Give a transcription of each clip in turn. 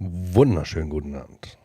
Wunderschönen guten Abend.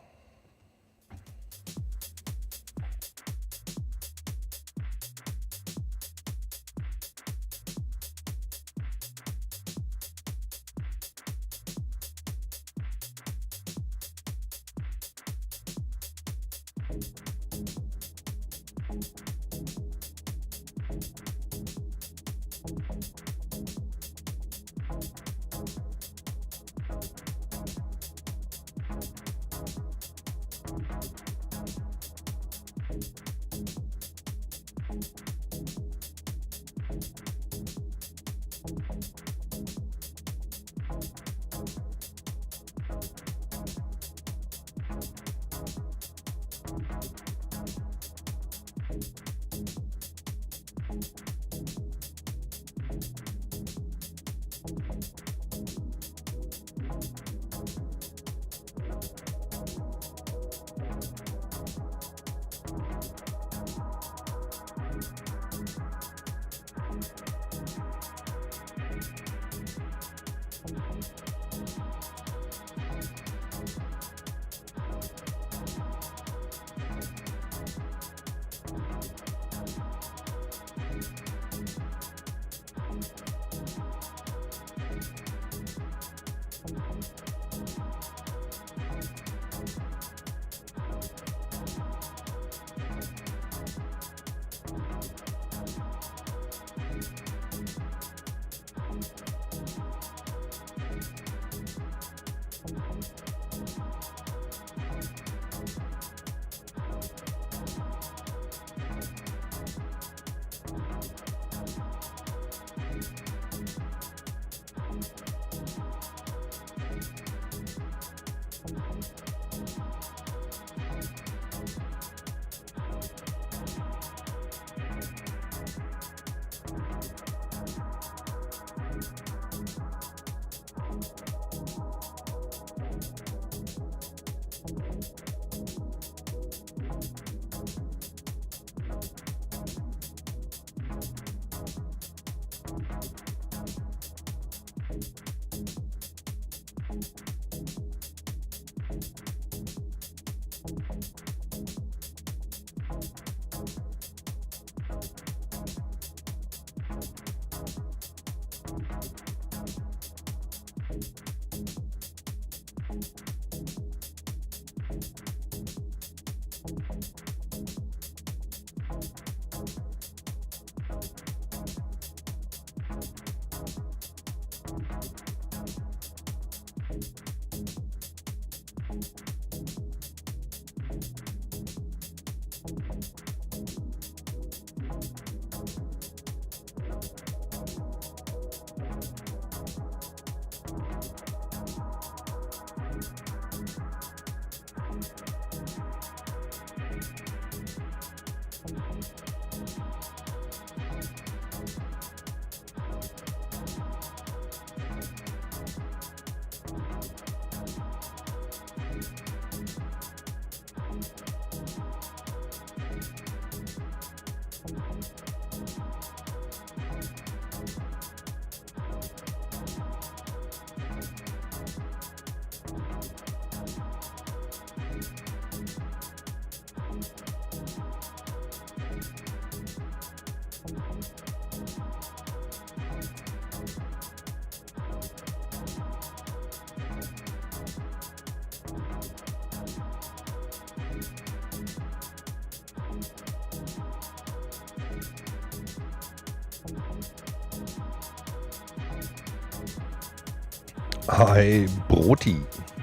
Hi, Broti.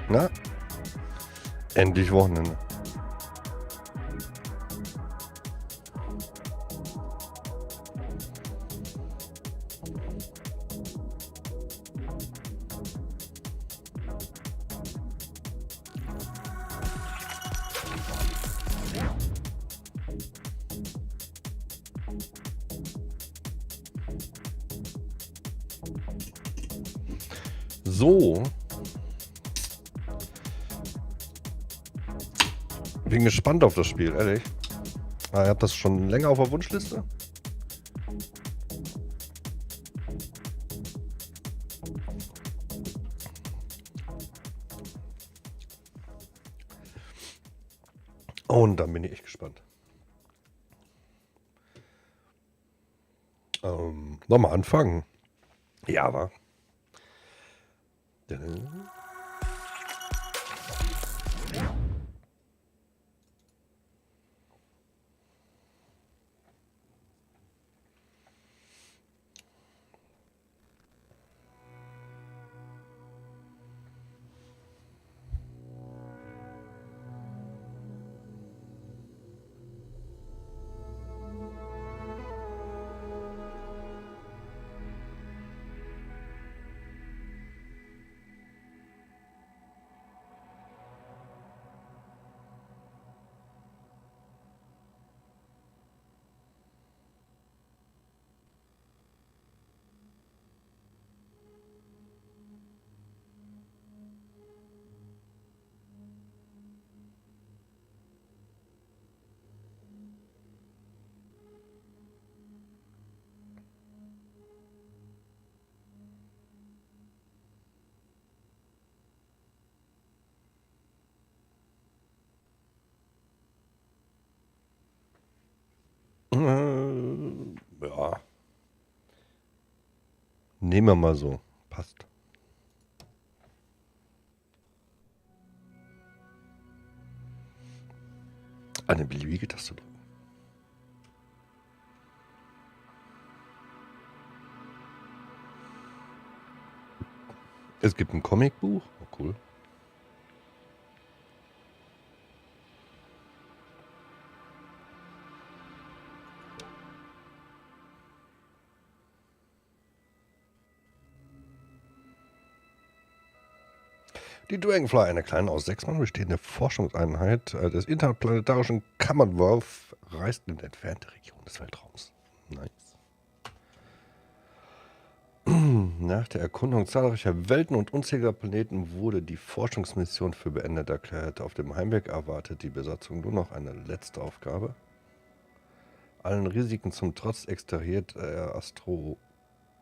Na? Endlich Wochenende. So. Bin gespannt auf das Spiel, ehrlich. Ihr habt das schon länger auf der Wunschliste? Und dann bin ich echt gespannt. Nochmal anfangen. Ja, wa? Ja. Nehmen wir mal so. Passt. Eine beliebige Taste drücken. Es gibt ein Comicbuch. Oh, cool. Die Dragonfly, eine kleine aus 6 Mann bestehende Forschungseinheit des interplanetarischen Commonwealth, reist in entfernte Regionen des Weltraums. Nice. Nach der Erkundung zahlreicher Welten und unzähliger Planeten wurde die Forschungsmission für beendet erklärt. Auf dem Heimweg erwartet die Besatzung nur noch eine letzte Aufgabe. Allen Risiken zum Trotz extrahiert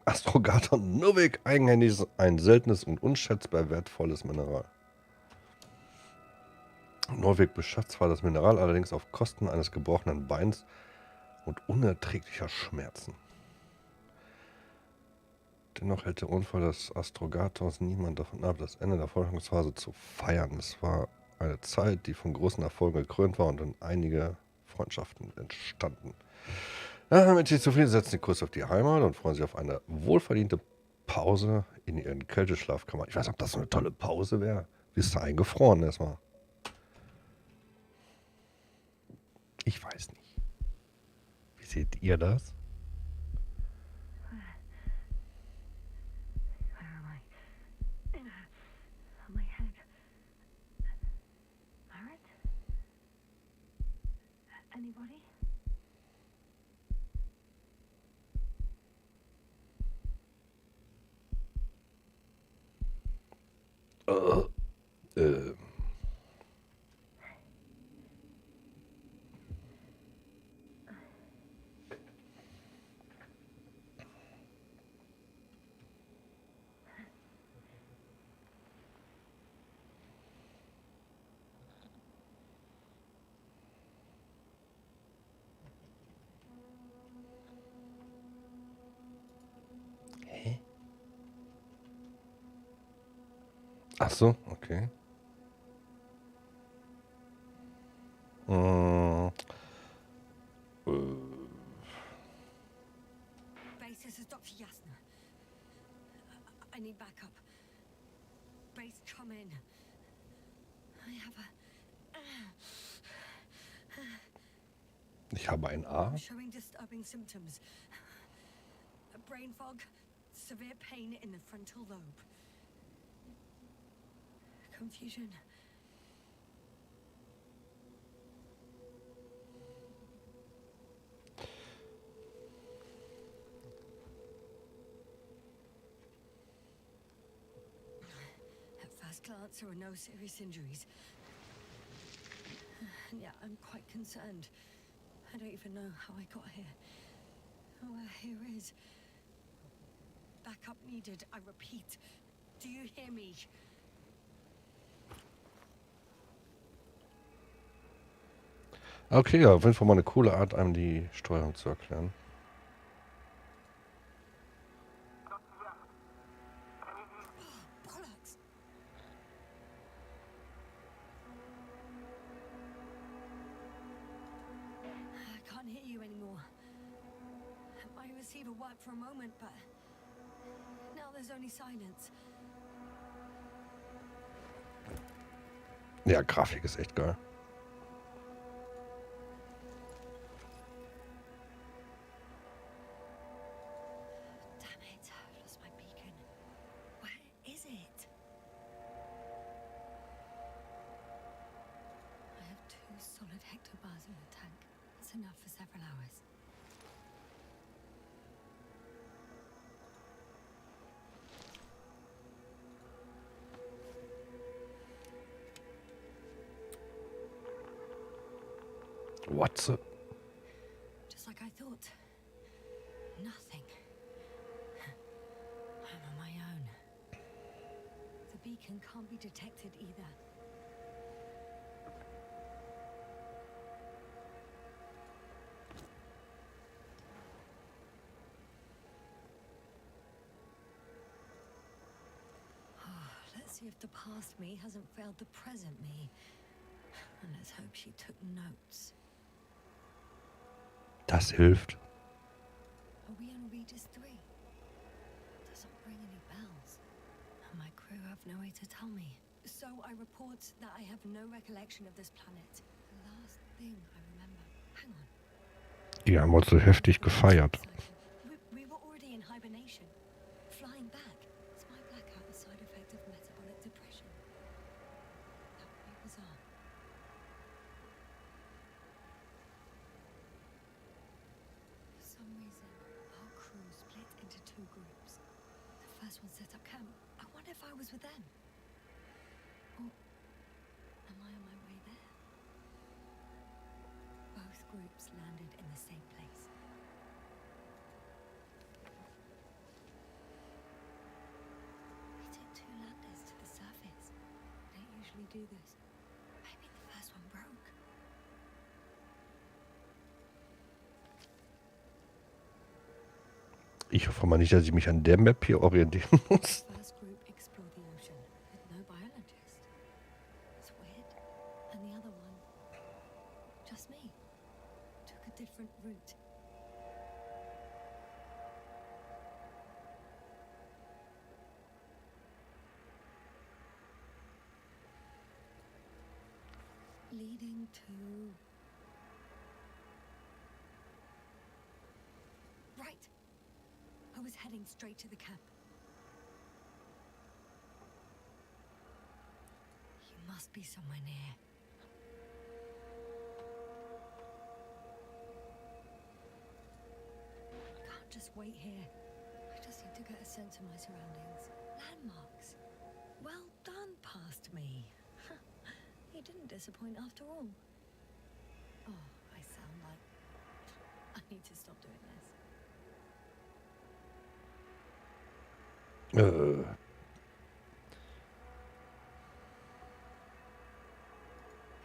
Astrogator Novik eigenhändig ein seltenes und unschätzbar wertvolles Mineral. Norweg beschafft zwar das Mineral, allerdings auf Kosten eines gebrochenen Beins und unerträglicher Schmerzen. Dennoch hält der Unfall des Astrogators niemand davon ab, das Ende der Forschungsphase zu feiern. Es war eine Zeit, die von großen Erfolgen gekrönt war und in einige Freundschaften entstanden. Damit sie zufrieden setzen die Kurs auf die Heimat und freuen sich auf eine wohlverdiente Pause in ihren Kälteschlafkammern. Ich weiß nicht, ob das so eine tolle Pause wäre. Bist du eingefroren erstmal? Ich weiß nicht. Wie seht ihr das? Anybody? Hä? Ach so, okay. Base, this is Dr. Yasna. I need backup. Base, come in. I have Ich habe ein A. I'm showing disturbing symptoms. Brain fog, severe pain in the frontal lobe. Confusion. At first glance, there were no serious injuries. And yet, I'm quite concerned. I don't even know how I got here. Where here is. Backup needed, I repeat. Do you hear me? Okay, ja, auf jeden Fall mal eine coole Art, einem die Steuerung zu erklären. Bollocks! I can't hear you anymore. My receiver worked for a moment, but now there's only silence. Ja, Grafik ist echt geil. Damn it, I've lost my beacon. Where is it? I have 2 solid hectobars in the tank. That's enough for several hours. What's up? Just like I thought. Nothing. I'm on my own. The beacon can't be detected either. Let's see if the past me hasn't failed the present me. And let's hope she took notes. Das hilft. Are we on Regis 3? Doesn't ring any bells. And my crew have no way to tell me. So I report that I have no recollection of this planet. The last thing I remember. Hang on. Die haben uns so heftig gefeiert. We were already in hibernation. Flying back. Is my blackout a side effect of metabolic depression? That would be bizarre. For some reason, our crew split into 2 groups. The first one set up camp. I wonder if I was with them. Or am I on my way there? Both groups landed in the same place. We took 2 landers to the surface. We don't usually do this. Maybe the first one broke. Ich hoffe mal nicht, dass ich mich an der Map hier orientieren muss. First group explored the ocean with no biologist. It's weird. And the other one, just me, took a different route. Leading to... Right. I was heading straight to the camp. You must be somewhere near. I can't just wait here. I just need to get a sense of my surroundings. Landmarks. Well done, past me. You didn't disappoint after all. Oh, I sound like... I need to stop doing this.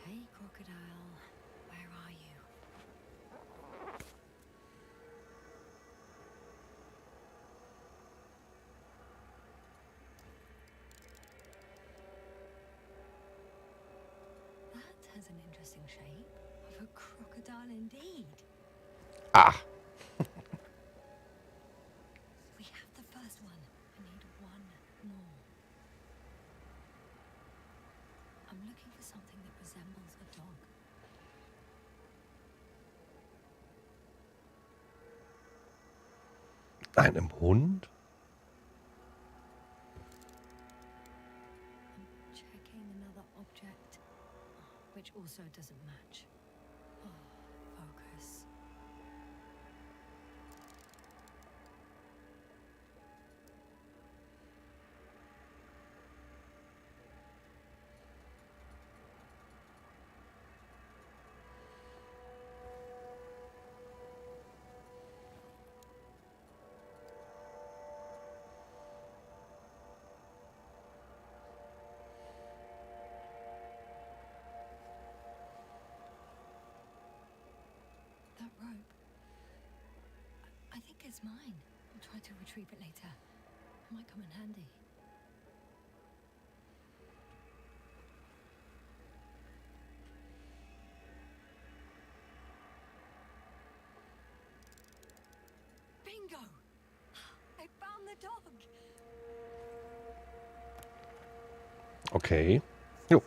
Hey, crocodile. Where are you? That has an interesting shape. Of a crocodile indeed. Ah, We have the first one. I need one more. I'm looking for something that resembles a dog. einem Hund? I'm checking another object, which also doesn't match. Oh, focus. it's mine. I'll try to retrieve it later. It might come in handy. Bingo! I found the dog. Okay. Jo.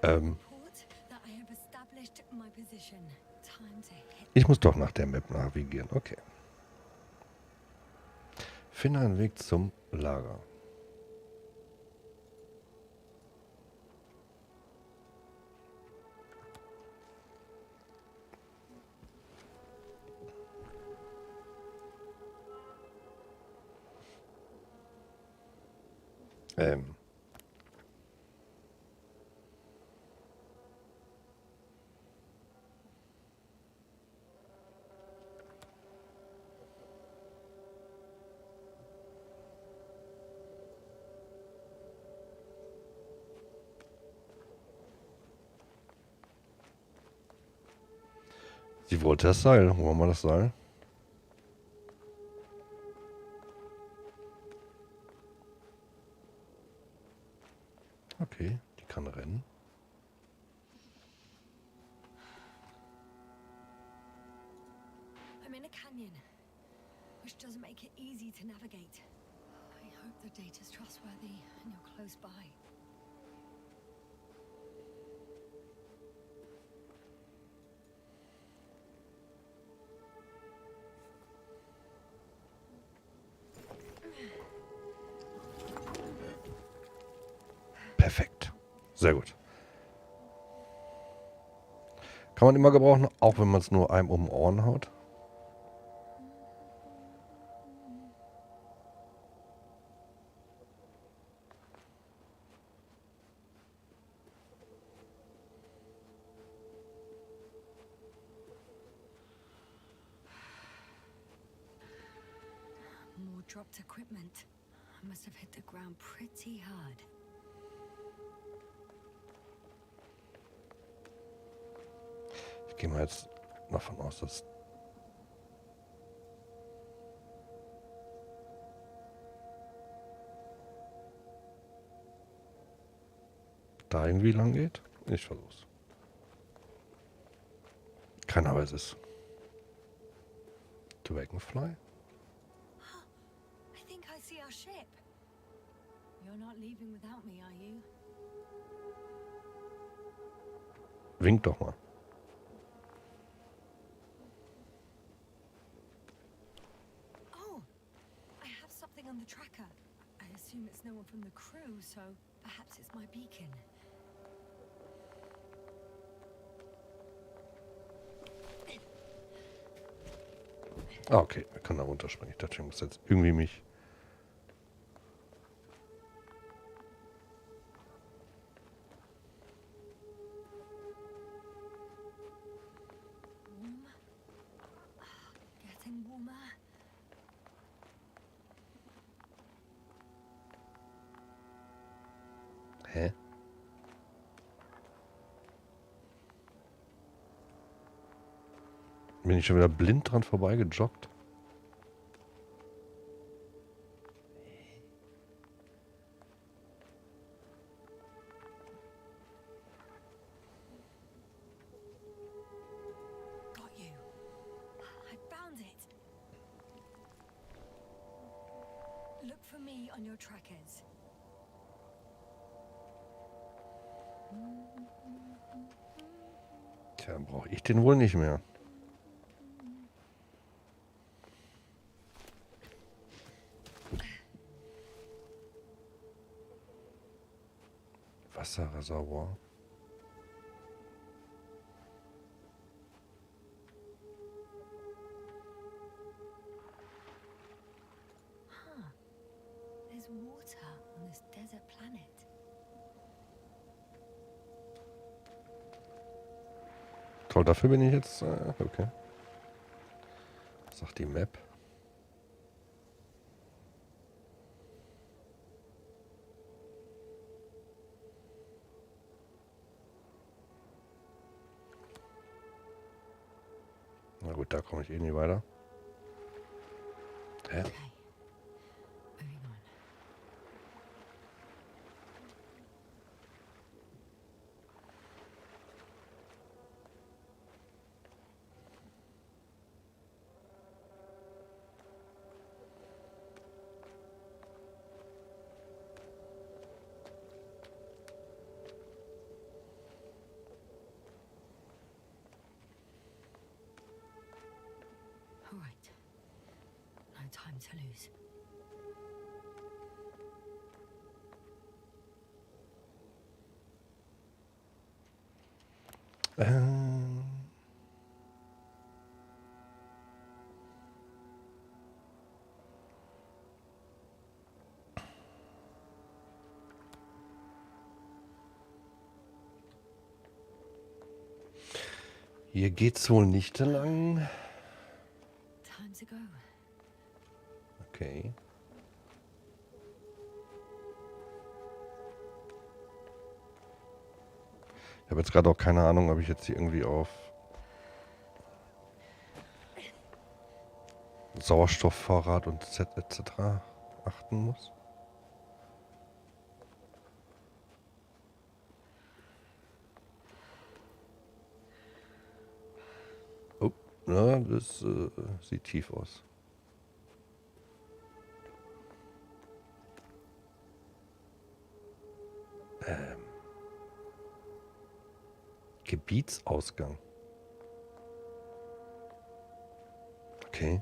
Report that I have established my position. Time to hit. Ich muss doch nach der Map navigieren. Okay. Finde einen Weg zum Lager. Sie wollte das Seil. Wo haben wir das Seil? Okay, die kann rennen. I'm in a canyon, which doesn't make it easy to navigate. I hope the data's trustworthy and you're close by. Perfekt. Sehr gut. Kann man immer gebrauchen, auch wenn man es nur einem um die Ohren haut. More dropped equipment. I must have hit the ground pretty hard. Ich gehe mal jetzt davon aus, dass da irgendwie lang geht. Ich versuch's. Keiner weiß es. Dragonfly? I think I see our ship. You're not leaving without me, are you? Wink doch mal. Oh, I have something on the tracker. I assume it's no one from the crew, so perhaps it's my beacon. Ah, okay. Er kann da runterspringen. Ich dachte, ich muss jetzt irgendwie mich... Warm. Getting warmer. Hä? Bin ich schon wieder blind dran vorbeigejoggt? Got you. I found it. Look for me on your trackers. Tja, dann brauche ich den wohl nicht mehr. Wasserreservoir. Huh. There's water on this desert planet. Toll, dafür bin ich jetzt... okay. Was sagt die Map? Na gut, da komme ich eh nie weiter. Hä? Okay. Moving on. All right. No time to lose. Ähm. Hier geht's wohl nicht lang. Time to go. Okay. Ich habe jetzt gerade auch keine Ahnung, ob ich jetzt hier irgendwie auf Sauerstoffvorrat und etc. achten muss. Oh, ja, das sieht tief aus. Gebietsausgang. Okay.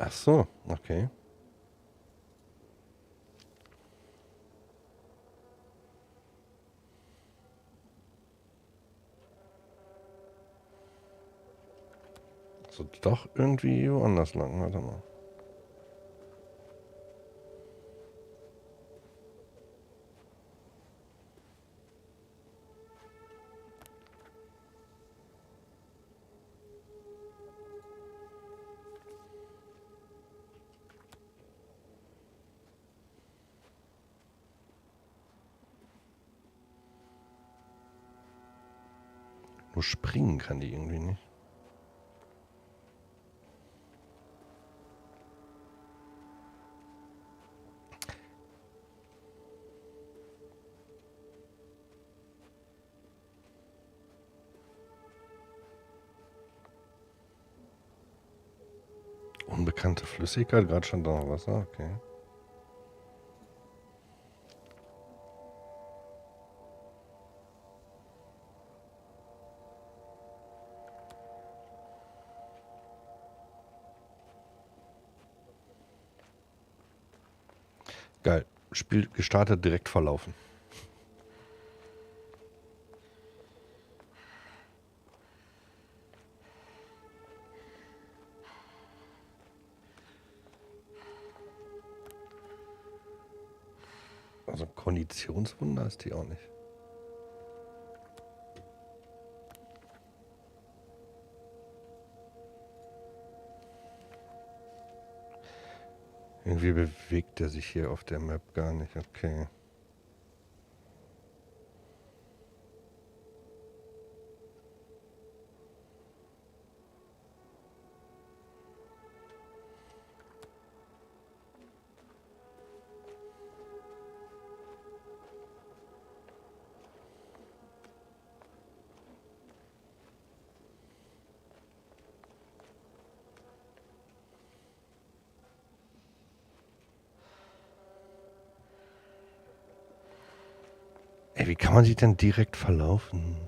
Ach so, okay. So, doch irgendwie woanders lang. Warte mal. Nur springen kann die irgendwie nicht. Unbekannte Flüssigkeit, gerade schon da Wasser, okay. Geil. Spiel gestartet, direkt verlaufen. Also Konditionswunder ist die auch nicht. Irgendwie bewegt er sich hier auf der Map gar nicht. Okay. Ey, wie kann man sich denn direkt verlaufen?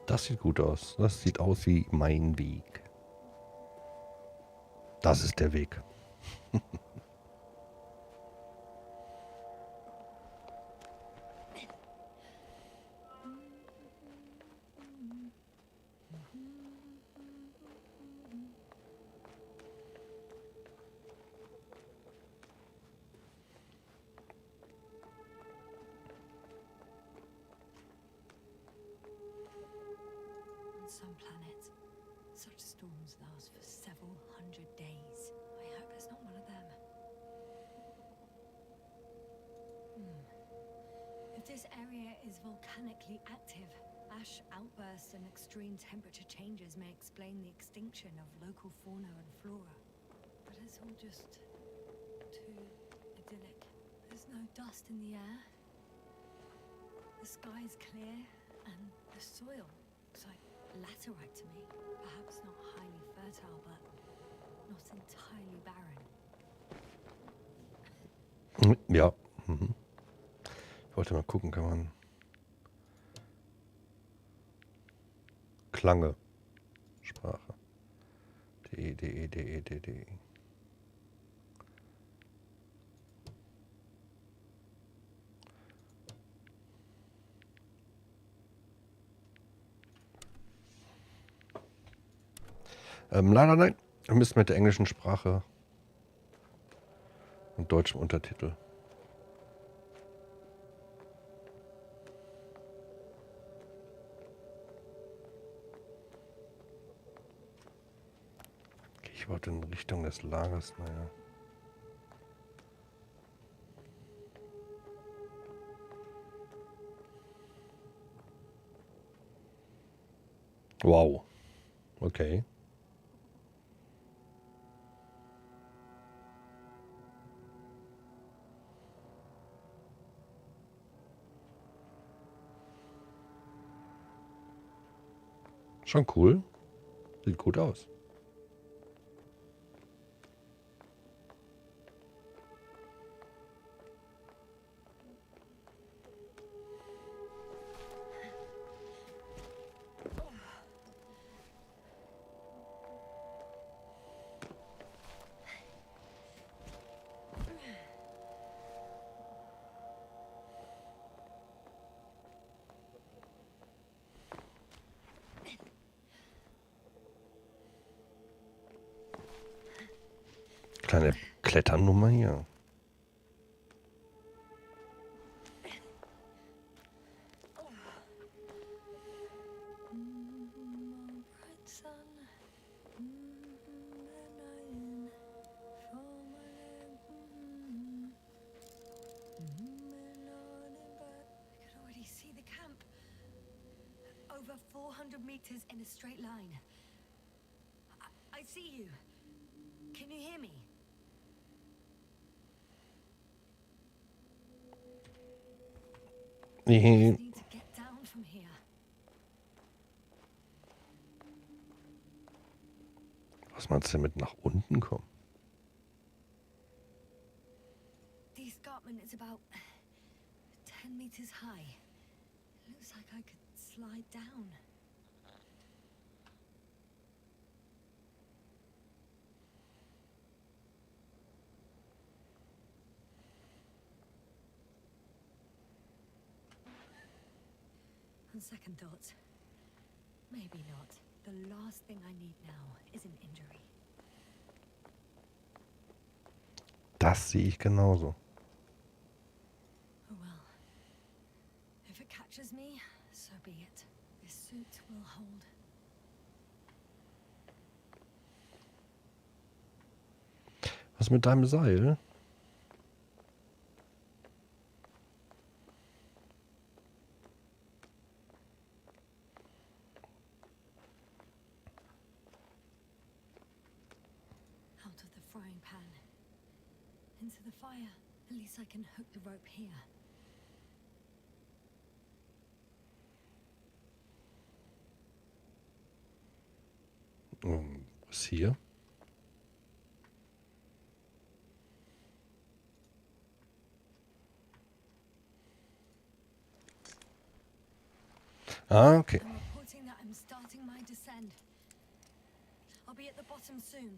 Das sieht gut aus. Das sieht aus wie mein Weg. Das ist der Weg. On some planets, such storms last for several hundred days. I hope it's not one of them. If this area is volcanically active, ash outbursts and extreme temperature changes may explain the extinction of local fauna and flora. But it's all just too idyllic. There's no dust in the air. The sky is clear, and the soil looks like laterite to me. Perhaps not highly fertile, but not entirely barren. Ja. Mhm. Ich wollte mal gucken, kann man Klange, Sprache. D. Leider nein. Wir müssen mit der englischen Sprache und deutschem Untertitel. Gehe ich überhaupt in Richtung des Lagers? Naja. Wow. Okay. Schon cool. Sieht gut aus. Kleine Kletternummer hier. Over 400 meters in a straight line. I see you. Can you hear me? I just need to get down from here. Was meinst du mit nach unten kommen? The escarpment is about 10 meters high. It looks like I could slide down. On second thoughts, maybe not. The last thing I need now is an injury. Das sehe ich genauso. Oh well. If it catches me, so be it. This suit will hold. Was mit deinem Seil? Out of the frying pan. Into the fire. At least I can hook the rope here. Was ist hier? Ah, okay. I'm reporting that Wenn. I'll be at the bottom soon.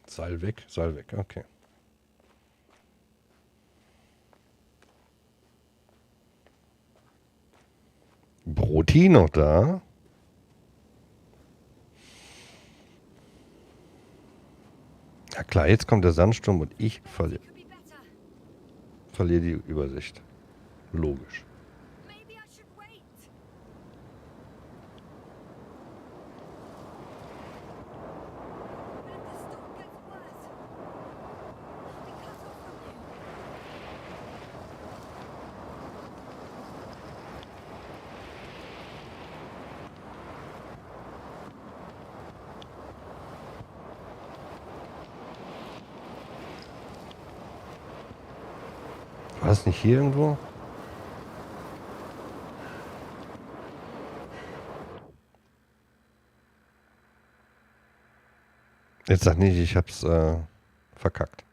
Seil weg, okay. Broti noch da? Ja klar, jetzt kommt der Sandsturm und ich verliere die Übersicht. Logisch. Maybe I should wait. But if the storm gets worse, I'll be cut off from you. War es nicht hier irgendwo? Jetzt sag nicht, ich hab's verkackt.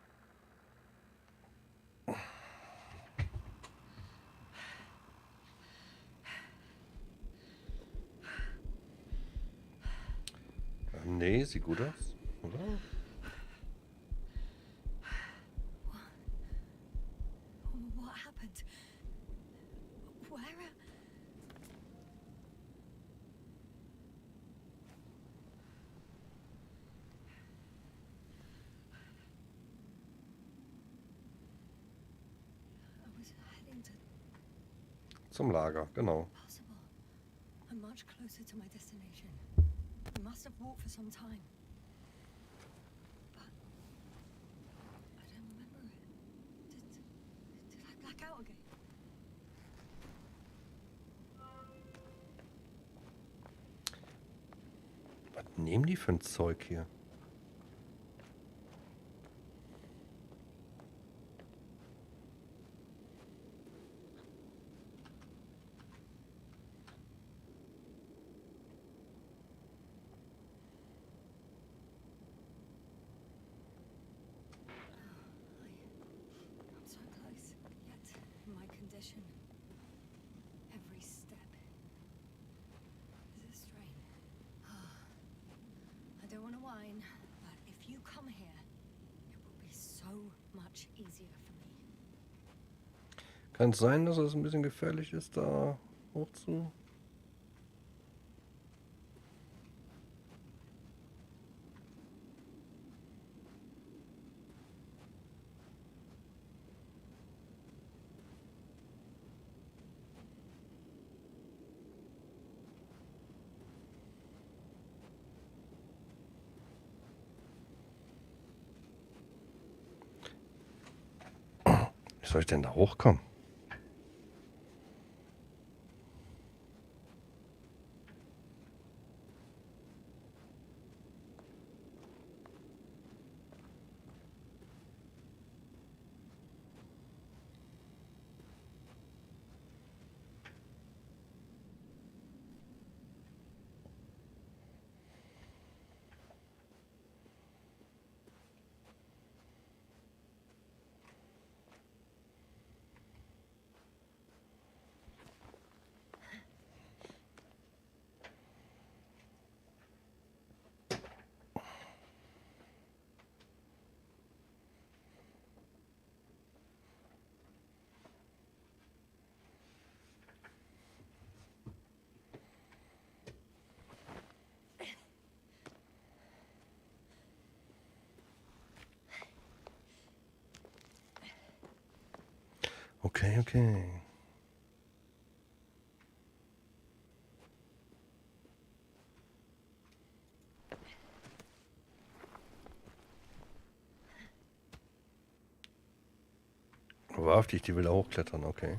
Nee, sieht gut aus, oder? What happened? Where? I was heading to Zum Lager, genau. possible. I'm much closer to my destination. I must have walked for some time. But I don't remember it. Did I black out again? Was nehmen die für ein Zeug hier? I'm so close, yet in my condition. Every step is a strain. I don't want to whine, but if you come here, it will be so much easier for me. Kann es sein, dass es ein bisschen gefährlich ist, da hoch zu? Wie soll ich denn da hochkommen? Okay, okay. Wahrhaftig, die will da hochklettern, okay.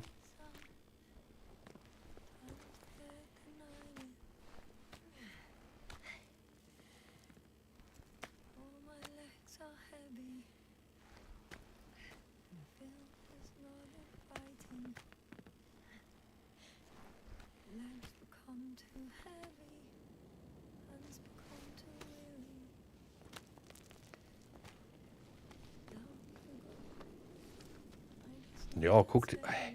Ja, guck dir. I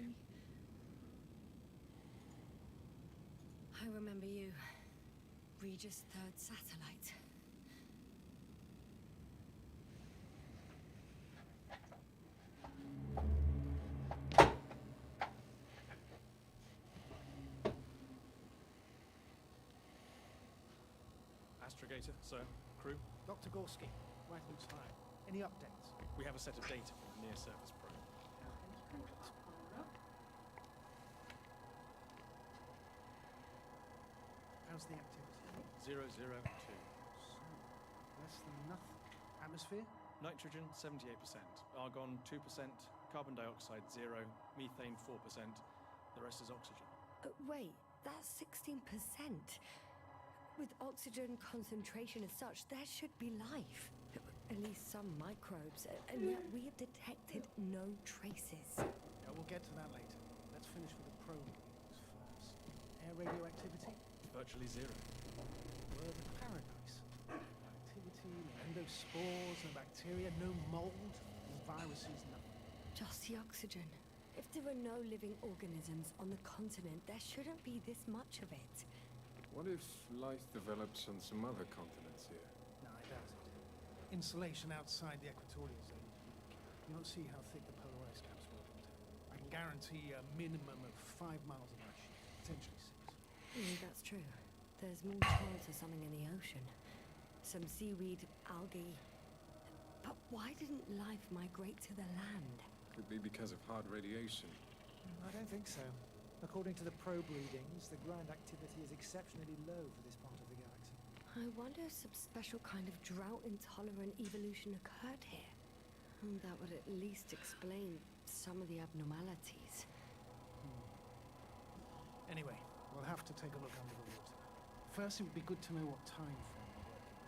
remember you. Regis' third satellite. Astrogator, sir. Crew. Dr. Gorski, right on time. Any updates? We have a set of data from the near-surface probe. How's the activity? 002. So, less than nothing. Atmosphere? Nitrogen 78%, argon 2%, carbon dioxide 0, methane 4%. The rest is oxygen. Wait, that's 16%. With oxygen concentration as such, there should be life. At least some microbes, and yet we have detected no traces. Yeah, we'll get to that later. Let's finish with the probe readings first. Air radioactivity? Virtually 0. Word of paradise. No activity, no endospores, no bacteria, no mold, no viruses, nothing. Just the oxygen. If there are no living organisms on the continent, there shouldn't be this much of it. What if life develops on some other continents here? No, I doubt it. Insulation outside the equatorial zone is weak. You don't see how thick the polar ice caps were. I can guarantee a minimum of 5 miles of ice sheet, potentially 6. That's true. There's more chance of something in the ocean. Some seaweed, algae. But why didn't life migrate to the land? Could be because of hard radiation. I don't think so. According to the probe readings, the ground activity is exceptionally low for this part of the galaxy. I wonder if some special kind of drought-intolerant evolution occurred here. That would at least explain some of the abnormalities. Anyway, we'll have to take a look under the water. First, it would be good to know what time frame we're working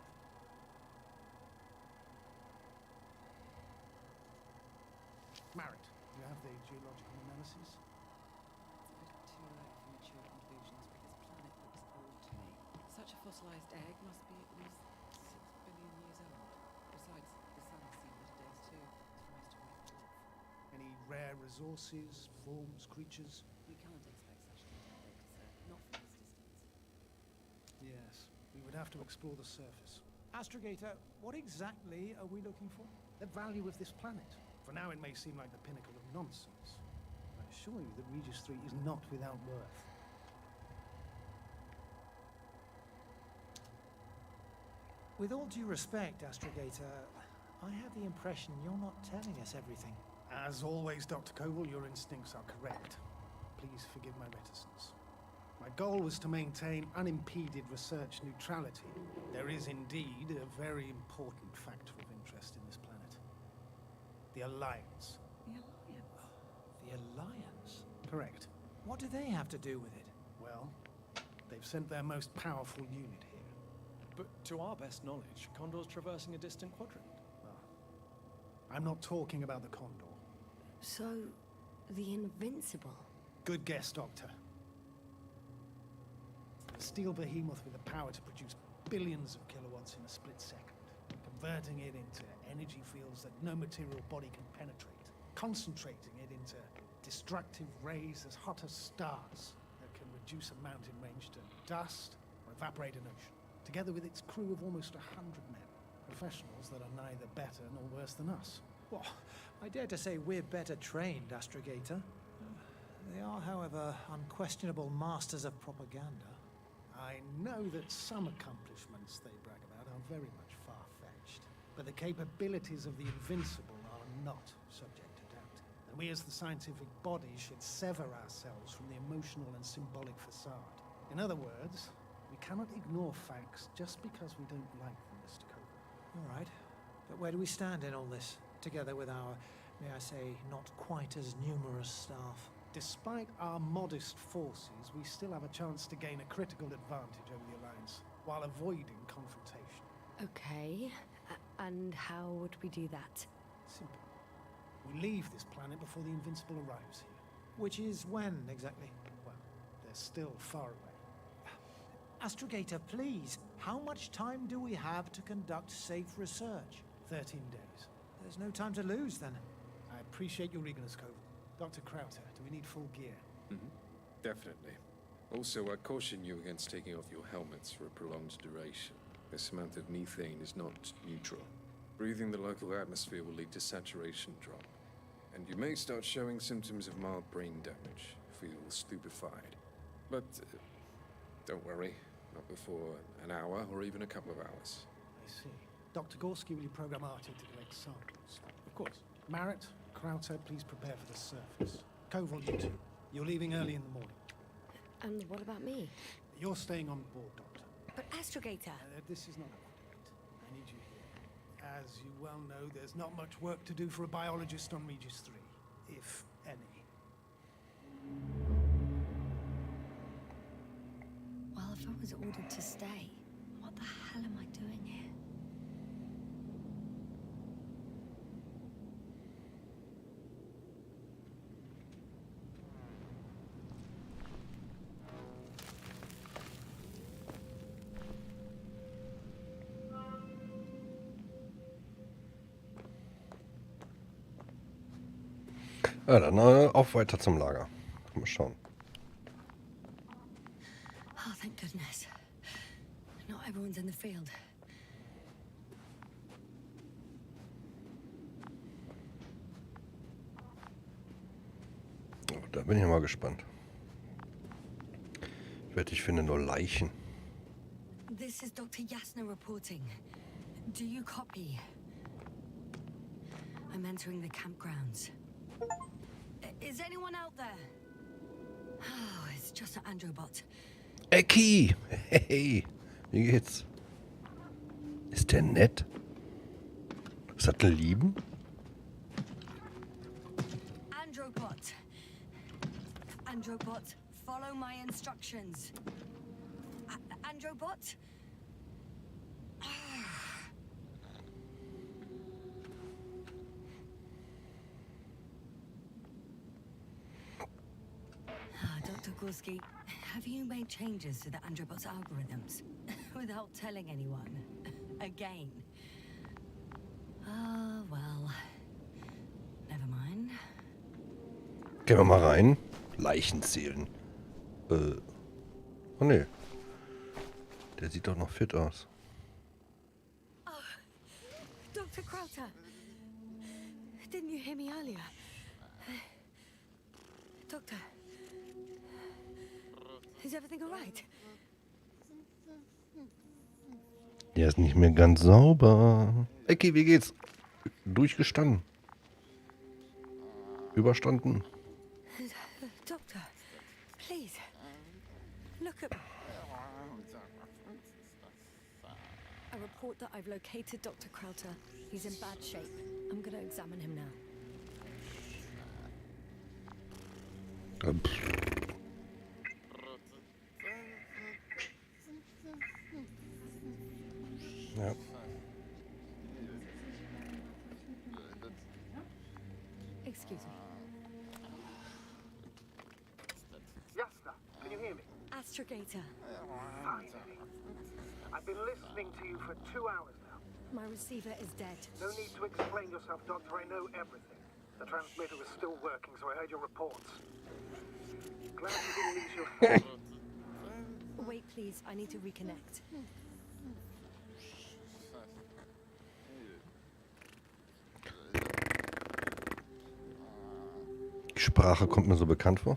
with. Marit, do you have the geological analysis? It's a bit too late for mature conclusions, but this planet looks old to me. Such a fossilized egg must be at least 6 billion years old. Besides, the sun's seen better days too. It's most of my thoughts. Any rare resources, forms, creatures? We can't expect such detail, sir. Not from this distance. Yes, we would have to explore the surface. Astrogator, what exactly are we looking for? The value of this planet. For now, it may seem like the pinnacle of nonsense. I assure you that Regis 3 is not without worth. With all due respect, Astrogator, I have the impression you're not telling us everything. As always, Dr. Koval, your instincts are correct. Please forgive my reticence. My goal was to maintain unimpeded research neutrality. There is indeed a very important factor of interest in this planet. The Alliance. The Alliance? The Alliance? Correct. What do they have to do with it? Well, they've sent their most powerful unit here. But to our best knowledge, Condor's traversing a distant quadrant. I'm not talking about the Condor. So, the Invincible. Good guess, Doctor. A steel behemoth with the power to produce billions of kilowatts in a split second, converting it into energy fields that no material body can penetrate, concentrating it into destructive rays as hot as stars that can reduce a mountain range to dust or evaporate an ocean, together with its crew of almost 100 men, professionals that are neither better nor worse than us. Well, I dare to say we're better trained, Astrogator. They are, however, unquestionable masters of propaganda. I know that some accomplishments they brag about are very much far-fetched, but the capabilities of the Invincible are not subject to doubt. And we as the scientific body should sever ourselves from the emotional and symbolic facade. In other words, we cannot ignore facts just because we don't like them, Mr. Koval. All right. But where do we stand in all this, together with our, may I say, not quite as numerous staff? Despite our modest forces, we still have a chance to gain a critical advantage over the Alliance, while avoiding confrontation. Okay, and how would we do that? Simple. We leave this planet before the Invincible arrives here. Which is when, exactly? Well, they're still far away. Astrogator, please, how much time do we have to conduct safe research? 13 days. There's no time to lose, then. I appreciate your eagerness, Koval. Dr. Krauter, do we need full gear? Definitely. Also, I caution you against taking off your helmets for a prolonged duration. This amount of methane is not neutral. Breathing the local atmosphere will lead to saturation drop. And you may start showing symptoms of mild brain damage, feel stupefied. But don't worry, not before an hour or even a couple of hours. I see. Dr. Gorski, will you program Artie to collect samples? Of course. Marrett, Krauter, please prepare for the surface. Koval, you two. You're leaving early in the morning. And what about me? You're staying on board, Doctor. But Astrogator. This is not up for debate. I need you here. As you well know, there's not much work to do for a biologist on Regis 3, if any. Well, if I was ordered to stay, what the hell am I doing here? Ja, dann auf weiter zum Lager. Mal schauen. Oh, thank goodness. Not everyone's in the field. Oh, da bin ich mal gespannt. Ich finde nur Leichen. This is Dr. Jasner reporting. Do you copy? I'm entering the campgrounds. Is anyone out there? Oh, it's just an Androbot. Ecki! Hey, wie geht's? Ist der nett? Ist das ein Lieben? Androbot. Androbot, follow my instructions. Androbot? Dr. Gorski, have you made changes to the Androbot's algorithms without telling anyone? Again? Oh, well. Never mind. Gehen wir mal rein. Leichen zählen. Oh ne. Der sieht doch noch fit aus. Oh, Dr. Krauter. Didn't you hear me earlier? Doctor. Is everything all right? Der ist nicht mehr ganz sauber. Ecki, wie geht's? Durchgestanden. Überstanden. Doctor, please. Look at me. I report that I've located Dr. Krauter. He's in bad shape. I'm going to examine him now. Ja. Excuse me. Jasna, can you hear me? Astrogator. Finally. I've been listening to you for 2 hours now. My receiver is dead. No need to explain yourself, Doctor. I know everything. The transmitter was still working, so I heard your reports. Glad you didn't lose your head. Wait, please. I need to reconnect. Die Sprache kommt mir so bekannt vor.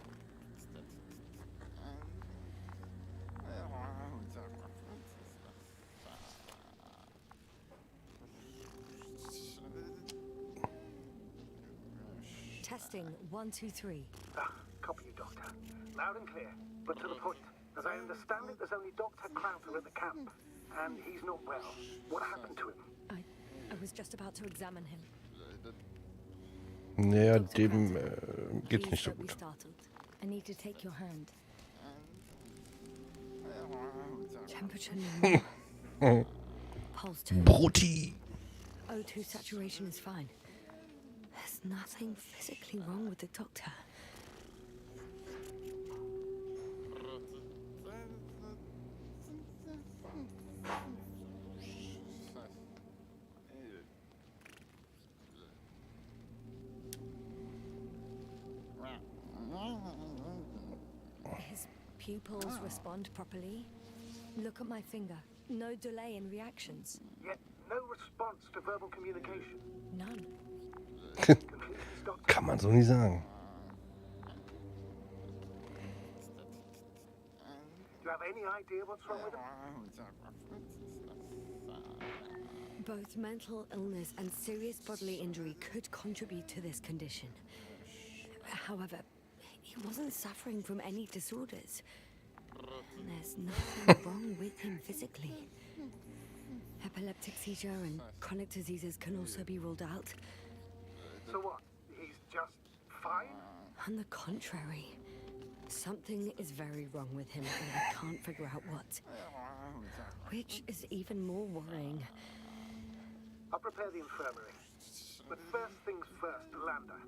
Testing 1, 2, 3. Copy you, Doctor. Loud and clear, but to the point. As I understand it, there's only Dr. Krauter at the camp, and he's not well. What happened to him? I was just about to examine him. Naja, Dr. dem Krauter, geht's please nicht so don't be gut. startled. I need to take your hand. Temperature normal. Pulse 2. Broti! O2 saturation is fine. There's nothing physically wrong with the doctor. pupils respond properly. Look at my finger. No delay in reactions. Yet no response to verbal communication. None. Confucius, Doctor. Kann man so nicht sagen. Do you have any idea what's wrong with him? Both mental illness and serious bodily injury could contribute to this condition. However, he wasn't suffering from any disorders. There's nothing wrong with him physically. Epileptic seizure and chronic diseases can also be ruled out. So what? He's just fine? On the contrary, something is very wrong with him and I can't figure out what. Which is even more worrying. I'll prepare the infirmary. But first things first, Lander.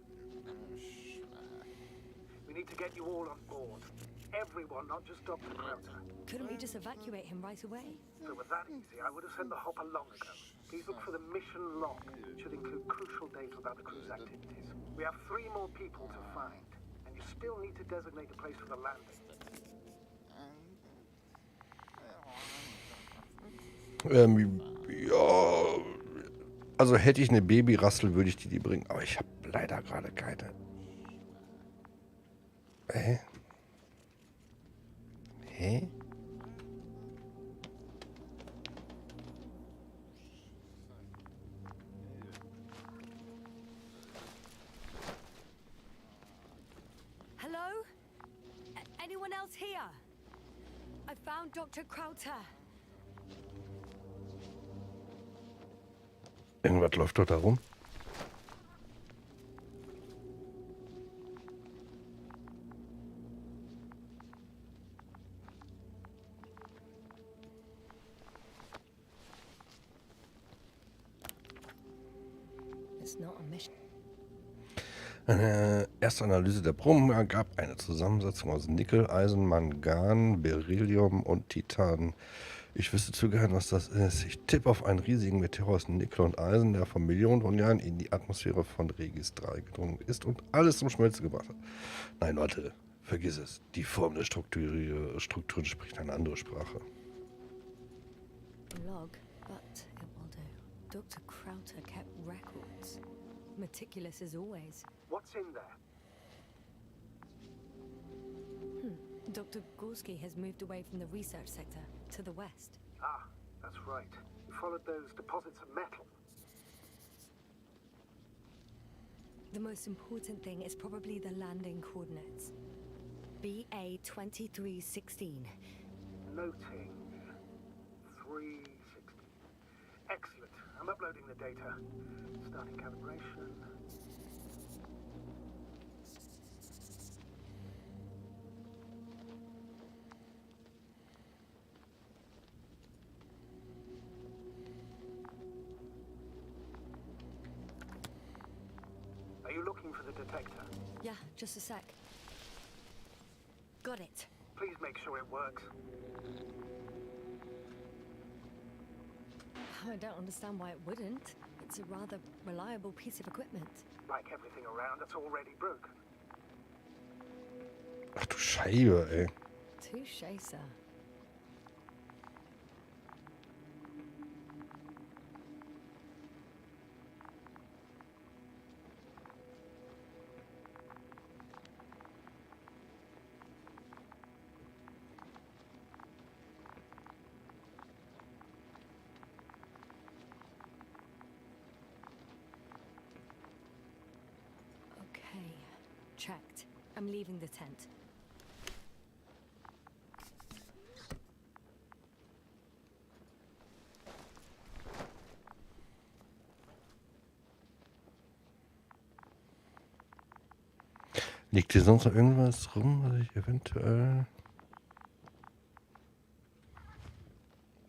We need to get you all on board. Everyone, not just Dr. Krauter. Couldn't we just evacuate him right away? If it were that easy, I would have sent the hopper long ago. Please look for the mission log. It should include crucial data about the crew's activities. We have 3 more people to find, and you still need to designate a place for the landing. Ja. Also hätte ich eine Babyrassel, würde ich die bringen. Aber ich habe leider gerade keine. Hä? Hä? Hello? Anyone else here? I found Dr. Krauter. Irgendwas läuft dort da rum. It's not a mission. Eine erste Analyse der Proben ergab eine Zusammensetzung aus Nickel, Eisen, Mangan, Beryllium und Titan. Ich wüsste zu gern, was das ist. Ich tippe auf einen riesigen Meteor aus Nickel und Eisen, der vor Millionen von Jahren in die Atmosphäre von Regis 3 gedrungen ist und alles zum Schmelzen gebracht hat. Nein, warte, vergiss es. Die Form der Strukturen spricht eine andere Sprache. Log, but it will do. Dr. Krauter kept records. Meticulous as always. What's in there? Dr. Gorski has moved away from the research sector to the west. Ah, that's right. You followed those deposits of metal. The most important thing is probably the landing coordinates. BA 2316. Noting 360. Excellent. I'm uploading the data. Starting calibration. Are you looking for the detector? Yeah, just a sec. Got it. Please make sure it works. I don't understand why it wouldn't. It's a rather reliable piece of equipment. Like everything around that's already broken. Ach du Scheibe, ey. Touché, sir. Okay, checked. I'm leaving the tent. Liegt hier sonst noch irgendwas rum, was ich eventuell...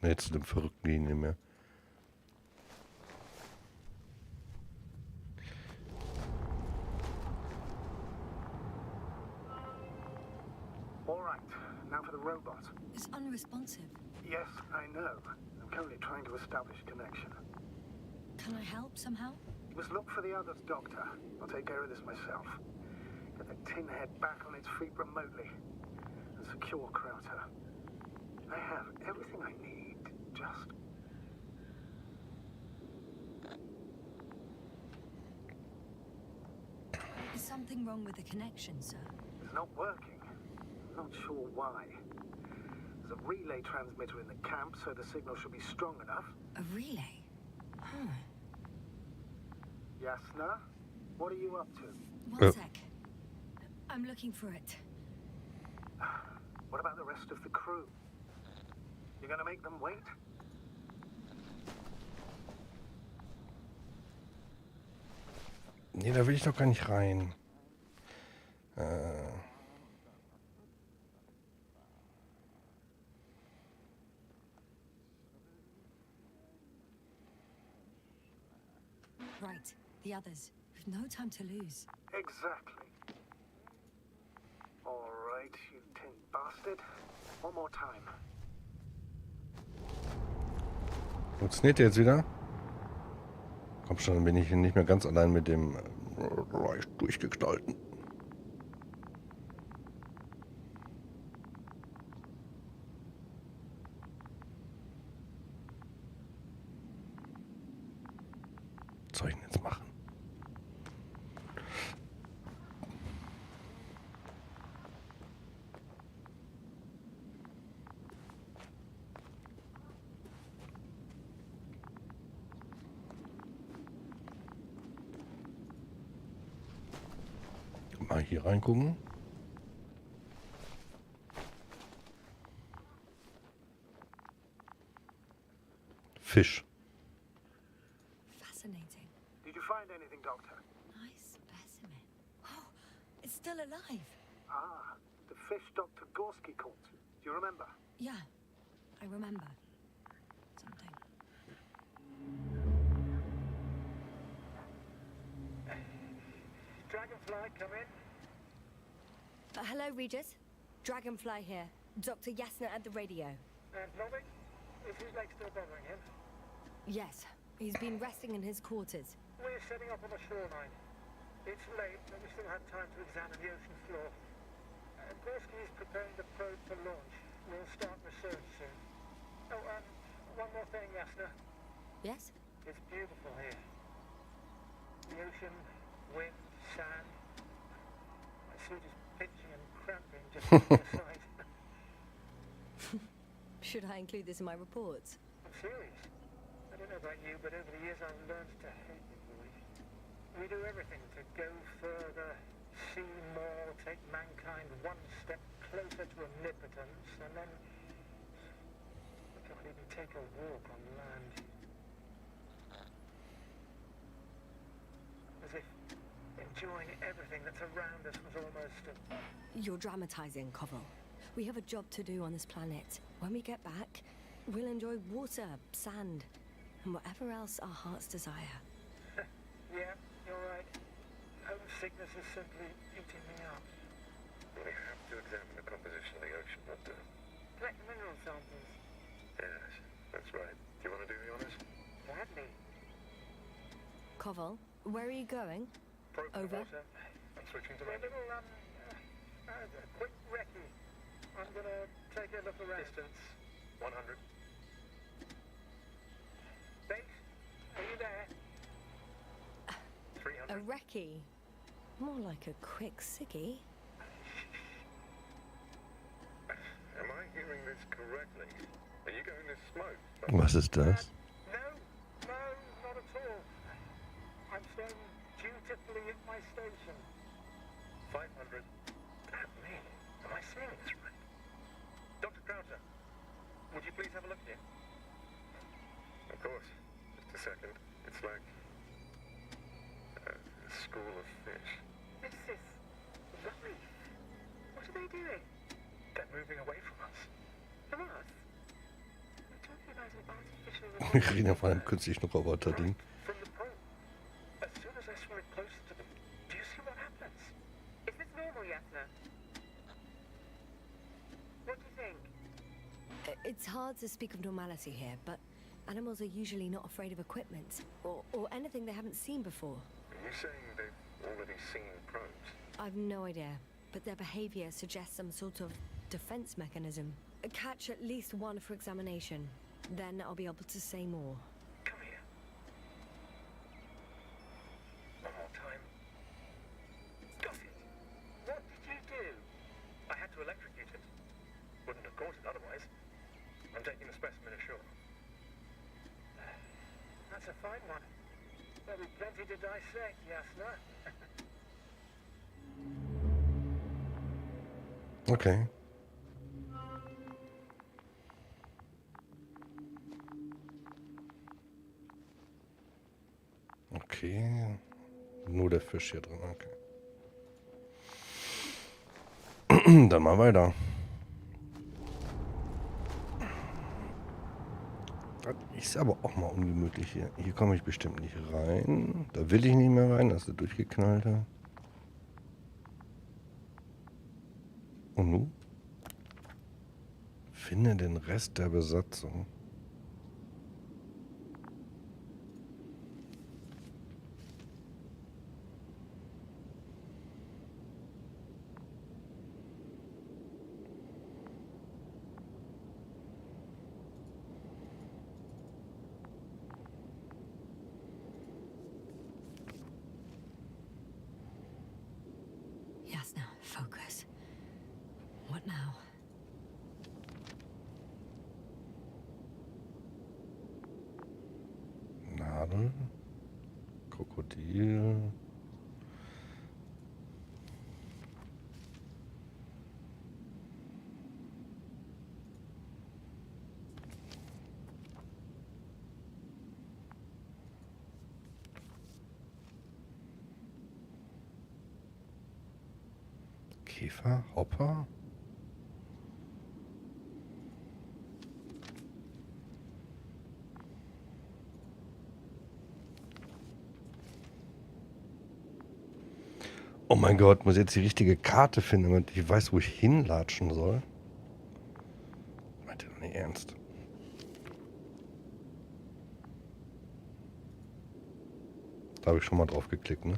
Ne, zu dem verrückten Linie mehr. All right, now for the robot. It's unresponsive. Yes, I know. I'm currently trying to establish a connection. Can I help somehow? You must look for the others, Doctor. I'll take care of this myself. Get that tin head back on its feet remotely. And and secure, Krauter. I have everything I need. Just... Is something wrong with the connection, sir? It's not working. I'm not sure why. There's a relay transmitter in the camp, so the signal should be strong enough. A relay? Huh. Yasna, what are you up to? One sec. I'm looking for it. What about the rest of the crew? You're gonna make them wait? Nee, da will ich doch gar nicht rein. Right, the others. We've no time to lose. Exactly. All right, you tin bastard. One more time. Funktioniert der jetzt wieder? Komm schon, dann bin ich nicht mehr ganz allein mit dem Reich durchgeknallten. Was soll ich denn jetzt machen? Mal hier reingucken. Fisch. Fascinating. Did you find anything, Doctor? Nice specimen. Oh, it's still alive. Ah, the fish Dr. Gorski caught. Do you remember? Yeah, I remember. Something. Dragonfly, come in. Hello, Regis. Dragonfly here. Dr. Yasna at the radio. And Nobby? Is his leg still bothering him? Yes, he's been resting in his quarters. We're setting up on the shoreline. It's late, but we still have time to examine the ocean floor. Gorski is preparing the probe for launch. We'll start research soon. Oh, one more thing, Yasna. Yes? It's beautiful here. The ocean, wind, sand. My suit is pitching and cramping just on the side. Should I include this in my reports? I'm serious. I don't know about you, but over the years I've learned to hate you boys. We do everything to go further, see more, take mankind one step closer to omnipotence, and then we can't even take a walk on land. As if enjoying everything that's around us was almost a... You're dramatizing, Koval. We have a job to do on this planet. When we get back, we'll enjoy water, sand, and whatever else our hearts desire. Yeah, you're right. Homesickness is simply eating me up. We have to examine the composition of the ocean, Doctor. Collect mineral samples. Yes, that's right. Do you want to do the honors? Gladly. Koval, where are you going? Probe the Over. water. I'm switching to A my little, quick recce. I'm gonna take a look around. distance. 100. Base, are you there? 300. A recce. More like a quick ciggy. Am I hearing this correctly? Are you going to smoke? Was ist das? No, not at all. I'm staying dutifully at my station. 500. Damn me. Am I seeing this right? Dr. Krauter, would you please have a look here? Of course. Just a second. It's like a school of fish. This is lovely. What are they doing? They're moving away from us. From us? We're talking about an artificial... Wir reden ja von einem künstlichen Roboter-Ding. From the pole. As soon as I swim it closer to them, do you see what happens? Is this normal, Yasna? What do you think? It's hard to speak of normality here, but animals are usually not afraid of equipment or anything they haven't seen before. Are you saying they've already seen probes? I've no idea, but their behavior suggests some sort of defense mechanism. Catch at least one for examination. Then I'll be able to say more. Come here. One more time. Got it. What did you do? I had to electrocute it. Wouldn't have caught it otherwise. I'm taking the specimen ashore. That's a fine one. There'll be plenty to dissect, Jasna. Okay. Okay. Nur der Fisch hier drin, okay. Dann mal weiter. Das ist aber auch mal ungemütlich hier. Hier komme ich bestimmt nicht rein. Da will ich nicht mehr rein, das ist durchgeknallte. Und nun? Finde den Rest der Besatzung. Jasna, focus. What now? Nadel. Krokodil. Käfer, Hopper. Oh mein Gott, muss jetzt die richtige Karte finden, damit ich weiß, wo ich hinlatschen soll. Meint ihr doch nicht ernst? Da habe ich schon mal drauf geklickt, ne?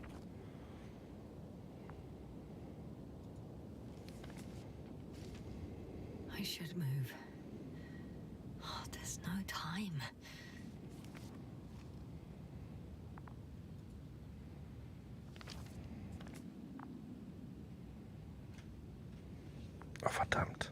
I should move. Oh, there's no time. Oh, verdammt.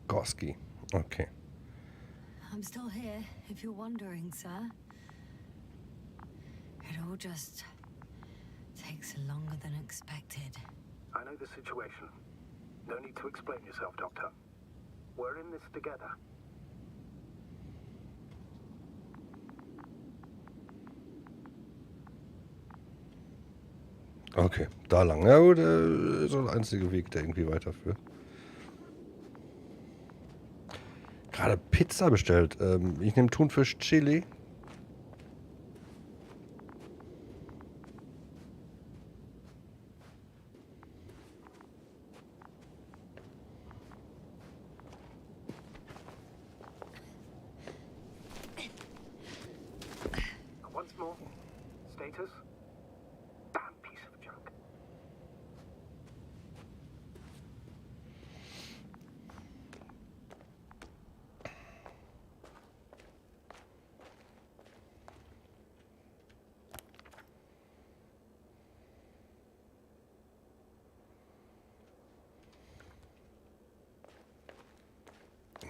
Gorski. Okay. I'm still here, if you're wondering, sir. It all just takes longer than expected. I know the situation. No need to explain yourself, Doctor. We're in this together. Okay, da lang. Ja gut, so der einzige Weg, der irgendwie weiterführt. Gerade Pizza bestellt. Ich nehme Thunfisch Chili. Once more. Status? Damn piece of junk.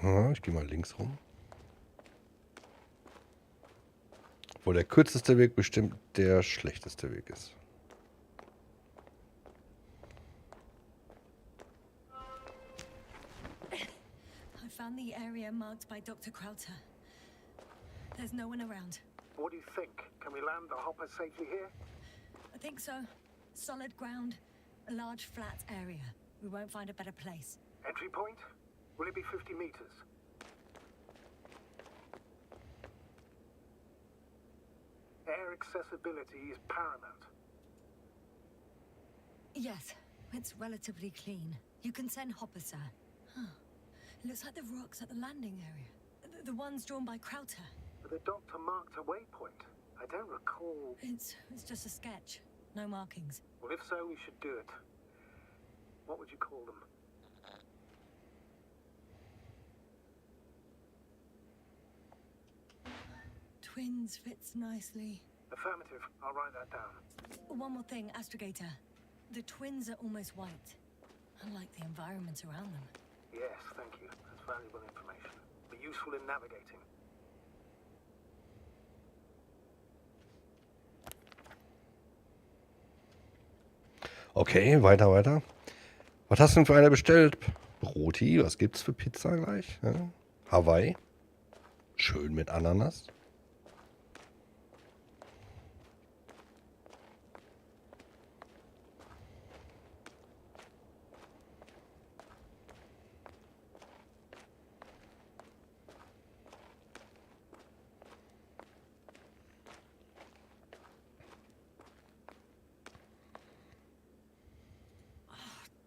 Ja, ich gehe mal links rum. Wo der kürzeste Weg bestimmt der schlechteste Weg ist. found the area marked by Dr. Krauter. There's no one around. What do you think? Can we land the hopper safely here? I think so. Solid ground, a large flat area. We won't find a better place. Entry point? Will it be 50 meters? Air accessibility is paramount. Yes, it's relatively clean. You can send hopper, sir. Huh. It looks like the rocks at the landing area. The ones drawn by Krauter. But the doctor marked a waypoint. I don't recall... It's just a sketch. No markings. Well, if so, we should do it. What would you call them? Twins fits nicely. Affirmative. I'll write that down. One more thing, Astrogator. The twins are almost white. Unlike the environment around them. Yes, thank you. That's valuable information. Be useful in navigating. Okay, weiter. Was hast du denn für eine bestellt? Broti, was gibt's für Pizza gleich? Ja? Hawaii. Schön mit Ananas.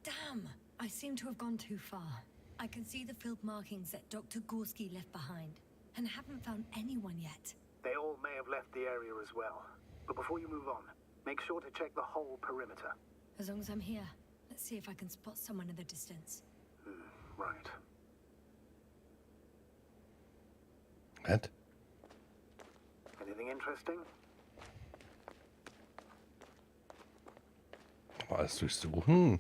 Damn! I seem to have gone too far. I can see the field markings that Dr. Gorski left behind, and haven't found anyone yet. They all may have left the area as well. But before you move on, make sure to check the whole perimeter. As long as I'm here, let's see if I can spot someone in the distance. Right. What? Anything interesting? Alles durchsuchen.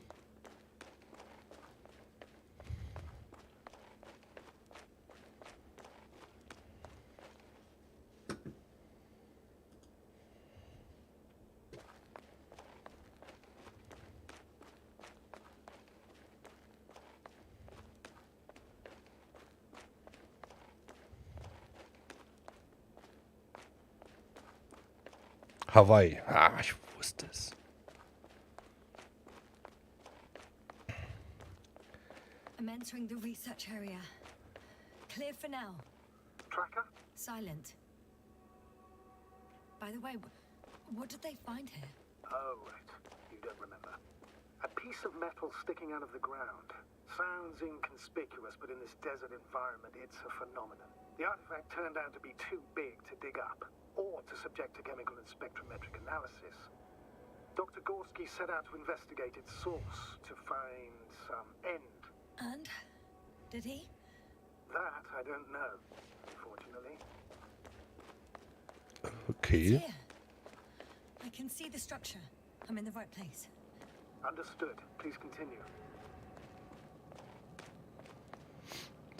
Hawaii. Ah, ich wusste es. I'm entering the research area. Clear for now. Tracker? Silent. By the way, what did they find here? Oh, right. You don't remember. A piece of metal sticking out of the ground. Sounds inconspicuous, but in this desert environment, it's a phenomenon. The artifact turned out to be too big to dig up, or to subject to chemical and spectrometric analysis. Dr. Gorski set out to investigate its source, to find some end. And? Did he? That I don't know, unfortunately. Okay. It's here. I can see the structure. I'm in the right place. Understood. Please continue.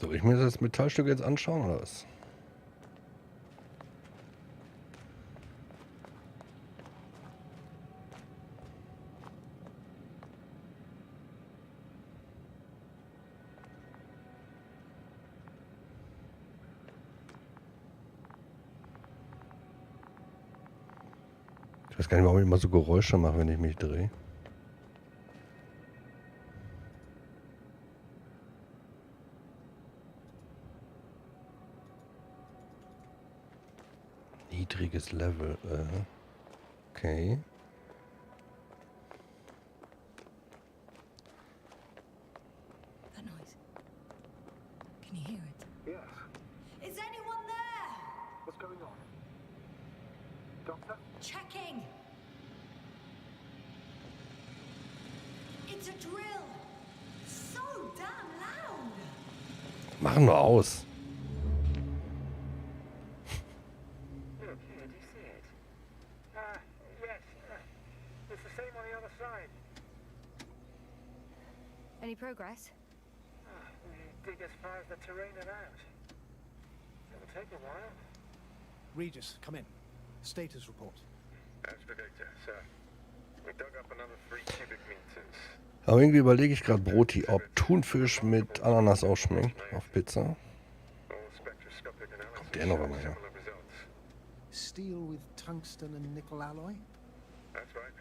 Soll ich mir das Metallstück jetzt anschauen oder was? Ich weiß gar nicht, warum ich immer so Geräusche mache, wenn ich mich drehe. Niedriges Level. Okay. That noise. Can you hear it? Yes. Is anyone there? What's going on? Doctor? Checking. It's a drill. So damn loud. Mach nur aus. Look, here, do you see it? Yes. It's the same on the other side. Any progress? We dig as far as the terrain allows. It'll take a while. Regis, come in. Status report. Astrogator, sir. We dug up another 3 cubic meters. Aber irgendwie überlege ich gerade, Broti, ob Thunfisch mit Ananas auch schmeckt auf Pizza. Kommt der noch einmal her? Steel with tungsten and nickel alloy? That's right,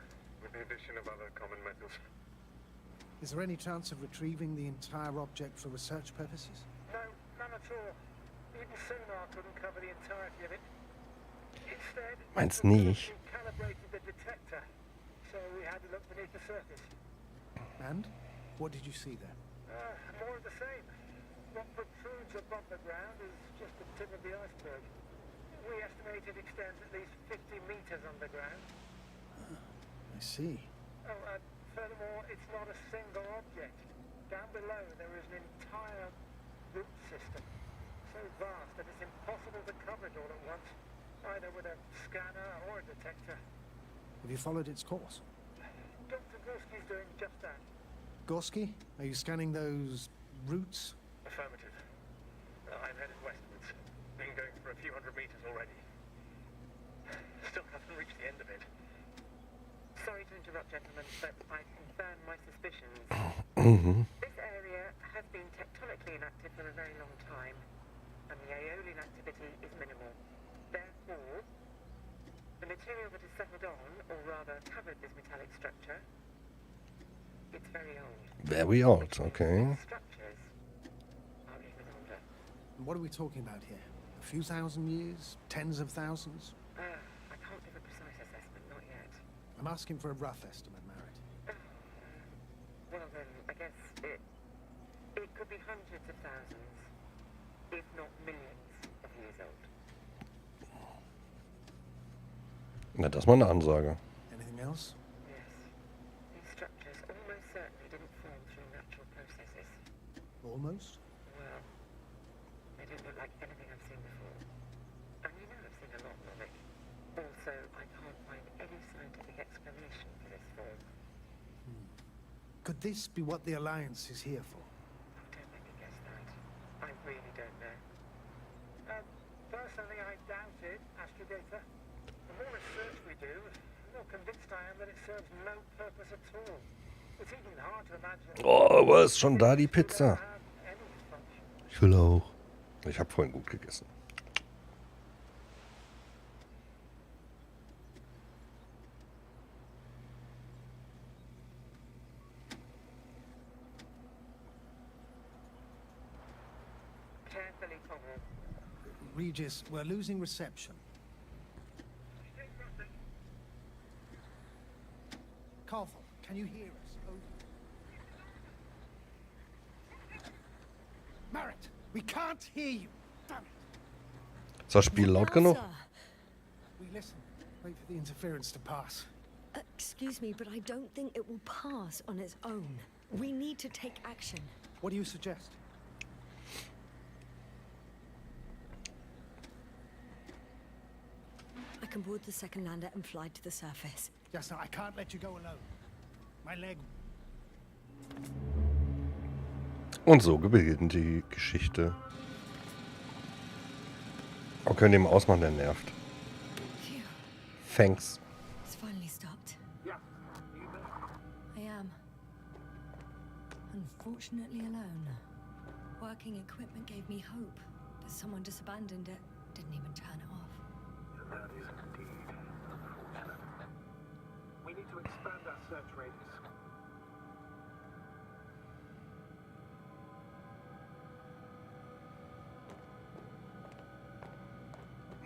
with the addition of other common metals. Is there any chance of retrieving the entire object for research purposes? No, none at all. Even sonar couldn't cover the entirety of it. Instead, Meinst we nicht? calibrated the detector, so we had to look beneath the surface. And? What did you see there? More of the same. What protrudes above the ground is just the tip of the iceberg. We estimate it extends at least 50 meters underground. I see. Oh, furthermore, it's not a single object. Down below, there is an entire root system, so vast that it's impossible to cover it all at once, either with a scanner or a detector. Have you followed its course? Dr. Gorski's doing just that. Gorski, are you scanning those roots? Affirmative. I'm headed westwards. Been going for a few hundred meters already. Still haven't reached the end of it. Sorry to interrupt, gentlemen, but I confirm my suspicions. This area has been tectonically inactive for a very long time, and the aeolian activity is minimal. Therefore, the material that has settled on, or rather covered this metallic structure, it's very old. Very old, okay. Structures are even older. What are we talking about here? A few thousand years? Tens of thousands? I can't give a precise assessment, not yet. I'm asking for a rough estimate, Merritt. Well then, I guess it could be hundreds of thousands, if not millions of years old. Na, das ist mal eine Ansage. Anything else? Yes. These structures almost certainly didn't form through natural processes. Almost? Well, they didn't look like anything I've seen before. And you know I've seen a lot of it. Also, I can't find any scientific explanation for this form. Could this be what the Alliance is here for? Don't make me guess that. I really don't know. Personally, I doubt it, Astrogator. The more research we do, the more convinced I am that it serves no purpose at all. It's even hard to imagine. Oh, aber ist schon da die Pizza? Any function. Ich will auch. Ich habe vorhin gut gegessen. Carefully, Powell. Regis, we're losing reception. Carvel, can you hear us? Over. Merritt, we can't hear you. Damn it. Ist das Spiel laut genug? We listen. Wait for the interference to pass. Excuse me, but I don't think it will pass on its own. We need to take action. What do you suggest? I can board the second lander and fly to the surface. Yes, no, I can't let you go alone. My leg. Und so beginnt die Geschichte. Oh, können wir den mal ausmachen, der nervt. Phew, Thanks. it's finally stopped. Yeah, you there? I am. Unfortunately alone. Working equipment gave me hope, but someone just abandoned it. Didn't even turn it off. That is indeed unfortunate. We need to expand our search radius.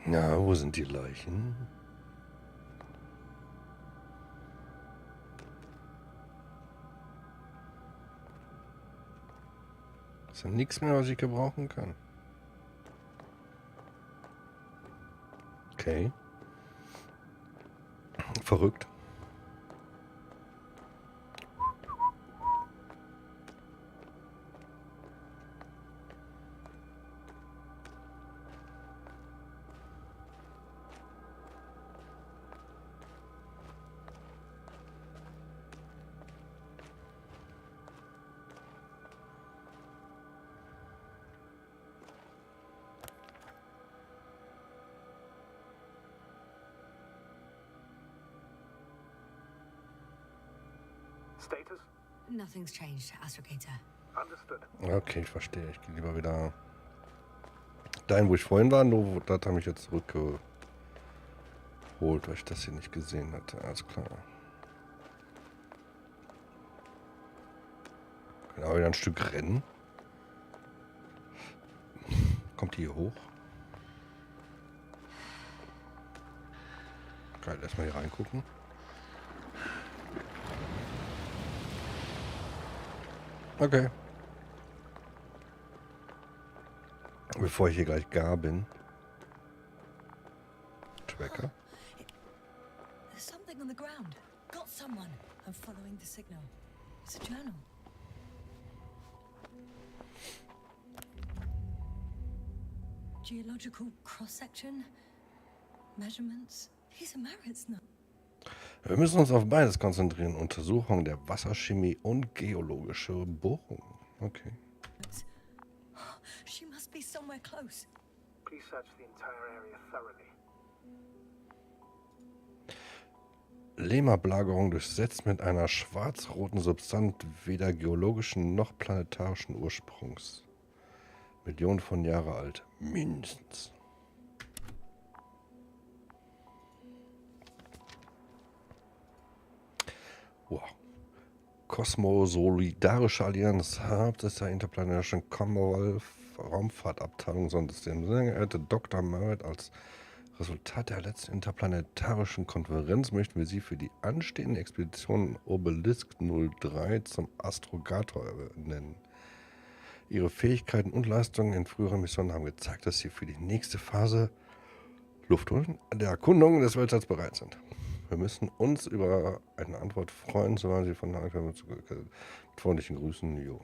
Na, wo sind die Leichen? Ist ja nichts mehr, was ich gebrauchen kann. Okay. Verrückt. Status? Nothing's changed, Astrogator. Understood. Okay, ich verstehe. Ich gehe lieber wieder dahin, wo ich vorhin war. Nur das hat mich jetzt zurückgeholt, weil ich das hier nicht gesehen hatte. Alles klar. Können wir wieder ein Stück rennen. Kommt die hier hoch? Geil, erstmal hier reingucken. Okay. Bevor ich hier gleich gar bin. Tracker. There's something on the ground. Got someone. I'm following the signal. It's a journal. Geological cross-section. Measurements. These are merits now. Wir müssen uns auf beides konzentrieren. Untersuchung der Wasserchemie und geologische Bohrung. Okay. She must be somewhere close. Please search the entire area thoroughly. Lehmablagerung durchsetzt mit einer schwarz-roten Substanz weder geologischen noch planetarischen Ursprungs. Millionen von Jahren alt. Mindestens. Wow. Kosmosolidarische Allianz, Hauptsitz der interplanetarischen Commonwealth Raumfahrtabteilung Sonnensystem. Sehr geehrte Dr. Merritt, als Resultat der letzten interplanetarischen Konferenz möchten wir Sie für die anstehende Expedition Obelisk 03 zum Astrogator nennen. Ihre Fähigkeiten und Leistungen in früheren Missionen haben gezeigt, dass Sie für die nächste Phase Luft holen, der Erkundung des Weltalls bereit sind. Wir müssen uns über eine Antwort freuen, sobald Sie von der mit freundlichen Grüßen. Jo.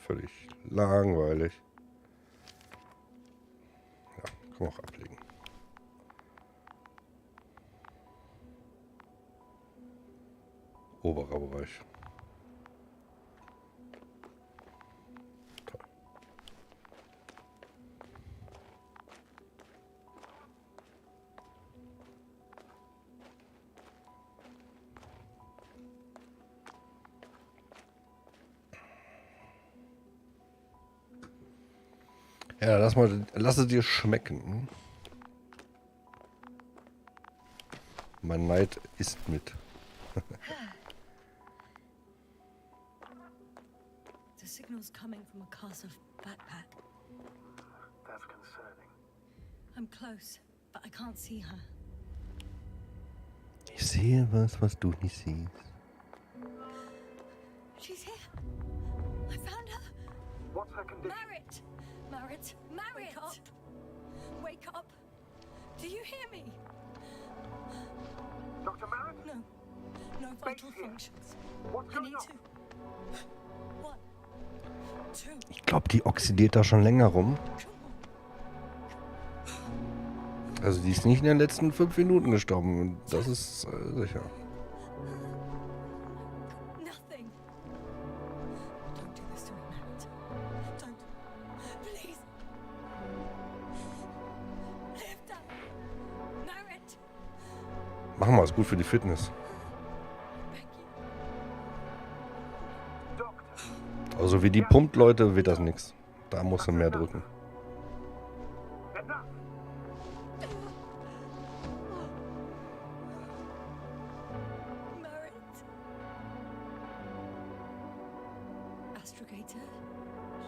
Völlig langweilig. Ja, kann man auch ablegen. Oberer Bereich. Toll. Ja, lass es dir schmecken. Mein Neid isst mit. The signal's coming from a cast of backpack. That's concerning. I'm close, but I can't see her. Ich sehe was du nicht siehst. She's here. I found her. What's her condition? Merritt! Merritt! Merritt! Wake up! Wake up! Do you hear me? Dr. Merritt? No. No vital functions. What's I going need on? to. 1, 2, Ich glaube, die oxidiert da schon länger rum. come on. Also die ist nicht in den letzten 5 Minuten gestorben. Das ist sicher. Nothing. Don't do this to me, Merritt. Don't. Please. Live down. Merritt. Machen wir, ist gut für die Fitness. Thank you. Doctor, Also wie die pumpt, Leute, wird das nix. Da muss sie mehr drücken. enough! Merritt. Astrogator.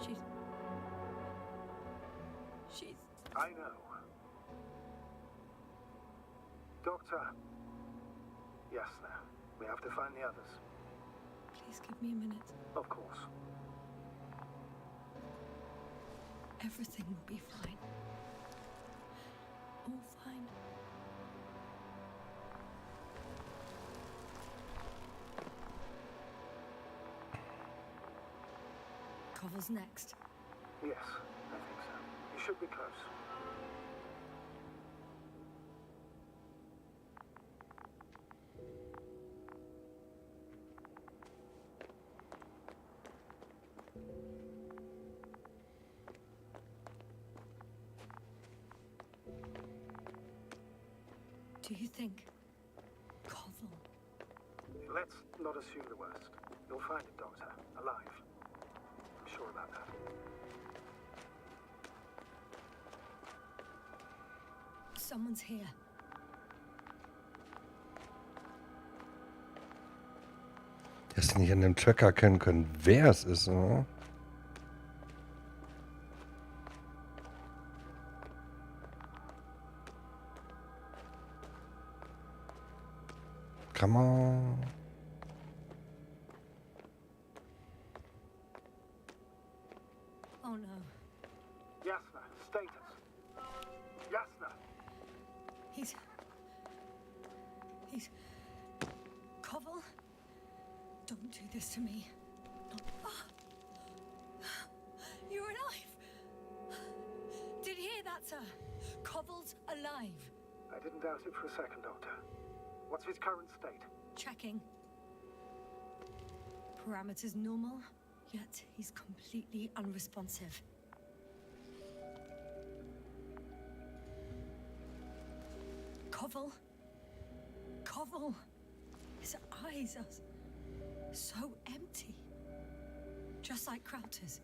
She's. I know. Doctor. Yes, now. We have to find the others. Please give me a minute. Of course. Everything will be fine. All fine. Cover's next. Yes, I think so. You should be close. Do you think? Koval. Let's not assume the worst. You'll find it, Doctor. Alive. I'm sure about that. Someone's here. Dass sie nicht an dem Tracker erkennen können, wer es ist, oder? Come on. Oh no. Yasna, status. Yasna. He's... Koval? Don't do this to me. Oh. You're alive! Did you hear that, sir? Koval's alive. I didn't doubt it for a second, Doctor. What's his current state? Checking. Parameters normal, yet he's completely unresponsive. Koval? Koval? His eyes are so empty. Just like Krauter's.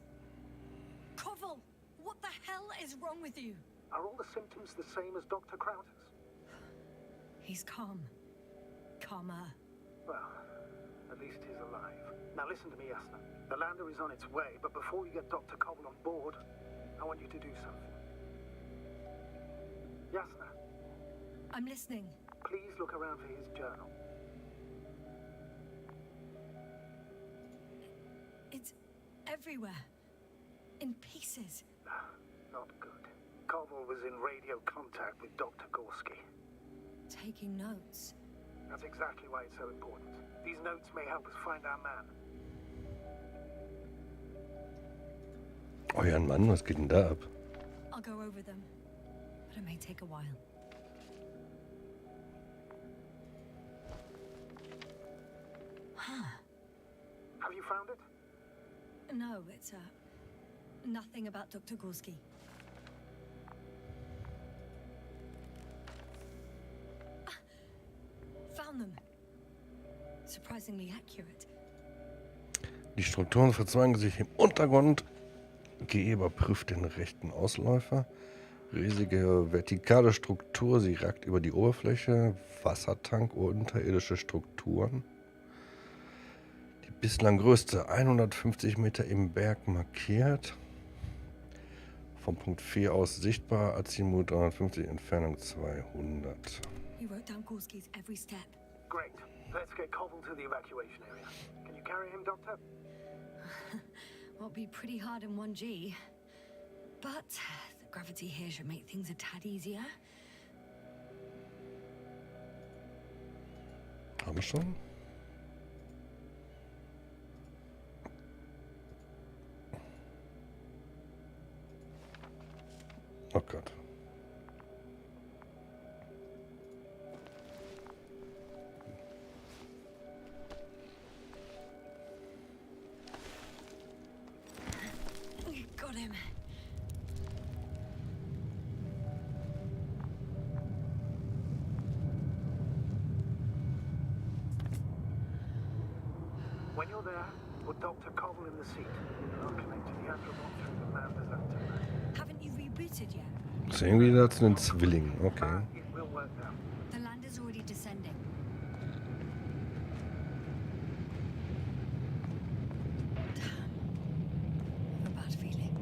Koval! What the hell is wrong with you? Are all the symptoms the same as Dr. Krauter's? He's calm. Calmer. Well, at least he's alive. Now listen to me, Yasna. The lander is on its way, but before you get Dr. Koval on board, I want you to do something. Yasna, I'm listening. please look around for his journal. It's everywhere. In pieces. Not good. Koval was in radio contact with Dr. Gorski. Taking notes. That's exactly why it's so important. These notes may help us find our man. Euren Mann, was geht denn da ab? I'll go over them, but it may take a while. Have you found it? No, it's nothing about Dr. Gorski. Found them. Surprisingly accurate. Die Strukturen verzweigen sich im Untergrund. GE überprüft den rechten Ausläufer. Riesige vertikale Struktur, sie ragt über die Oberfläche. Wassertank, unterirdische Strukturen. Die bislang größte 150 Meter im Berg markiert. Vom Punkt 4 aus sichtbar. Azimut 350, Entfernung 200. He wrote down Gorski's every step. Great. Let's get Koval to the evacuation area. Can you carry him, Doctor? Will be pretty hard in 1G. But the gravity here should make things a tad easier. Haben wir schon? Oh Gott. Got him. When you're there, put Dr. Koval in the seat. And I'll connect to the Andromon through the Manda's antenna. Haven't you rebooted yet? Das ist irgendwie da zu den Zwillingen. Okay. It will work now. The lander's already descending. I have a bad feeling.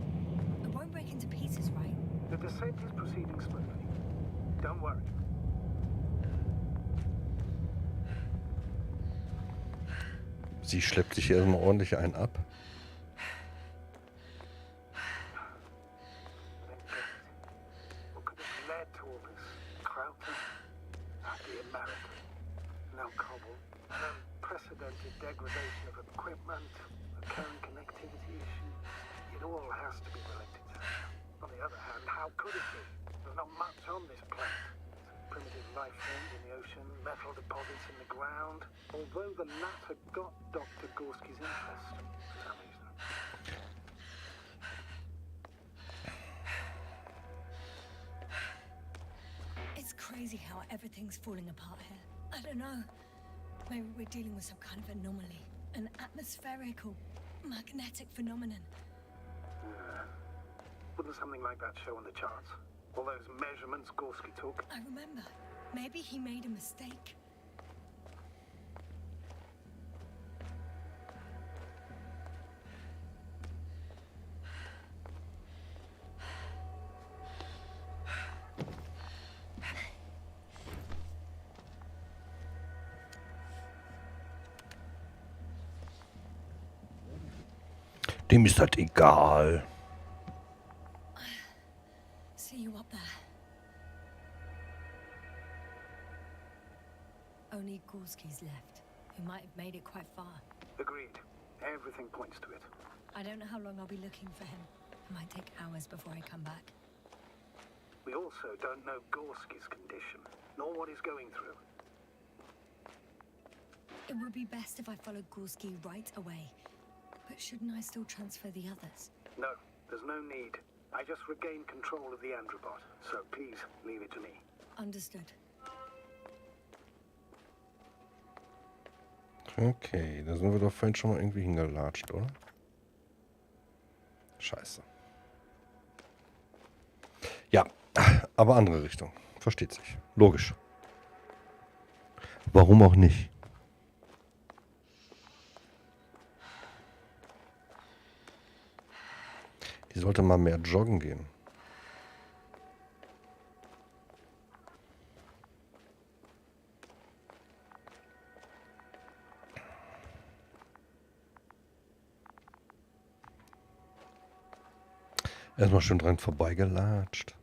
It won't break into pieces, right? The descent is proceeding smoothly. Don't worry. Sie schleppt sich erstmal ordentlich einen ab. What could have led to all this? Krauter? The American. No Koval. Unprecedented degradation of equipment. Recurrent connectivity issues. It all has to be related to that. On the other hand, how could it be? There's not much on this planet. Primitive life forms in the ocean, metal deposits in the ground. Although the latter got Dr. Gorski's interest for some reason. It's crazy how everything's falling apart here. I don't know. Maybe we're dealing with some kind of anomaly. An atmospheric or magnetic phenomenon. Wouldn't something like that show on the charts? All those measurements Gorski took? I remember. Maybe he made a mistake. Dem ist das egal. See you up there. Only Gorski's left, who might have made it quite far. Agreed. Everything points to it. I don't know how long I'll be looking for him. It might take hours before I come back. We also don't know Gorski's condition, nor what he's going through. It would be best if I followed Gorski right away. But shouldn't I still transfer the others? No, there's no need. I just regained control of the Androbot, so please leave it to me. Understood. Okay, da sind wir doch vorhin schon mal irgendwie hingelatscht, oder? Scheiße. Ja, aber andere Richtung. Versteht sich. Logisch. Warum auch nicht? Die sollte mal mehr joggen gehen. Erstmal schön dran vorbeigelatscht.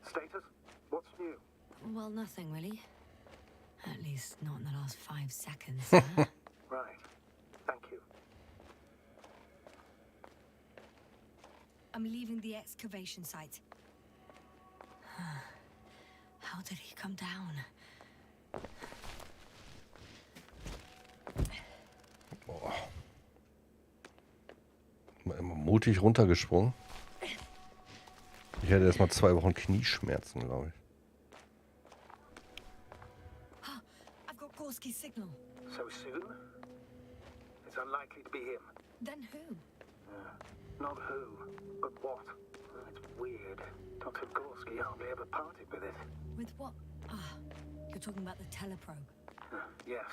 Status? What's new? Well, nothing really. At least not in the last 5 seconds. Huh? Right. Thank you. I'm leaving the excavation site. How did he come down? Oh. Immer mutig runtergesprungen. Ich hätte erst mal 2 Wochen Knieschmerzen, glaube ich. I've got Gorski's signal. So soon? It's unlikely to be him. Then who? Not who, but what. It's weird. Dr. Gorski hardly ever parted with it. With what? Ah, you're talking about the teleprobe. Yes.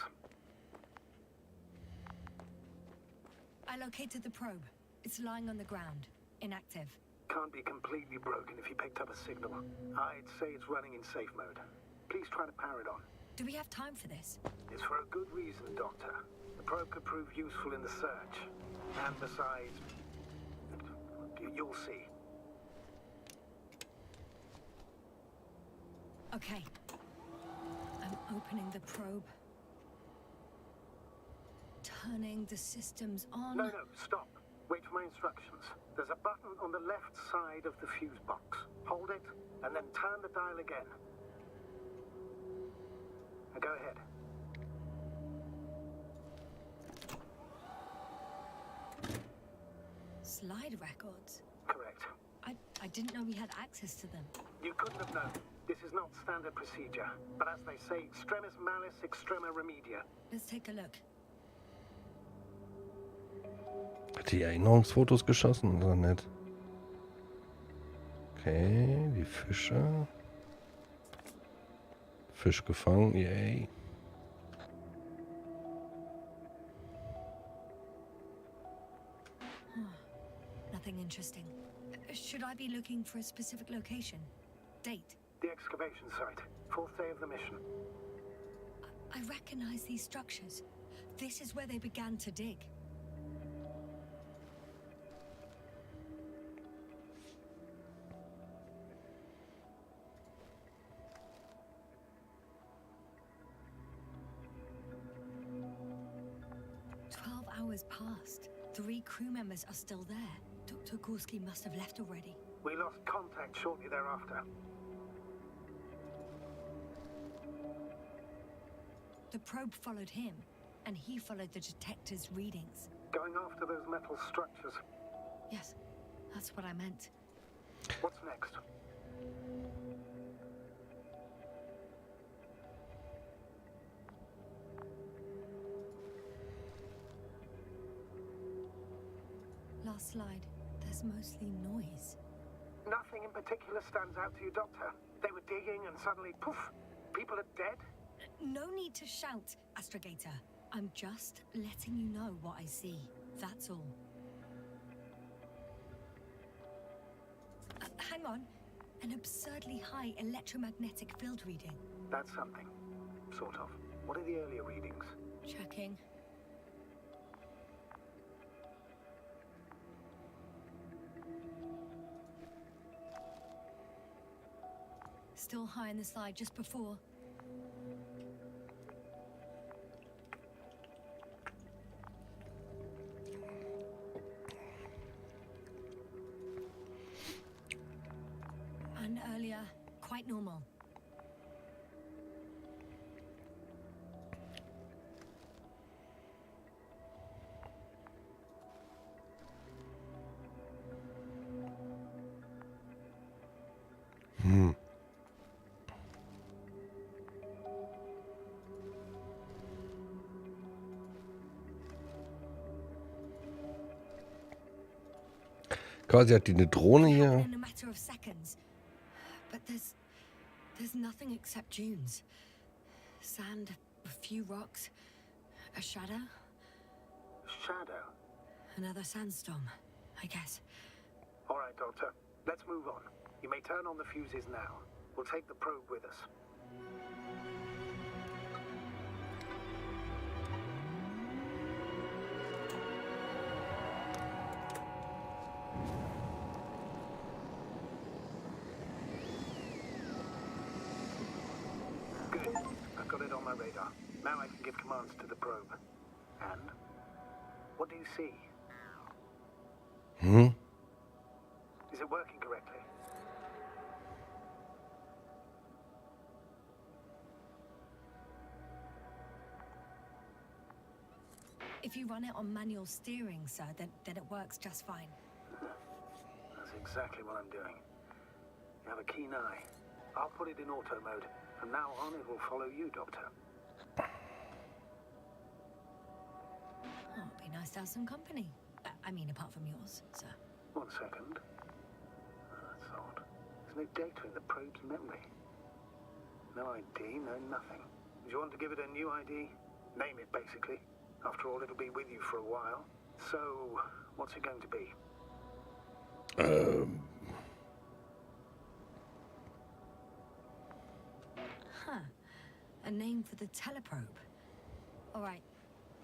I located the probe. It's lying on the ground, inactive. Can't be completely broken if you picked up a signal. I'd say it's running in safe mode. Please try to power it on. Do we have time for this? It's for a good reason, Doctor. The probe could prove useful in the search. And besides, you'll see. Okay. I'm opening the probe. Turning the systems on. No, stop. Wait for my instructions. There's a button on the left side of the fuse box. Hold it, and then turn the dial again. Now go ahead. Slide records. Correct. I didn't know we had access to them. You couldn't have known. This is not standard procedure. But as they say, extremis malis, extrema remedia. Let's take a look. Hat die Erinnerungsfotos geschossen? Oder nicht? Okay, die Fische. Fisch gefangen, yay. Nothing interesting. Should I be looking for a specific location? Date? The excavation site. 4th day of the mission. I recognize these structures. This is where they began to dig. Hours passed. 3 crew members are still there. Dr. Gorski must have left already. We lost contact shortly thereafter. The probe followed him, and he followed the detector's readings. Going after those metal structures. Yes, that's what I meant. What's next? Last slide. There's mostly noise. Nothing in particular stands out to you, Doctor? They were digging and suddenly, poof, people are dead? No need to shout, Astrogator. I'm just letting you know what I see. That's all. Hang on. An absurdly high electromagnetic field reading. That's something. Sort of. What are the earlier readings? Checking. Still high in the slide just before. And earlier, quite normal. Quasi hat die eine Drohne hier. In a matter of seconds. But there's nothing except dunes. Sand, a few rocks, a shadow. Shadow? Another sandstorm, I guess. All right, Doctor. Let's move on. You may turn on the fuses now. We'll take the probe with us. Good. I've got it on my radar. Now I can give commands to the probe. And? What do you see? Is it working correctly? If you run it on manual steering, sir, then it works just fine. That's exactly what I'm doing. You have a keen eye. I'll put it in auto mode. From now on, it will follow you, Doctor. Oh, it'd be nice to have some company. I mean, apart from yours, sir. 1 second. That's odd. There's no data in the probe's memory. No ID, no nothing. Do you want to give it a new ID? Name it, basically. After all, it'll be with you for a while. So, what's it going to be? Huh. A name for the teleprobe. All right.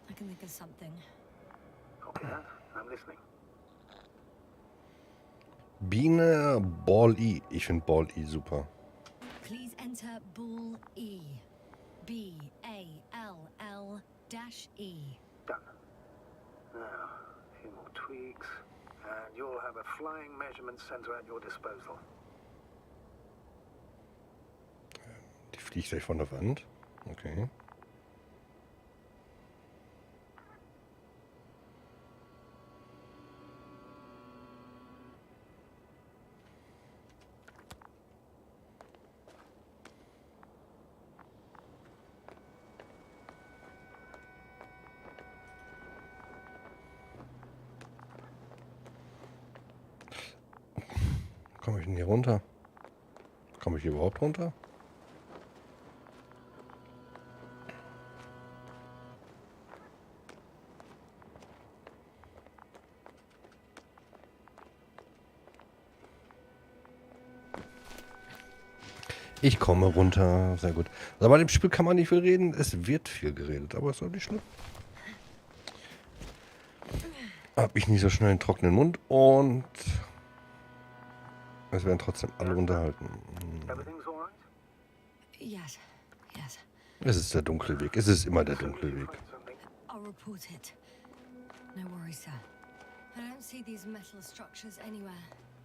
I can think of something. Copy that. I'm listening. Biene Ball-I. Ich finde Ball-I super. Please enter Ball E. B-A-L-L--E. Done. Now, a few more tweaks. And you'll have a flying measurement center at your disposal. Die fliegt gleich von der Wand. Okay. Komme ich denn hier runter? Komme ich hier überhaupt runter? Ich komme runter. Sehr gut. Also bei dem Spiel kann man nicht viel reden. Es wird viel geredet, aber ist auch nicht schlimm. Hab ich nicht so schnell einen trockenen Mund und es werden trotzdem alle unterhalten. Everything's all right? Yes. Yes. Es ist der dunkle Weg. Es ist immer der dunkle Weg. I'll report it. No worries, sir. I don't see these metal structures anywhere.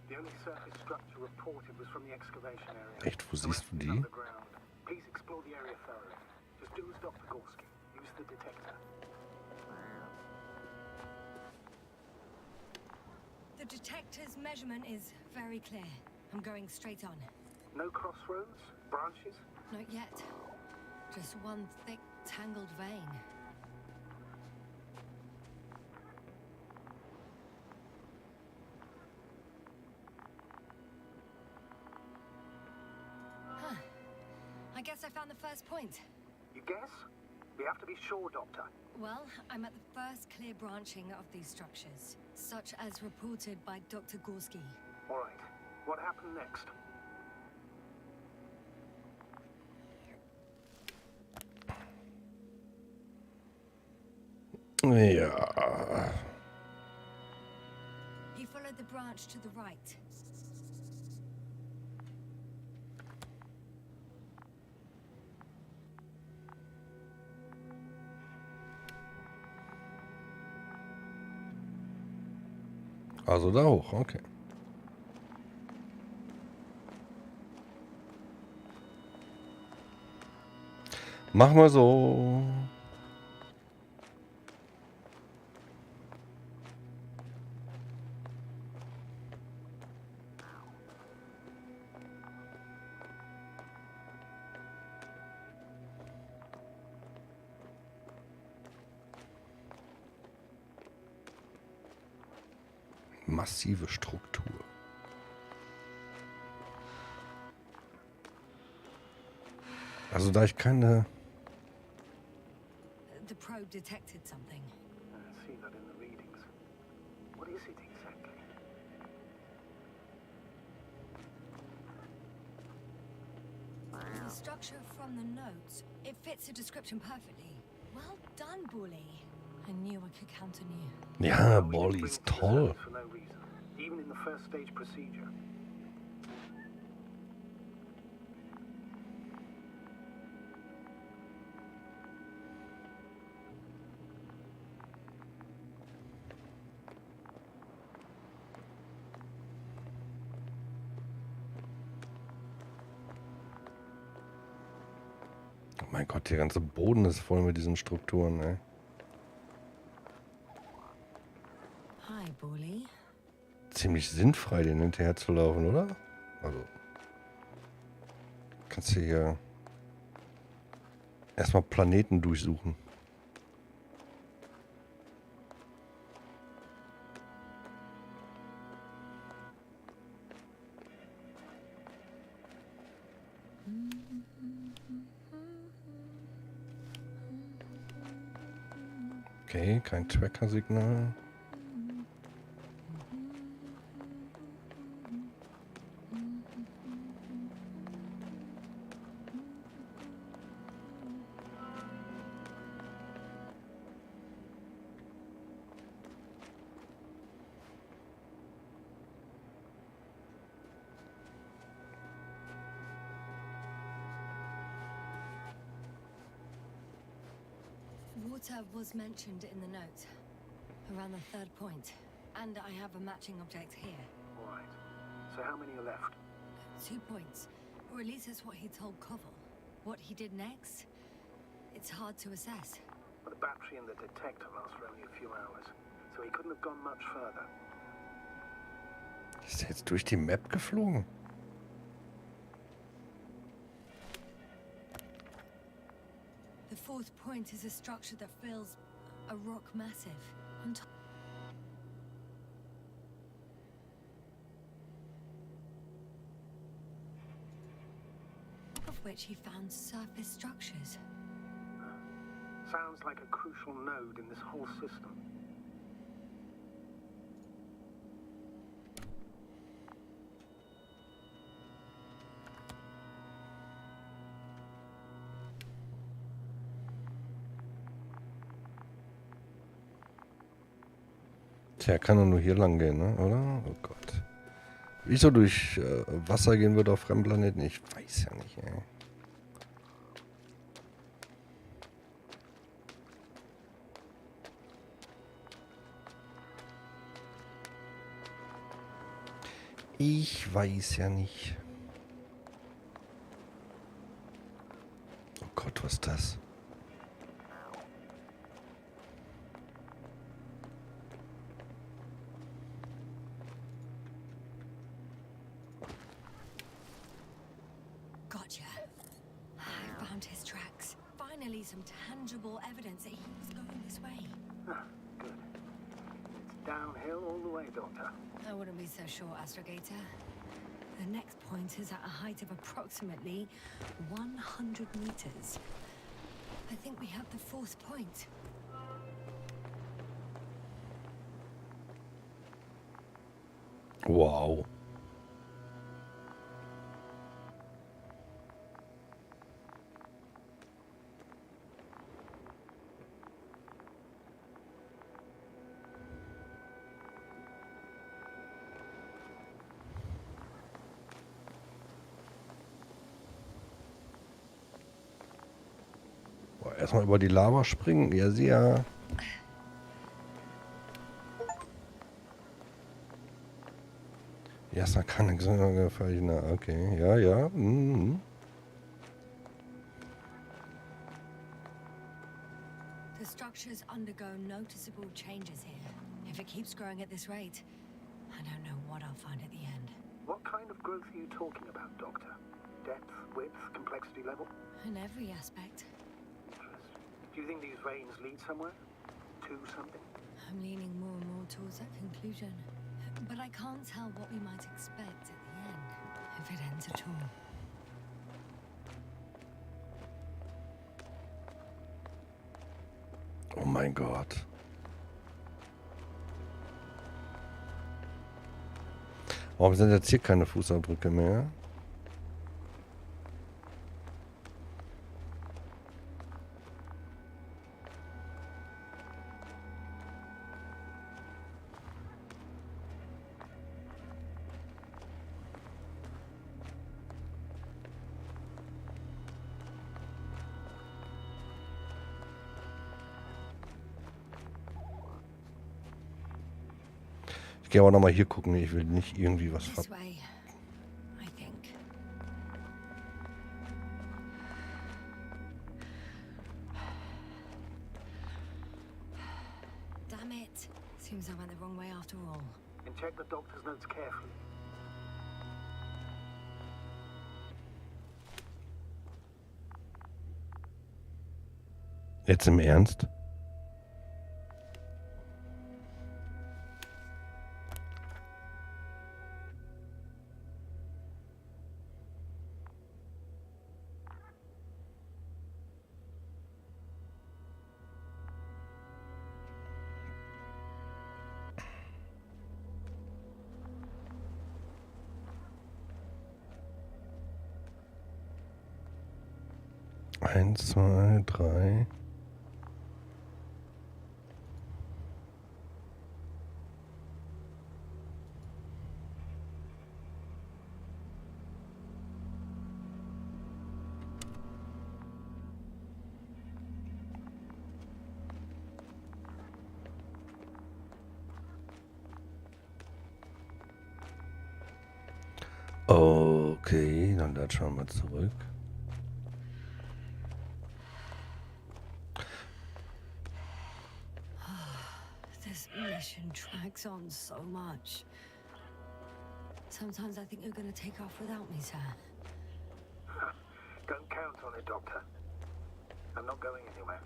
The only surface structure reported was from the excavation area. Echt, wo siehst du die? Underground. Please explore the area thoroughly. Just do as Dr. Gorski. Use the detector. The detector's measurement is very clear. I'm going straight on. No crossroads? Branches? Not yet. Just one thick, tangled vein. Huh. I guess I found the first point. You guess? We have to be sure, Doctor. Well, I'm at the first clear branching of these structures, such as reported by Dr. Gorski. All right. What happened next? Ja. He followed the branch to the right. Also da hoch, okay. Machen wir so. Massive Struktur. Also da ich keine... The probe detected something. I see that in the readings. What is it exactly? The structure from the notes, it fits the description perfectly. Well done, Bully. I knew I could count on you. Ja, We didn't Bolly bring ist it to toll. surface for no reason, even in the first stage procedure. Oh mein Gott, der ganze Boden ist voll mit diesen Strukturen, ey. Hi, Bully. Ziemlich sinnfrei, den hinterher zu laufen, oder? Also. Kannst du hier erstmal Planeten durchsuchen. Okay, kein Tracker-Signal. Water was mentioned in the note, around the third point. And I have a matching object here. All right. So how many are left? 2 points, or at least that's what he told Koval. What he did next, it's hard to assess. But the battery and the detector last for only a few hours, so he couldn't have gone much further. Ist der jetzt durch die Map geflogen? The fourth point is a structure that fills a rock massive on top of which he found surface structures. Sounds like a crucial node in this whole system. Tja, kann doch nur hier lang gehen, ne? Oder? Oh Gott. Wieso durch Wasser gehen wird auf fremden Planeten? Ich weiß ja nicht, ey. Ich weiß ja nicht. Oh Gott, was ist das? found his tracks. Finally, some tangible evidence that he was going this way. Ah, good. It's downhill all the way, Doctor. I wouldn't be so sure, Astrogator. The next point is at a height of approximately 100 meters. I think we have the fourth point. Wow. Boah, erstmal über die Lava springen. Ja, sehr. Erstmal kann ich so gefällig. Na, okay. Ja, ja. Mhm. The structures undergo noticeable changes here. If it keeps growing at this rate, I don't know what I'll find at the end. What kind of growth are you talking about, Doctor? Depth, width, complexity level? In every aspect. Interesting. Do you think these veins lead somewhere? To something? I'm leaning more and more towards that conclusion. But I can't tell what we might expect at the end, if it ends at all. Oh mein Gott. Warum sind jetzt hier keine Fußabdrücke mehr? Ich gehe aber nochmal hier gucken. Ich will nicht irgendwie was This way, I think. Damn it. Seems I went the wrong way after all. And check the doctor's notes carefully. Jetzt im Ernst? Eins, zwei, drei. Okay, dann schauen wir zurück. This mission drags on so much. Sometimes I think you're going to take off without me, sir. Don't count on it, Doctor. I'm not going anywhere.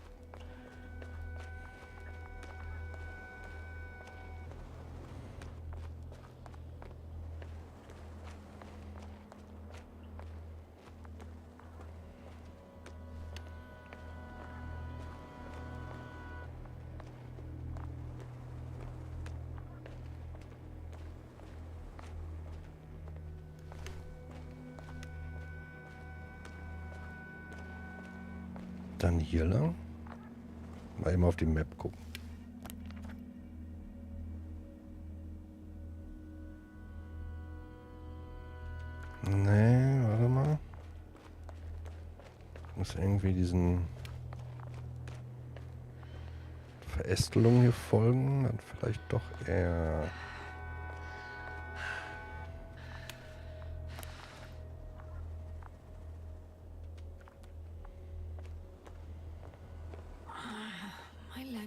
Dann hier lang. Mal eben auf die Map gucken. Nee, warte mal. Ich muss irgendwie diesen Verästelungen hier folgen. Dann vielleicht doch eher...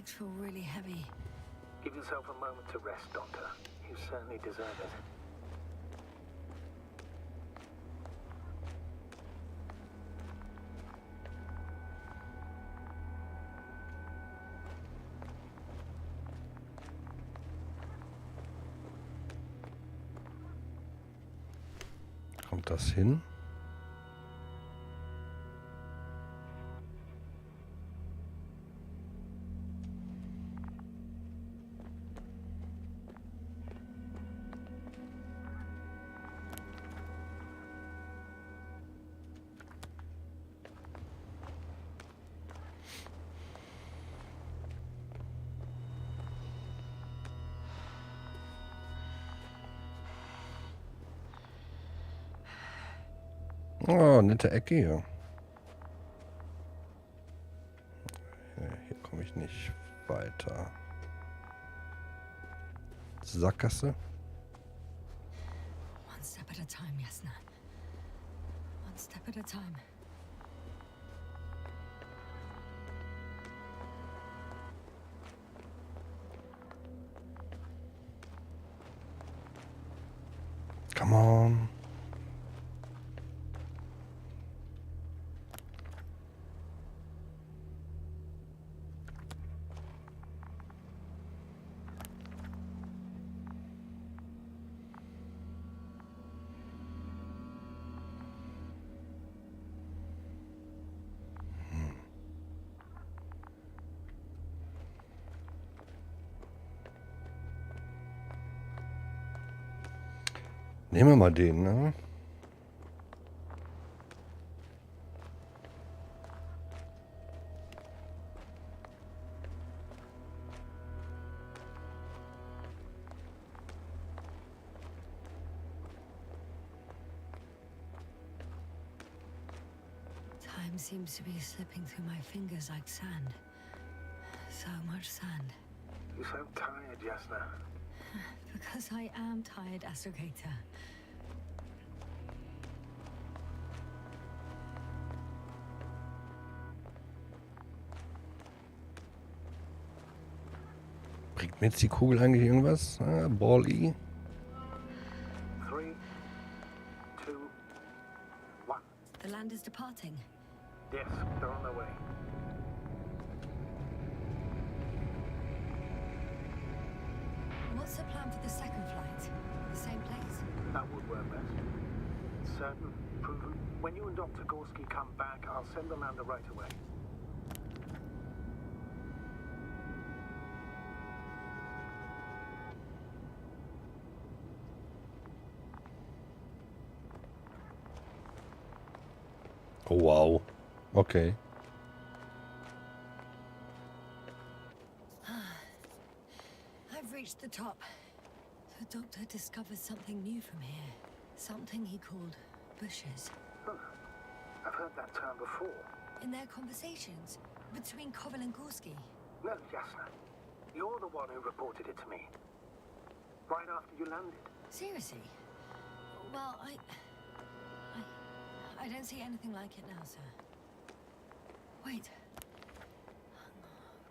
Feel really heavy. Give yourself a moment to rest, Doctor. You certainly deserve it. Kommt das hin? Oh, nette Ecke hier. Hier komme ich nicht weiter. Sackgasse. One step at a time, Jasna. One step at a time. Come on. Nehmen wir mal den, ne? Time seems to be slipping through my fingers like sand. So much sand. You sound tired, Jasna. Because I am tired, Astrogator. Bringt mir jetzt die Kugel eigentlich irgendwas? Ah, Ball-I? 3, 2, 1. The land is departing. Yes, they're on their way. What's the plan for the second flight? The same place? That would work best. Certain, proven. When you and Dr. Gorski come back, I'll send the lander right away. Oh, wow. Okay. I've reached the top. The doctor discovered something new from here. Something he called bushes. Huh. I've heard that term before. In their conversations between Koval and Gorski. No, Jasna. You're the one who reported it to me. Right after you landed. Seriously? Well, I don't see anything like it now, sir. Wait.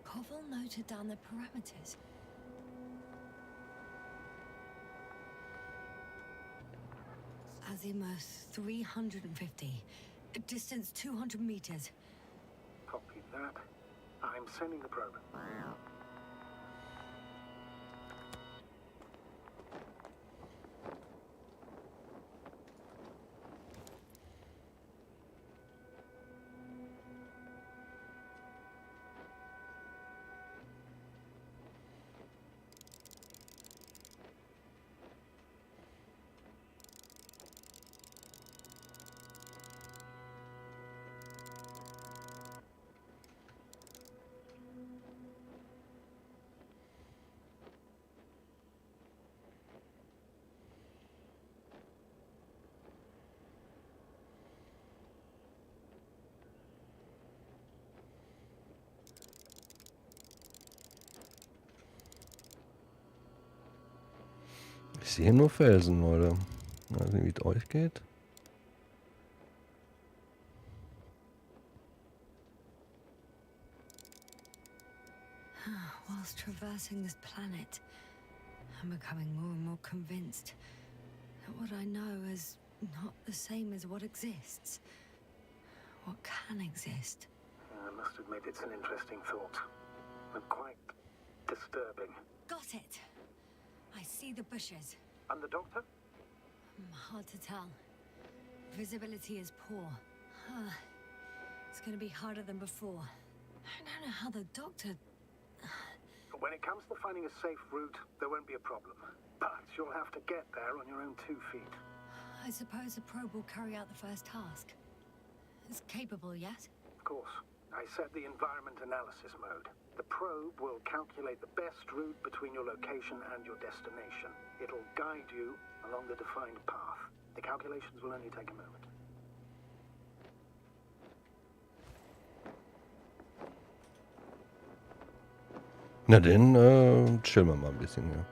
Koval noted down the parameters. Azimuth 350. Distance 200 meters. Copy that. I'm sending the probe. Ich sehe nur Felsen, Leute. Also wie es euch geht. Whilst traversing this planet, I'm becoming more and more convinced that what I know is not the same as what exists. What can exist. I must admit it's an interesting thought. And quite disturbing. Got it! I see the bushes. And the doctor? Hard to tell. Visibility is poor. It's going to be harder than before. I don't know how the doctor... When it comes to finding a safe route, there won't be a problem. But you'll have to get there on your own 2 feet. I suppose the probe will carry out the first task. It's capable yet? Of course. I set the environment analysis mode. The probe will calculate the best route between your location and your destination. It'll guide you along the defined path. The calculations will only take a moment. Na dann, chillen wir mal ein bisschen, ja.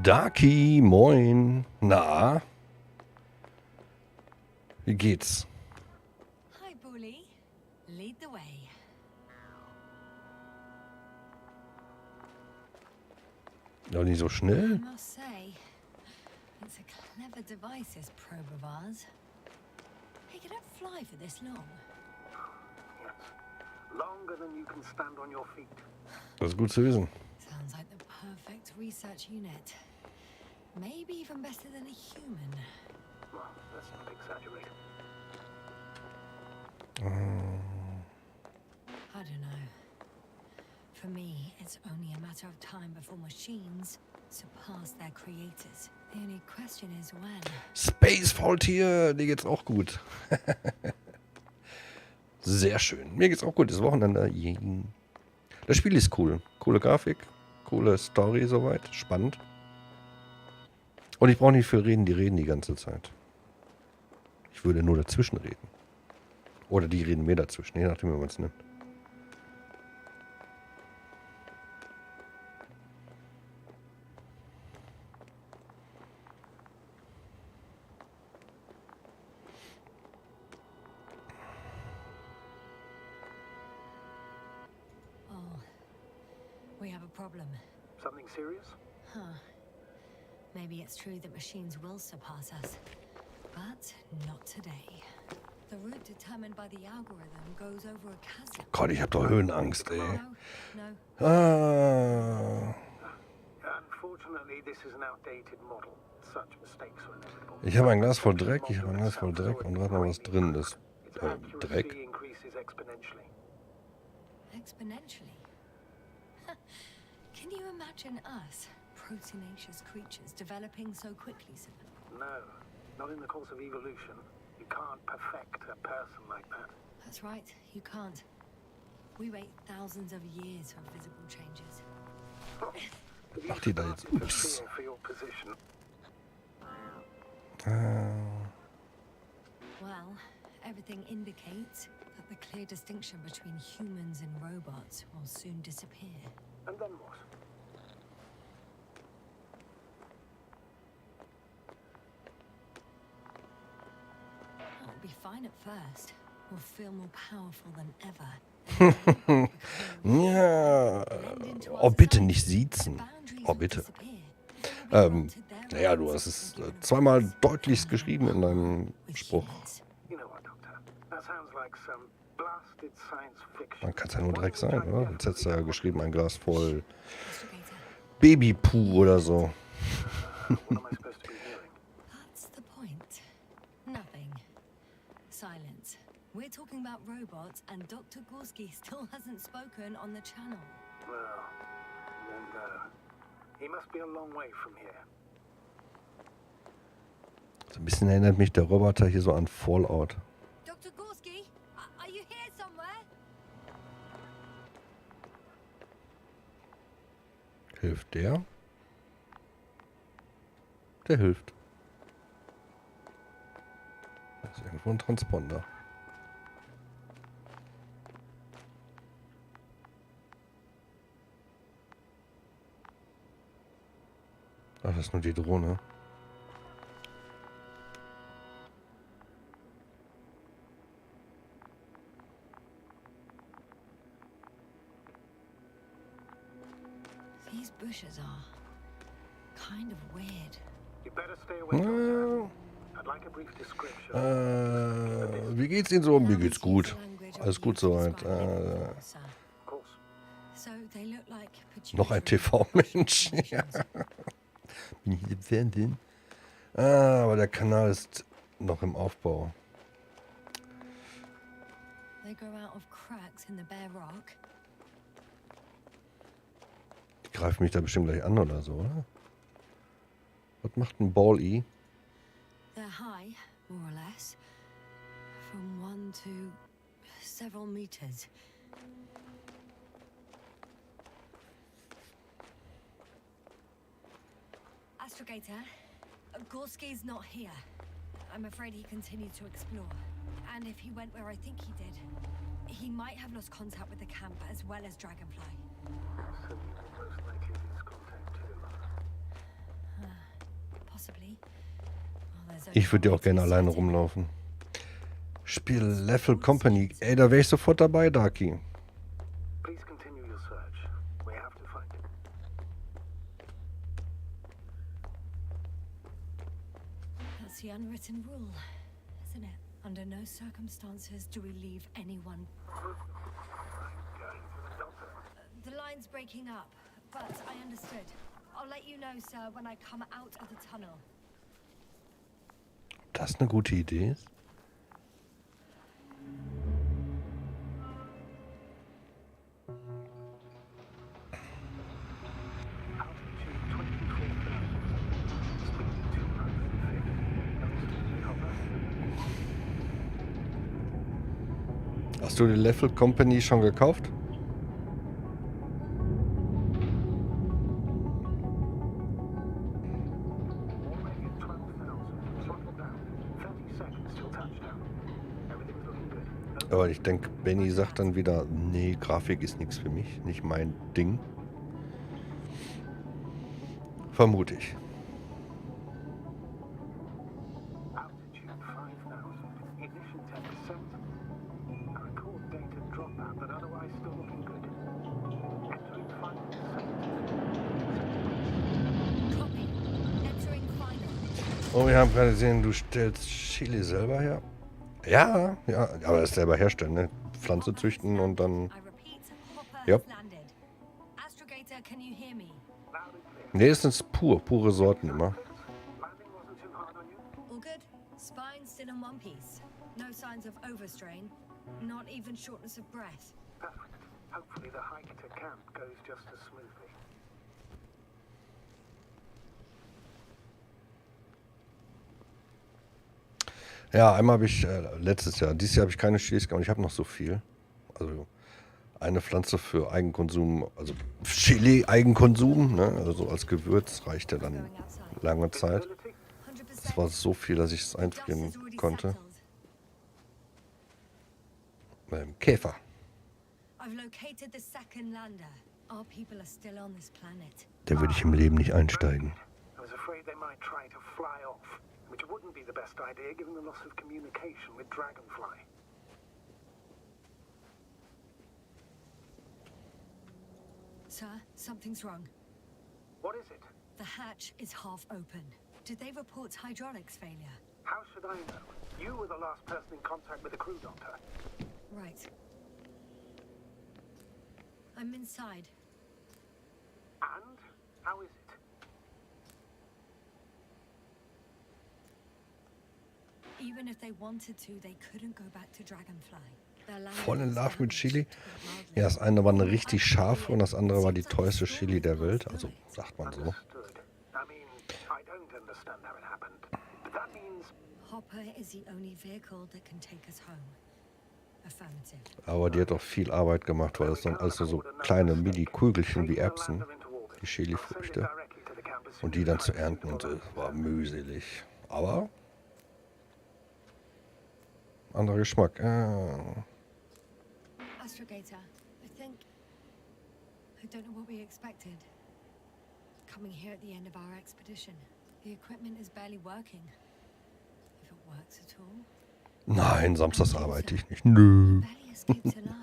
Daki, moin. Na? Wie geht's? Hi, Bully. Lead the way. Doch nicht so I schnell. must say, it's a clever device, this probe of ours. Hey, can it fly for this long? Yes. Longer than you can stand on your feet. Das ist gut zu wissen. Sounds like the perfect research unit. Maybe even better than a human. Well, let's not exaggerate. I don't know. For me, it's only a matter of time before machines surpass their creators. The only question is when. Space Faultier, dir geht's auch gut. Sehr schön. Mir geht's auch gut. Das Wochenende. Das Spiel ist cool. Coole Grafik, coole Story soweit. Spannend. Und ich brauche nicht viel reden, die reden die ganze Zeit. Ich würde nur dazwischen reden. Oder die reden mir dazwischen, je nachdem, wie man es nimmt. Oh, we have a problem. Something serious? Huh. Maybe it's true that machines will surpass us. But not today. The route determined by the algorithm goes over a chasm. Gott, ich hab doch Höhenangst, ey. No. Unfortunately, this is an outdated model. Such mistakes are inevitable. Ich habe ein Glas voll Dreck, und rat mal, was drin ist. Its Dreck. accuracy increases exponentially. Exponentially? Can you imagine us, proteinaceous creatures, developing so quickly, sir? No, not in the course of evolution. You can't perfect a person like that. That's right, you can't. We wait thousands of years for visible changes. Macht die da jetzt? Ups. For your position. Well, everything indicates that the clear distinction between humans and robots will soon disappear. And then what? It'll be fine at first. We'll feel more powerful than ever. Ja. Oh, bitte nicht siezen. Oh, bitte. Naja, du hast es zweimal deutlichst geschrieben in deinem Spruch. You know what, Doctor? That sounds like some blasted science fiction. Dann kann es ja nur Dreck sein, oder? Jetzt hättest du ja geschrieben, ein Glas voll Babypuh oder so. What am I supposed to be hearing? That's the point. Nothing. Silence. We're talking about robots, and Dr. Gorski still hasn't spoken on the channel. Well, then, he must be a long way from here. So ein bisschen erinnert mich der Roboter hier so an Fallout. Dr. Gorski, are you here somewhere? Hilft der? Der hilft. Da ist irgendwo ein Transponder. Ach, das ist nur die Drohne. These bushes are kind of weird. You better stay away, Doctor. I'd like a brief description. Wie geht's Ihnen so? Mir geht's gut. Alles gut soweit. Of course. So they look like Noch ein producers TV-Mensch. Ja. Bin ich im Fernsehen? Ah, aber der Kanal ist noch im Aufbau. They grow out of cracks in the bare rock. Die greifen mich da bestimmt gleich an oder so, oder? Was macht ein Ball-E? They're high, more or less, from 1 to several meters. Astrogator, Gorski's not here. I'm afraid he continued to explore. And if he went where I think he did, he might have lost contact with the camp as well as Dragonfly. So you will most likely lose contact too. Possibly. Well, there's only Ich würde ja one auch way to gerne be alleine certain. rumlaufen. Spiel Level Company. Ey, da wäre ich sofort dabei, Daki. Please continue your search. We have to find him. That's the unwritten rule, isn't it? Under no circumstances do we leave anyone. The line's breaking up, but I understood. I'll let you know, sir, when I come out of the tunnel. Das eine gute Idee ist. Altitude 24,000. Speed 250. Hopper. Hast du die Level Company schon gekauft? Already at 12,000. Throttle down. 30 seconds till touchdown. Everything's looking good. Aber ich denke, Benny sagt dann wieder, nee, Grafik ist nichts für mich, nicht mein Ding. Vermute ich. Altitude 5,000. Ignition 10%. I record data dropout, but otherwise still looking good. Entering final descent. Copy. Entering final. Oh, wir haben gerade gesehen, du stellst Chili selber her. Ja, ja, aber das selber herstellen, ne? Pflanze züchten und dann. I repeat, Hopper Yep. has landed. Astrogator, can you hear me? Loud and clear. Ne, es sind pure Sorten immer. Landing wasn't too hard on you? All good. Spine still in one piece. No signs of overstrain. Not even shortness of breath. Perfect. Hopefully the hike to camp goes just as smoothly. Ja, einmal habe ich letztes Jahr, dieses Jahr habe ich keine Chilis gemacht, ich habe noch so viel. Also eine Pflanze für Eigenkonsum, also Chili-Eigenkonsum, ne? Also als Gewürz reicht ja dann Going outside. lange Zeit. Ability? 100%. Das war so viel, dass ich es Dust einfrieren is already konnte. settled. Beim Käfer. I've located the second lander. Our people are still on this planet. Da würde ich im Leben nicht einsteigen. I was afraid they might try to fly off, which wouldn't be the best idea given the loss of communication with Dragonfly. Sir, something's wrong. What is it? The hatch is half open. Did they report hydraulics failure? How should I know? You were the last person in contact with the crew doctor. Right. I'm inside. And? How is it? Even if they wanted to, they couldn't go back to Dragonfly. Their land Voll in is Love mit Chili. damaged, to put it mildly. Ja, das eine war eine richtig scharfe und das andere war die teuerste Chili der Welt. Also sagt man so. Understood. I mean, I don't understand how it happened. But that means Hopper is the only vehicle that can take us home. Affirmative. Aber die hat auch viel Arbeit gemacht, weil das dann alles nur so kleine Mini-Kugelchen wie Erbsen, die Chili-Früchte. Und die dann zu ernten und so, das war mühselig. Aber anderer Geschmack. Astrogator, I don't know what we expected. Coming here at the end of our expedition. The equipment is barely working. If it works at all. Nein, samstags arbeite ich nicht. Nö. Barely escaped alive.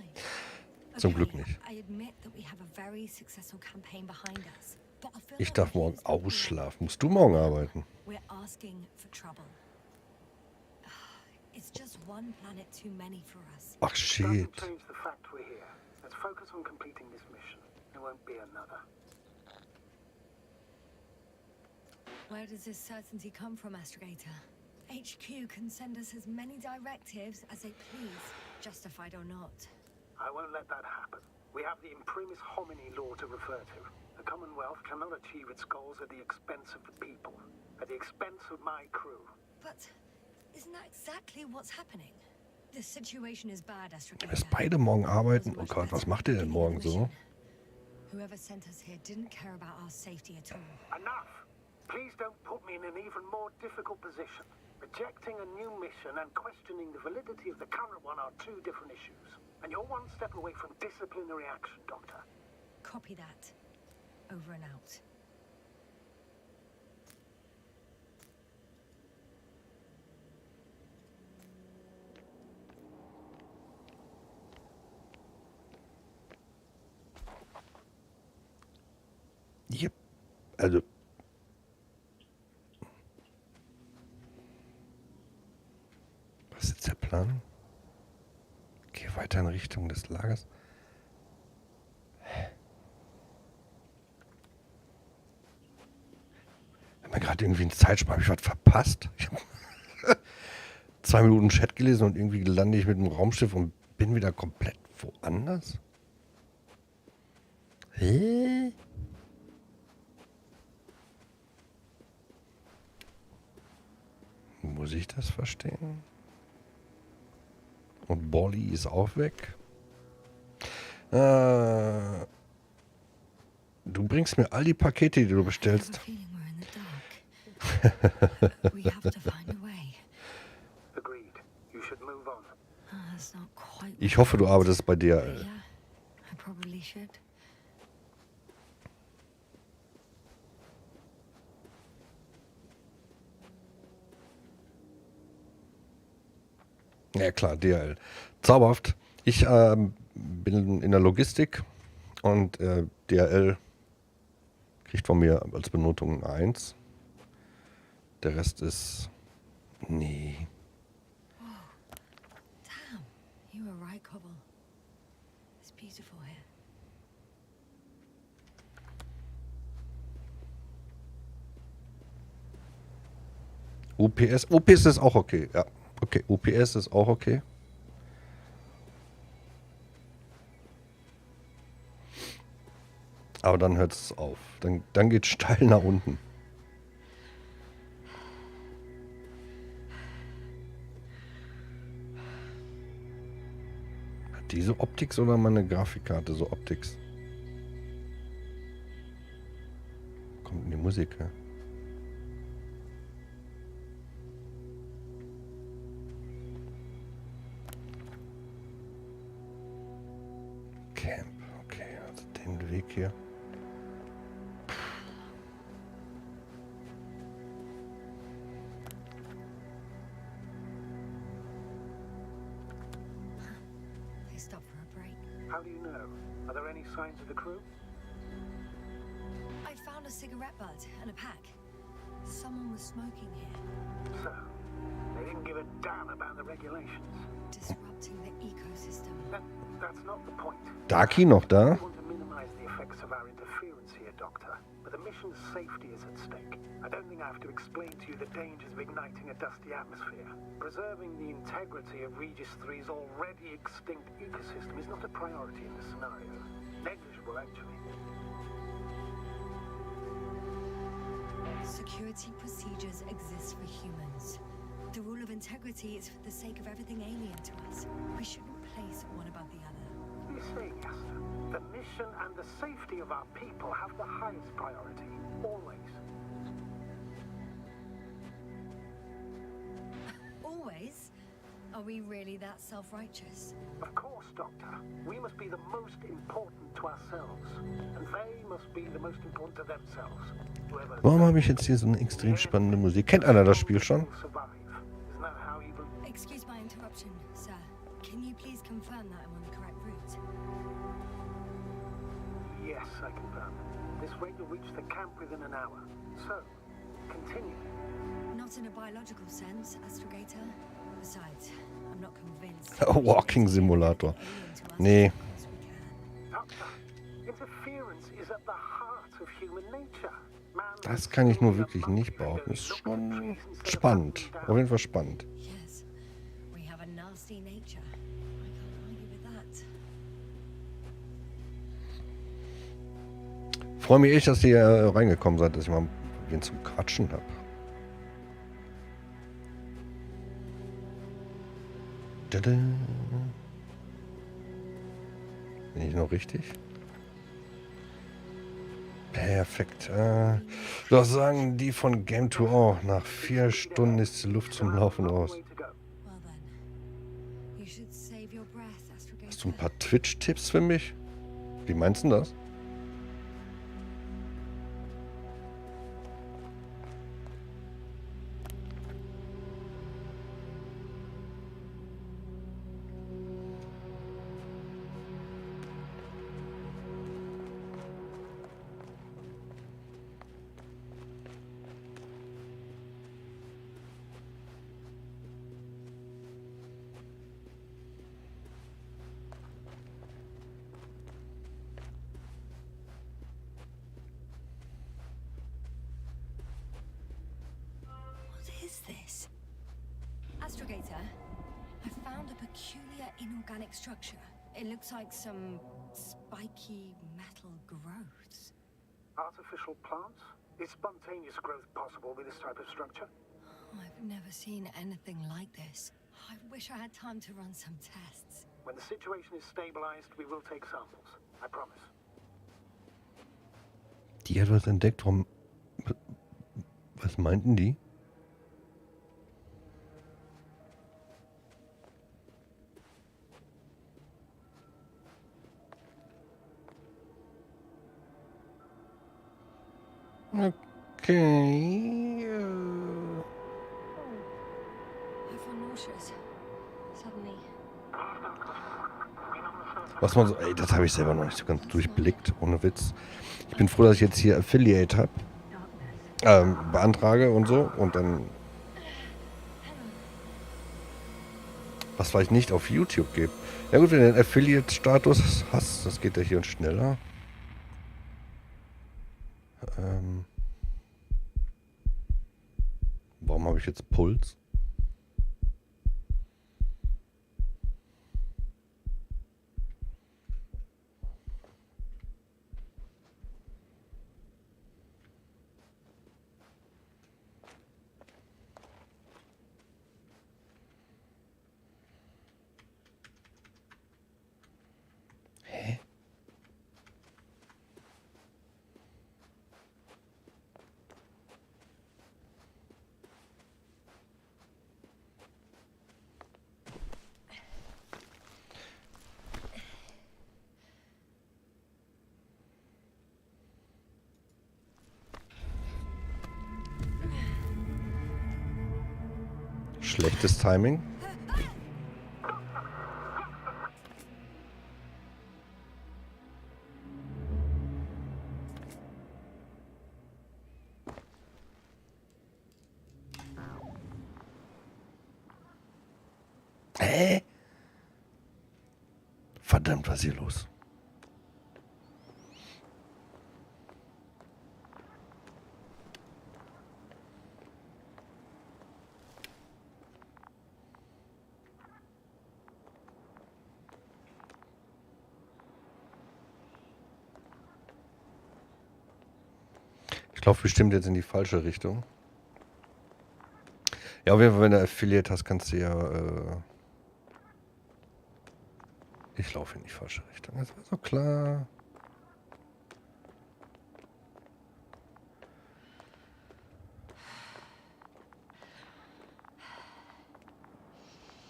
Zum Okay, Glück nicht. I admit that we have a very successful campaign behind us. But I feel Ich like darf we're morgen losing people. ausschlafen. Musst du morgen arbeiten? We're asking for trouble. It's just one planet too many for us. Ach, shit. Doesn't change the fact we're here. Let's focus on completing this mission. There won't be another. Where does this certainty come from, Astrogator? HQ can send us as many directives as they please, justified or not. I won't let that happen. We have the imprimis homini law to refer to. The Commonwealth cannot achieve its goals at the expense of the people, at the expense of my crew. But isn't that exactly what's happening? The situation is bad, Wir Astrogator. müssen beide morgen arbeiten. Oh Gott, was macht ihr denn morgen so? Whoever sent us here didn't care about our safety at all. Enough! Please don't put me in an even more difficult position. Rejecting a new mission and questioning the validity of the current one are two different issues. And you're one step away from disciplinary action, Doctor. Copy that. Over and out. Yep. Also. Was ist jetzt der Plan? Geh weiter in Richtung des Lagers. Haben wir gerade irgendwie einen Zeitsprung? Habe ich was verpasst? Ich habe 2 Minuten Chat gelesen und irgendwie lande ich mit dem Raumschiff und bin wieder komplett woanders? Hä? Muss ich das verstehen? Und Bolly ist auch weg. Du bringst mir all die Pakete, die du bestellst. Ich hoffe, du arbeitest bei DHL. Ja klar, DHL. Zauberhaft. Ich bin in der Logistik und DHL kriegt von mir als Benotung 1. Der Rest ist... Nee. Damn, you were right, Cobble. It's beautiful here. UPS ist auch okay, ja. Okay, UPS ist auch okay. Aber dann hört es auf. Dann geht es steil nach unten. Hat diese Optics oder meine Grafikkarte so Optics? Kommt in die Musik, ja? Camp, okay, also den Weg hier. They stopped for a break. How do you know? Are there any signs of the crew? I found a cigarette butt and a pack. Someone was smoking here. So, they didn't give a damn about the regulations. Disrupting the ecosystem. That's not the point. Daki noch da? We want to minimize the effects of our interference here, Doctor. But the mission's safety is at stake. I don't think I have to explain to you the dangers of igniting a dusty atmosphere. Preserving the integrity of Regis 3's already extinct ecosystem is not a priority in this scenario. Negligible, actually. Security procedures exist for humans. The rule of integrity is for the sake of everything alien to us. We shouldn't place one above the other. You say, Yasta. The mission and the safety of our people have the highest priority. Always. Always? Are we really that self-righteous? Of course, Doctor. We must be the most important to ourselves. And they must be the most important to themselves. Whoever... Warum habe ich jetzt hier so eine extrem spannende Musik? Kennt einer das Spiel schon? Excuse my interruption, sir. Can you please confirm that I'm on the correct route? Yes, I confirm. This rate will reach the camp within an hour. So, continue. Not in a biological sense, Astrogator. Besides, I'm not convinced. Walking Simulator. Nee. Doctor, interference is at the heart of human nature. Man Das kann ich nur wirklich nicht behaupten. Ist schon spannend. Auf jeden Fall spannend. Yes, we have a nasty nature. I can't argue with that. Freue mich echt, dass ihr reingekommen seid, dass ich mal wen zum Quatschen habe. Bin ich noch richtig? Perfekt. Was sagen die von Game to All? Nach 4 Stunden ist die Luft zum Laufen raus. Well then, you should save your breath, Astrogator. Hast du ein paar Twitch-Tipps für mich? Wie meinst du das? What is this? Astrogator, I found a peculiar inorganic structure. It looks like some spiky metal growths. Artificial plants? Is spontaneous growth possible with this type of structure? Oh, I've never seen anything like this. I wish I had time to run some tests. When the situation is stabilized, we will take samples. I promise. Die hat was entdeckt. Was meinten die? Okay. I feel nauseous. Suddenly. Was man so, ey, das habe ich selber noch nicht so ganz durchblickt, ohne Witz. Ich bin froh, dass ich jetzt hier Affiliate habe. Beantrage und so. Und dann. Was vielleicht nicht auf YouTube gibt. Ja gut, wenn du den Affiliate-Status hast, das geht ja hier schneller. Warum habe ich jetzt Puls? Hä? Schlechtes Timing. Verdammt, was ist hier los? Ich laufe bestimmt jetzt in die falsche Richtung. Ja, auf jeden Fall, wenn du Affiliate hast, kannst du ja... Ich laufe in die falsche Richtung. Das war so klar.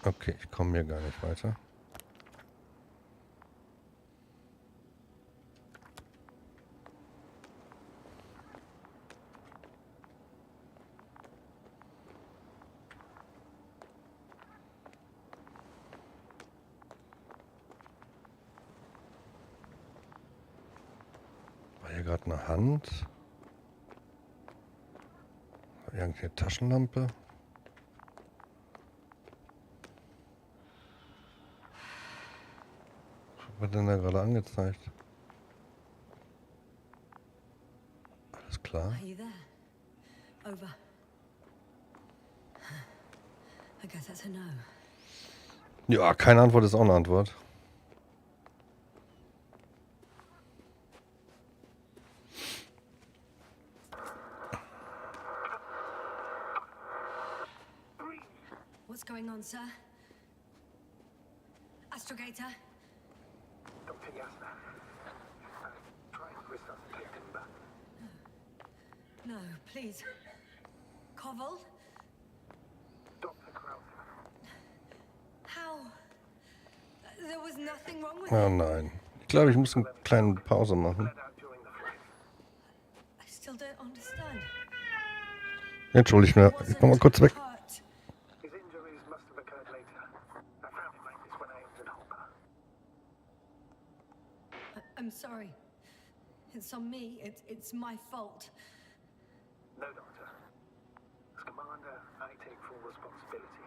Okay, ich komme hier gar nicht weiter. Hier gerade eine Hand. Irgendeine Taschenlampe. Was denn da gerade angezeigt? Alles klar. Are you there? Over. I guess that's a no. Ja, keine Antwort ist auch eine Antwort. What's going on, sir? Astrogator? Dr. Yasna. Try and resuscitate him, but No, please. Koval? Dr. Krauser. How? There was nothing wrong with Oh him. nein. Ich glaube, ich muss eine kleine Pause machen. Fled out during the flight. I still don't understand. Entschuldigt mir. Ich komm mal kurz weg. Hurt. His injuries must have occurred later. I found him like this when I entered Hopper. I'm sorry. It's on me. It's my fault. No, Doctor. As Commander, I take full responsibility.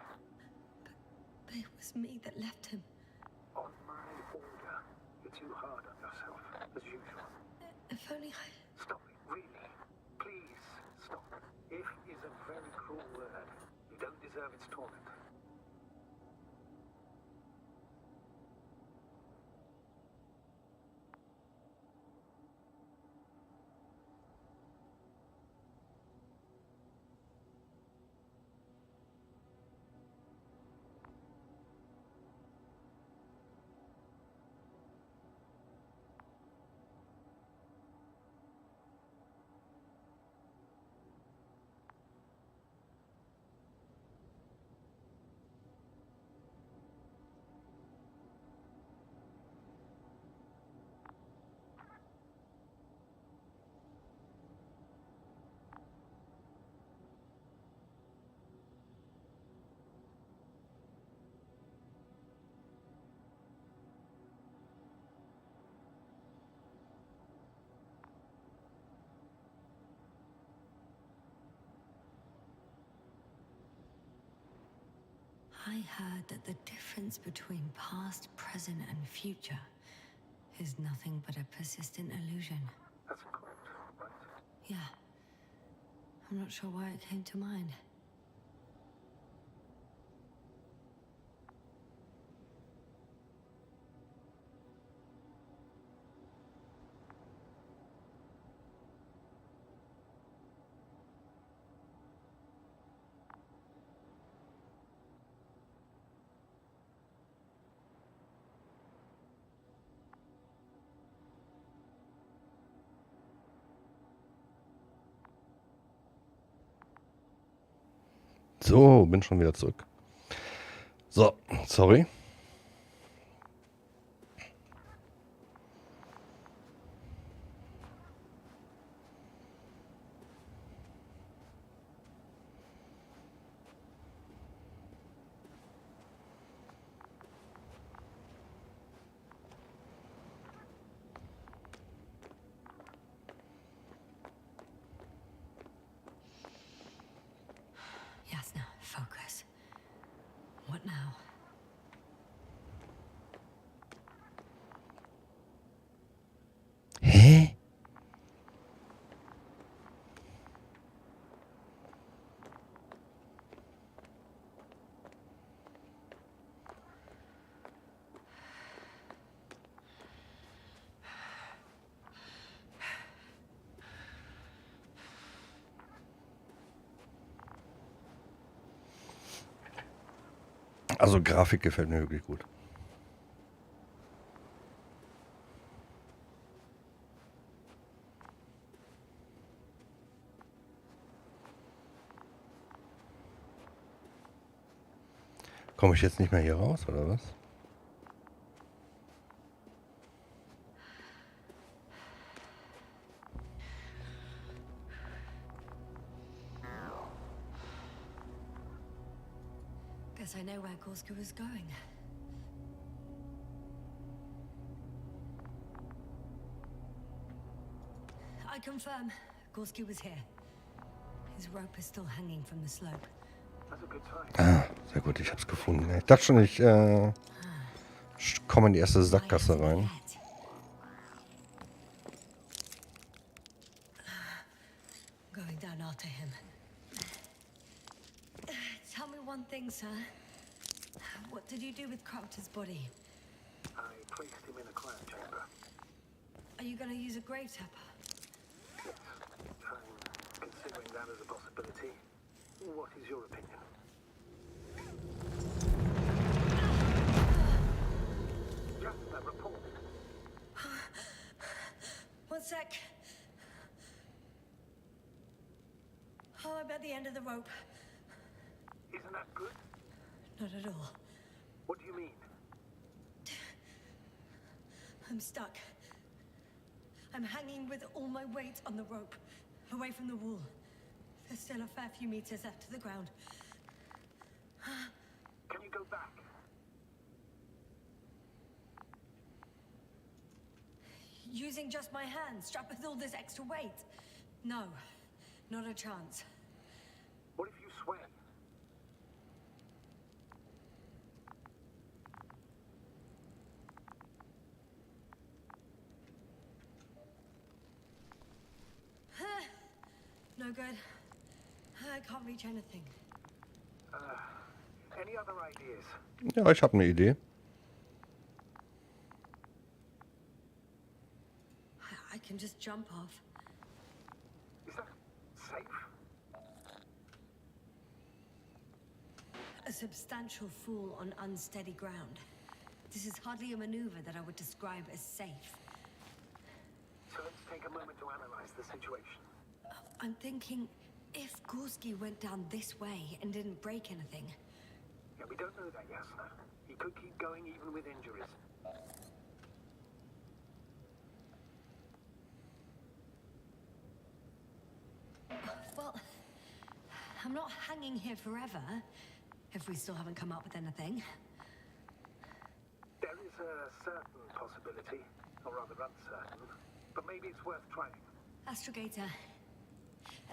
But it was me that left him. On my order. You're too hard on yourself, as usual. If only I... Stop it, really. Please, stop. If is a very cruel word. You don't deserve its torment. I heard that the difference between past, present, and future is nothing but a persistent illusion. That's a quote, right? Yeah. I'm not sure why it came to mind. So, bin schon wieder zurück. So, sorry. Yasna, focus. What now? Hä? Also Grafik gefällt mir wirklich gut. Komme ich jetzt nicht mehr hier raus, oder was? Guess I know where Gorska was going. I confirm, Gorski was here. His rope is still hanging from the slope. That's a good sign. Ah, sehr gut, ich hab's gefunden. Ich dachte schon, ich Komm in die erste Sackgasse rein. Going down after him. Tell me one thing, sir. What did you do with Crofter's body? I placed him in a cryo chamber. Are you gonna use a grave tapper? Yes, I'm considering that as a possibility. What is your opinion? Just a report. One sec. Oh, I'm at the end of the rope. Isn't that good? Not at all. What do you mean? I'm stuck. I'm hanging with all my weight on the rope, away from the wall. There's still a fair few meters left to the ground. Can you go back? Using just my hands, strapped with all this extra weight? No, not a chance. What if you sway? No good. I can't reach anything. Any other ideas? Ja, ich habe eine Idee. I can just jump off. Is that safe? A substantial fall on unsteady ground. This is hardly a maneuver that I would describe as safe. So let's take a moment to analyze the situation. I'm thinking, if Gorski went down this way and didn't break anything... Yeah, we don't know that, Yasna. He could keep going even with injuries. Well, I'm not hanging here forever, if we still haven't come up with anything. There is a certain possibility, or rather uncertain, but maybe it's worth trying. Astrogator,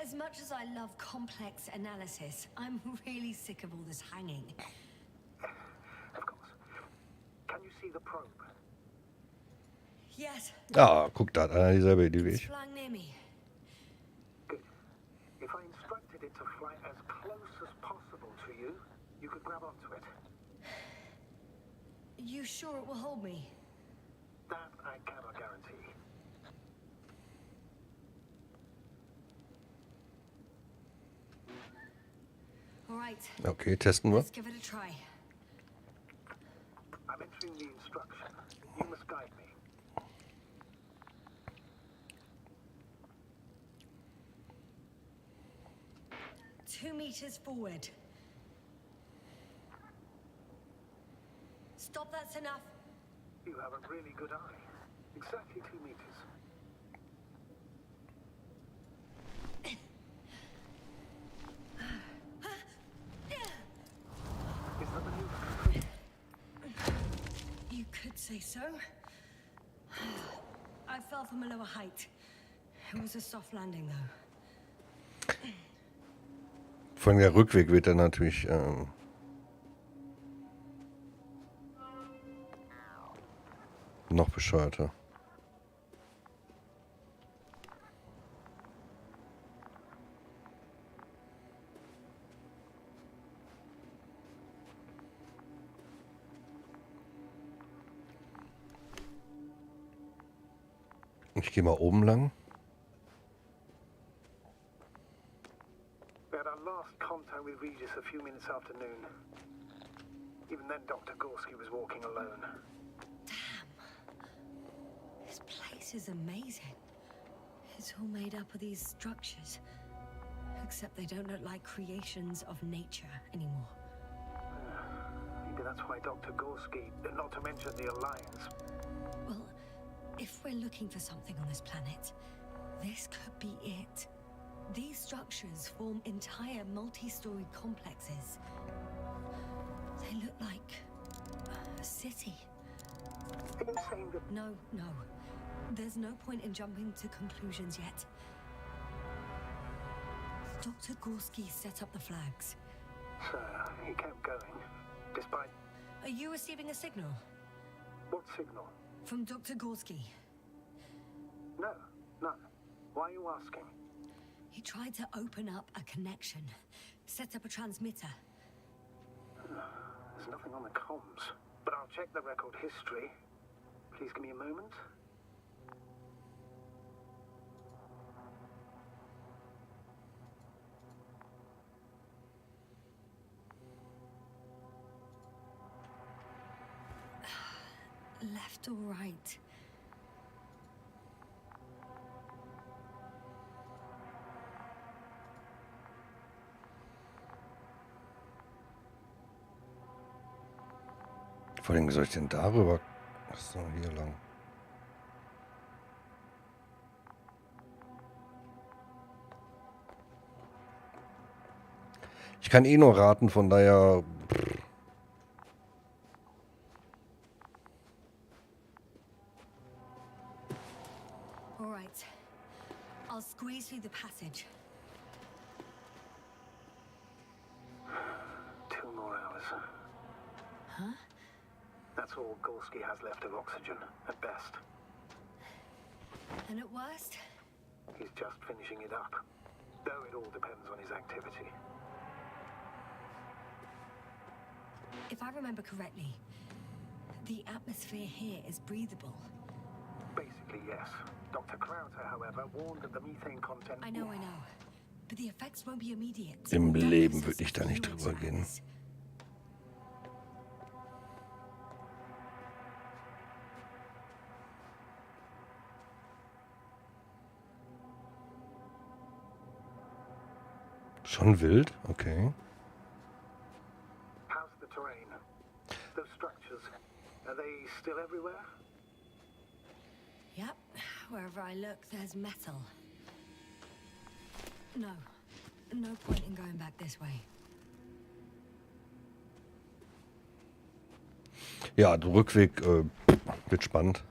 as much as I love complex analysis, I'm really sick of all this hanging. Of course. Can you see the probe? Yes. Ah, guck, da hat einer dieselbe Idee wie It's ich. flying near me. Good. If I instructed it to fly as close as possible to you, you could grab onto it. You sure it will hold me? That I cannot guarantee. All right. Okay, testen wir. Let's give it a try. I'm entering the instruction. You must guide me. Two meters forward. Stop, that's enough. You have a really good eye. Exactly 2 meters. Is the maneuver complete? You could say so. I fell from a lower height. It was a soft landing, though. Vor allem der Rückweg wird dann natürlich noch bescheuerter. Ich gehe mal oben lang. We had our last contact with Regis a few minutes after noon. Even then, Dr. Gorski was walking alone. Damn. This place is amazing. It's all made up of these structures. Except they don't look like creations of nature anymore. Maybe that's why Dr. Gorski, not to mention the Alliance. Well, if we're looking for something on this planet, this could be it. These structures form entire multi-story complexes. They look like a city. Are you saying that No. There's no point in jumping to conclusions yet. Dr. Gorski set up the flags. Sir, he kept going, despite... Are you receiving a signal? What signal? From Dr. Gorski. No, none. Why are you asking? He tried to open up a connection, set up a transmitter. There's nothing on the comms, but I'll check the record history. Please give me a moment. Left or right? Vor allem soll ich denn darüber? Achso, hier lang. Ich kann eh nur raten, von daher. All right. I'll squeeze through the passage. 2 more hours. Huh? That's all Gorski has left of oxygen, at best. And at worst? He's just finishing it up. Though it all depends on his activity. If I remember correctly, the atmosphere here is breathable. Basically, yes. Dr. Krauter, however, warned that the methane content... I know. But the effects won't be immediate. Im Leben würde ich da nicht drüber gehen. Schon wild? Okay. How's the terrain? Those structures, are they still everywhere? Yep. Wherever I look, there's metal. No point in going back this way. Ja, der Rückweg wird spannend.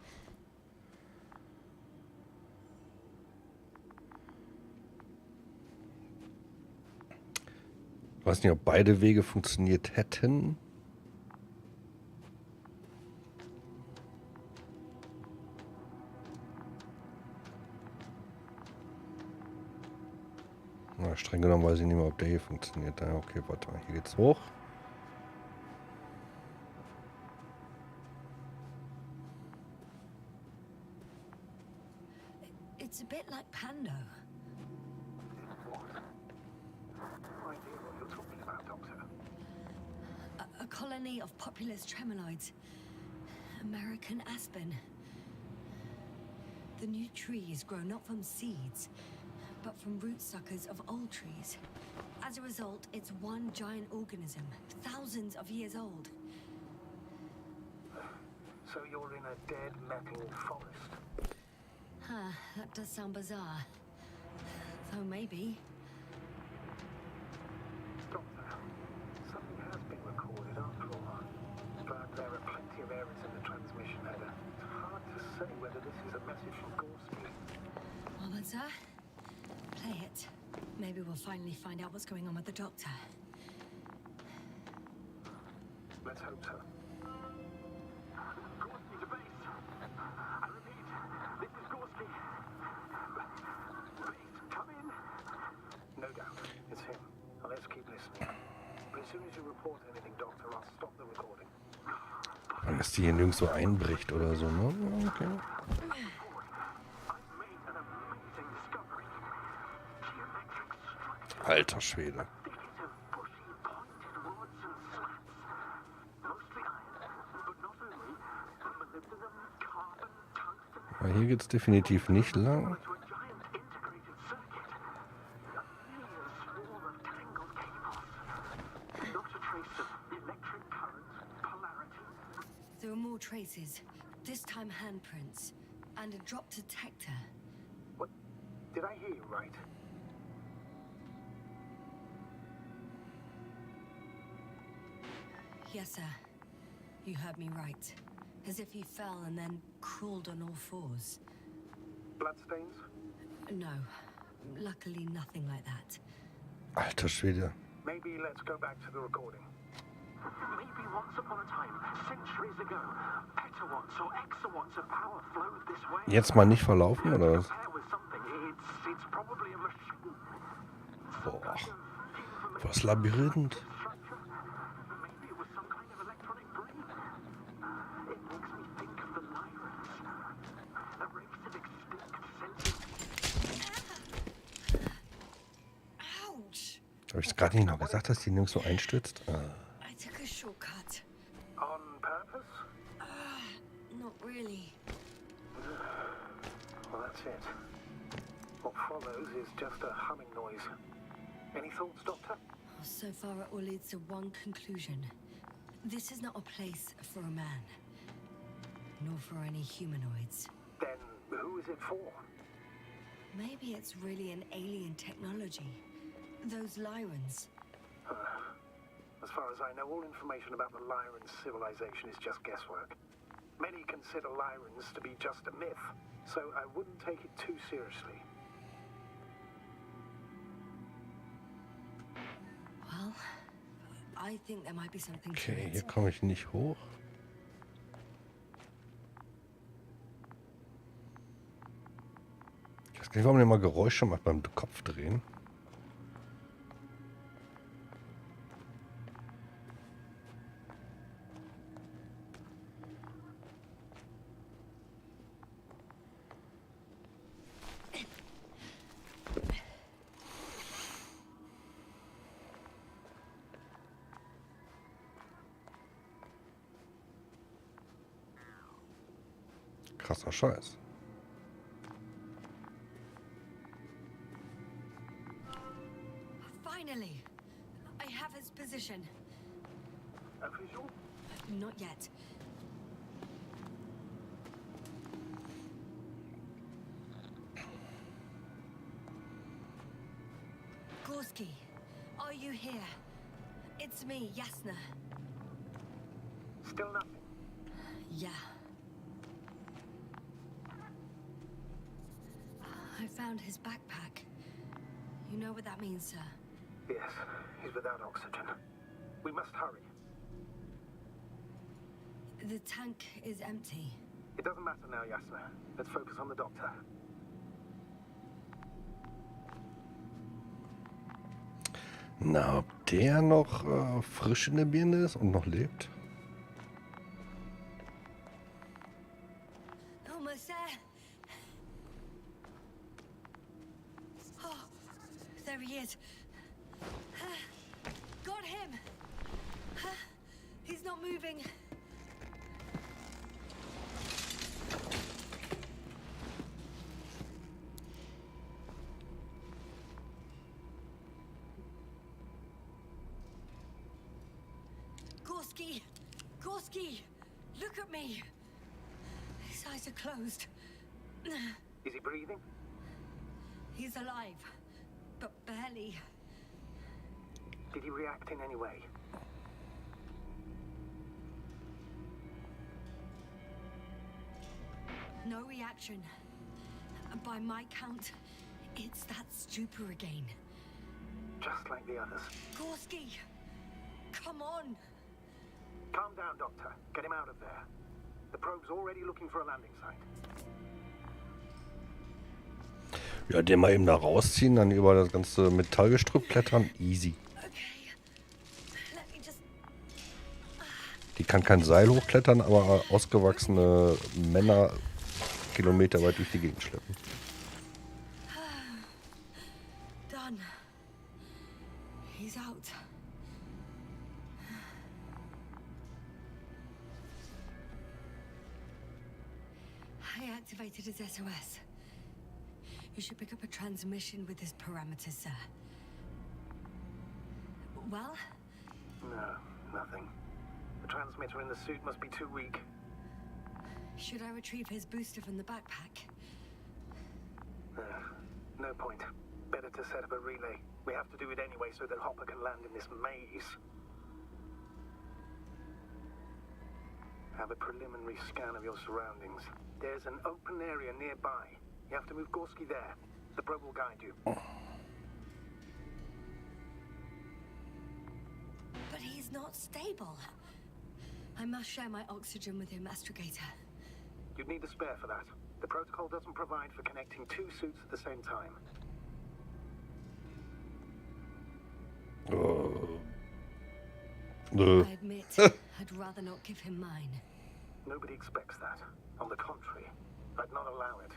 Ich weiß nicht, ob beide Wege funktioniert hätten. Na, streng genommen weiß ich nicht mehr, ob der hier funktioniert. Ja, okay, warte mal, hier geht's hoch. It's a bit like Pando. No idea what you're talking about, Doctor. A colony of populous tremoloids. American aspen. The new trees grow not from seeds, but from root suckers of old trees. As a result, it's one giant organism, thousands of years old. So you're in a dead metal forest? Huh, that does sound bizarre. Though maybe. Doctor, something has been recorded after all. But there are plenty of errors in the transmission header. It's hard to say whether this is a message from Gorski. Well then, sir, play it. Maybe we'll finally find out what's going on with the doctor. Let's hope so. Gorski to base. I repeat, this is Gorski. Base, come in. No doubt, it's him. Now let's keep listening. But as soon as you report anything, Doctor, I'll stop the recording. Dass die hier nirgendwo einbricht oder so, ne? Ja, okay. Alter Schwede. Aber hier geht's definitiv nicht lang. There are more traces, this time handprints, and a drop detector. What? Did I hear you right? Yes, sir. You heard me right. As if he fell and then crawled on all fours. Bloodstains? No. Luckily, nothing like that. Alter Schwede. Maybe let's go back to the recording. Maybe once upon a time, centuries ago, petawatts or exawatts of power flowed this way. Jetzt mal nicht verlaufen, oder was? Compare with something, it's probably a machine. Boah. Was Labyrinth. Maybe it was some kind of electronic brain. It makes me think of the Lyrans. A race of extinct sentient. Ouch! Habe ich es gerade nicht noch gesagt, dass die nirgendwo einstürzt? I took a shortcut. On purpose? Not really. Well, that's it. What follows is just a humming noise. Any thoughts, Doctor? So far, it all leads to one conclusion. This is not a place for a man. Nor for any humanoids. Then who is it for? Maybe it's really an alien technology. Those Lyrans. As far as I know, all information about the Lyran civilization is just guesswork. Many consider Lyrans to be just a myth, so I wouldn't take it too seriously. Well, I think there might be something to Okay, it. hier komme ich nicht hoch. Ich weiß gar nicht, warum der mal Geräusche macht beim Kopfdrehen. Krasser Scheiß. Finally! I have his position. A visual? Not yet. Gorski, are you here? It's me, Yasna. Still nothing. Yeah. I found his backpack. You know what that means, sir? Yes, he's without oxygen. We must hurry. The tank is empty. It doesn't matter now, Yasna. Let's focus on the doctor. Na, ob der noch frisch in der Birne ist und noch lebt? Almost there. Oh, there he is. Got him. He's not moving. Gorski! Gorski! Look at me! His eyes are closed. Is he breathing? He's alive, but barely. Did he react in any way? No reaction. And by my count, it's that stupor again. Just like the others. Gorski! Come on! Calm down, Doctor. Get him out of there. The probe's already looking for a landing site. Ja, den mal eben da rausziehen, dann über das ganze Metallgestrüpp klettern. Easy. Okay. Let me just... Die kann kein Seil hochklettern, aber ausgewachsene Männer kilometerweit durch die Gegend schleppen. Done. He's out. I activated his SOS. You should pick up a transmission with his parameters, sir. Well? No, nothing. The transmitter in the suit must be too weak. Should I retrieve his booster from the backpack? No point. Better to set up a relay. We have to do it anyway so that Hopper can land in this maze. Have a preliminary scan of your surroundings. There's an open area nearby. You have to move Gorski there. The probe will guide you. But he's is not stable. I must share my oxygen with him, Astrogator. You'd need a spare for that. The protocol doesn't provide for connecting 2 suits at the same time. I admit, I'd rather not give him mine. Nobody expects that. On the contrary, I'd not allow it.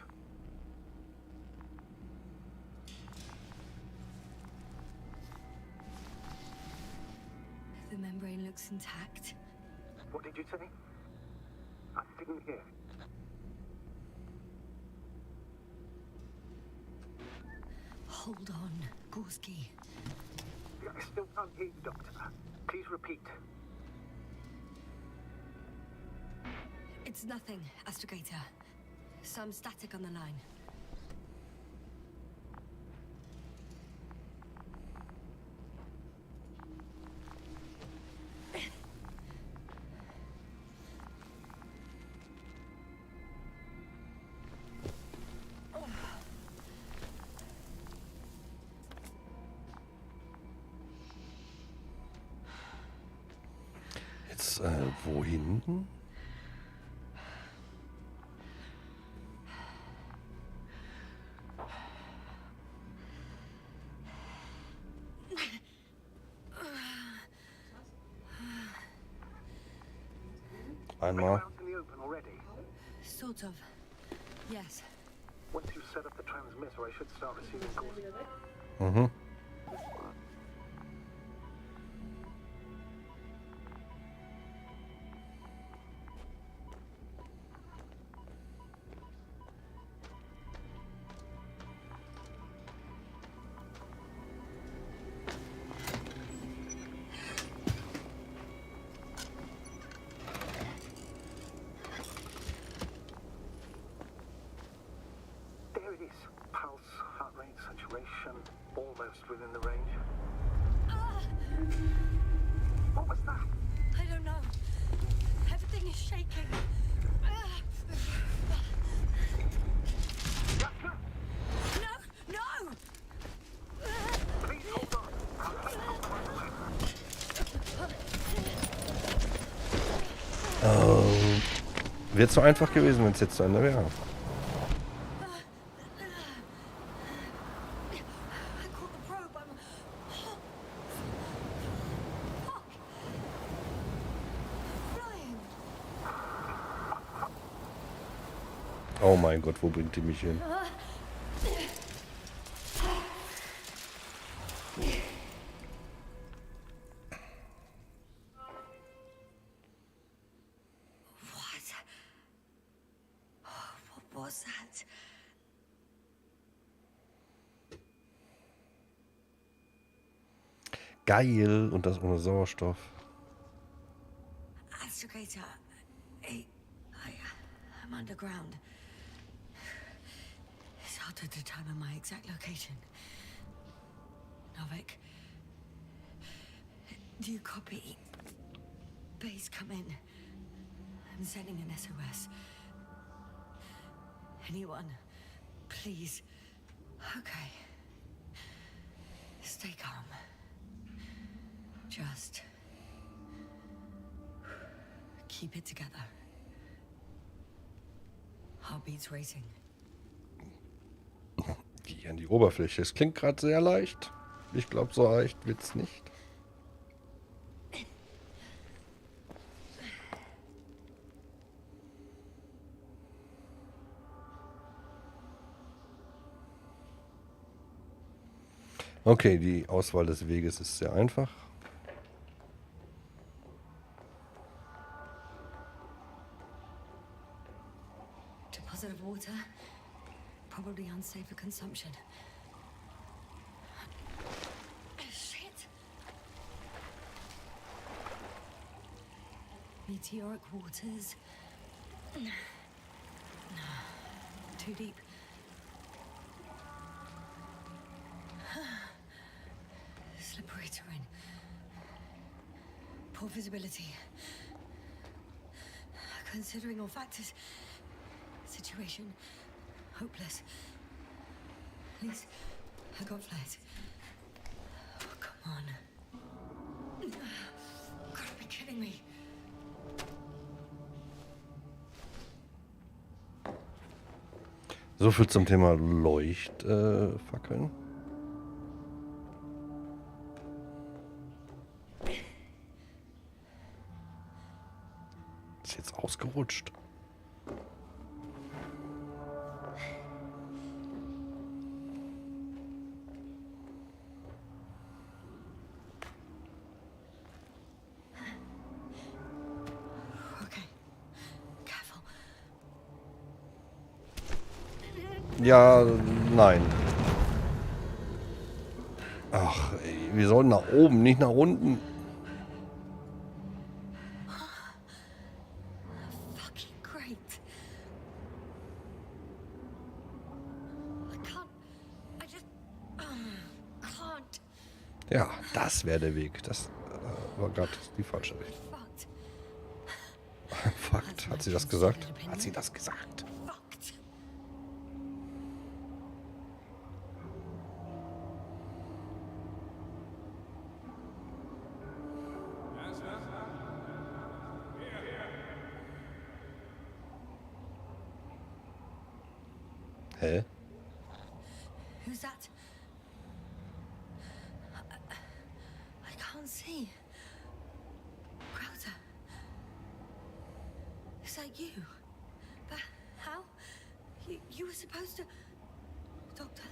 The membrane looks intact. What did you say? I didn't hear. Hold on, Gorski. I still can't hear you, Doctor. Please repeat. It's nothing, Astrogator. Some static on the line. Jetzt, wohin? Are you Einmal. out in the open already? Sort of. Yes. Once you set up the transmitter, I should start receiving calls. Mhm. There it is. Pulse, heart rate, saturation, almost within the range. What was that? I don't know. Everything is shaking. Doctor, No! No! please hold on. Wäre zu einfach gewesen, wenn es jetzt zu Ende wäre. I caught the probe. I'm... Fuck! Flying! Oh mein Gott, wo bringt die mich hin? What was that? Geil! Und das ohne Sauerstoff. Astrogator, I'm underground. It's hard to determine my exact location. Novik, do you copy? Base, come in. I'm sending an SOS. Anyone, please. Okay. Stay calm. Just keep it together. Heartbeats racing. Geh an die Oberfläche. Es klingt gerade sehr leicht. Ich glaube, so leicht wird's nicht. Okay, die Auswahl des Weges ist sehr einfach. Deposit of water, probably unsafe for consumption. Shit! Meteoric waters. Too deep. Slippery terrain. Poor visibility. Considering all factors, situation hopeless. At least I got flares. Oh, come on. kidding me? So viel zum Thema Leuchtfackeln. Ist jetzt ausgerutscht. Okay. Careful. Ja, nein. Ach, ey, wir sollen nach oben, nicht nach unten. Fucking great. I can't. I just. Can't. Ja, das wäre der Weg. Das war gerade die falsche Richtung. Fucked. Fakt. Hat sie das gesagt? Hat sie das gesagt? Fucked. Hä? Who's that? I can't see. Crowther. Is that you? But how? You were supposed to... Doctor?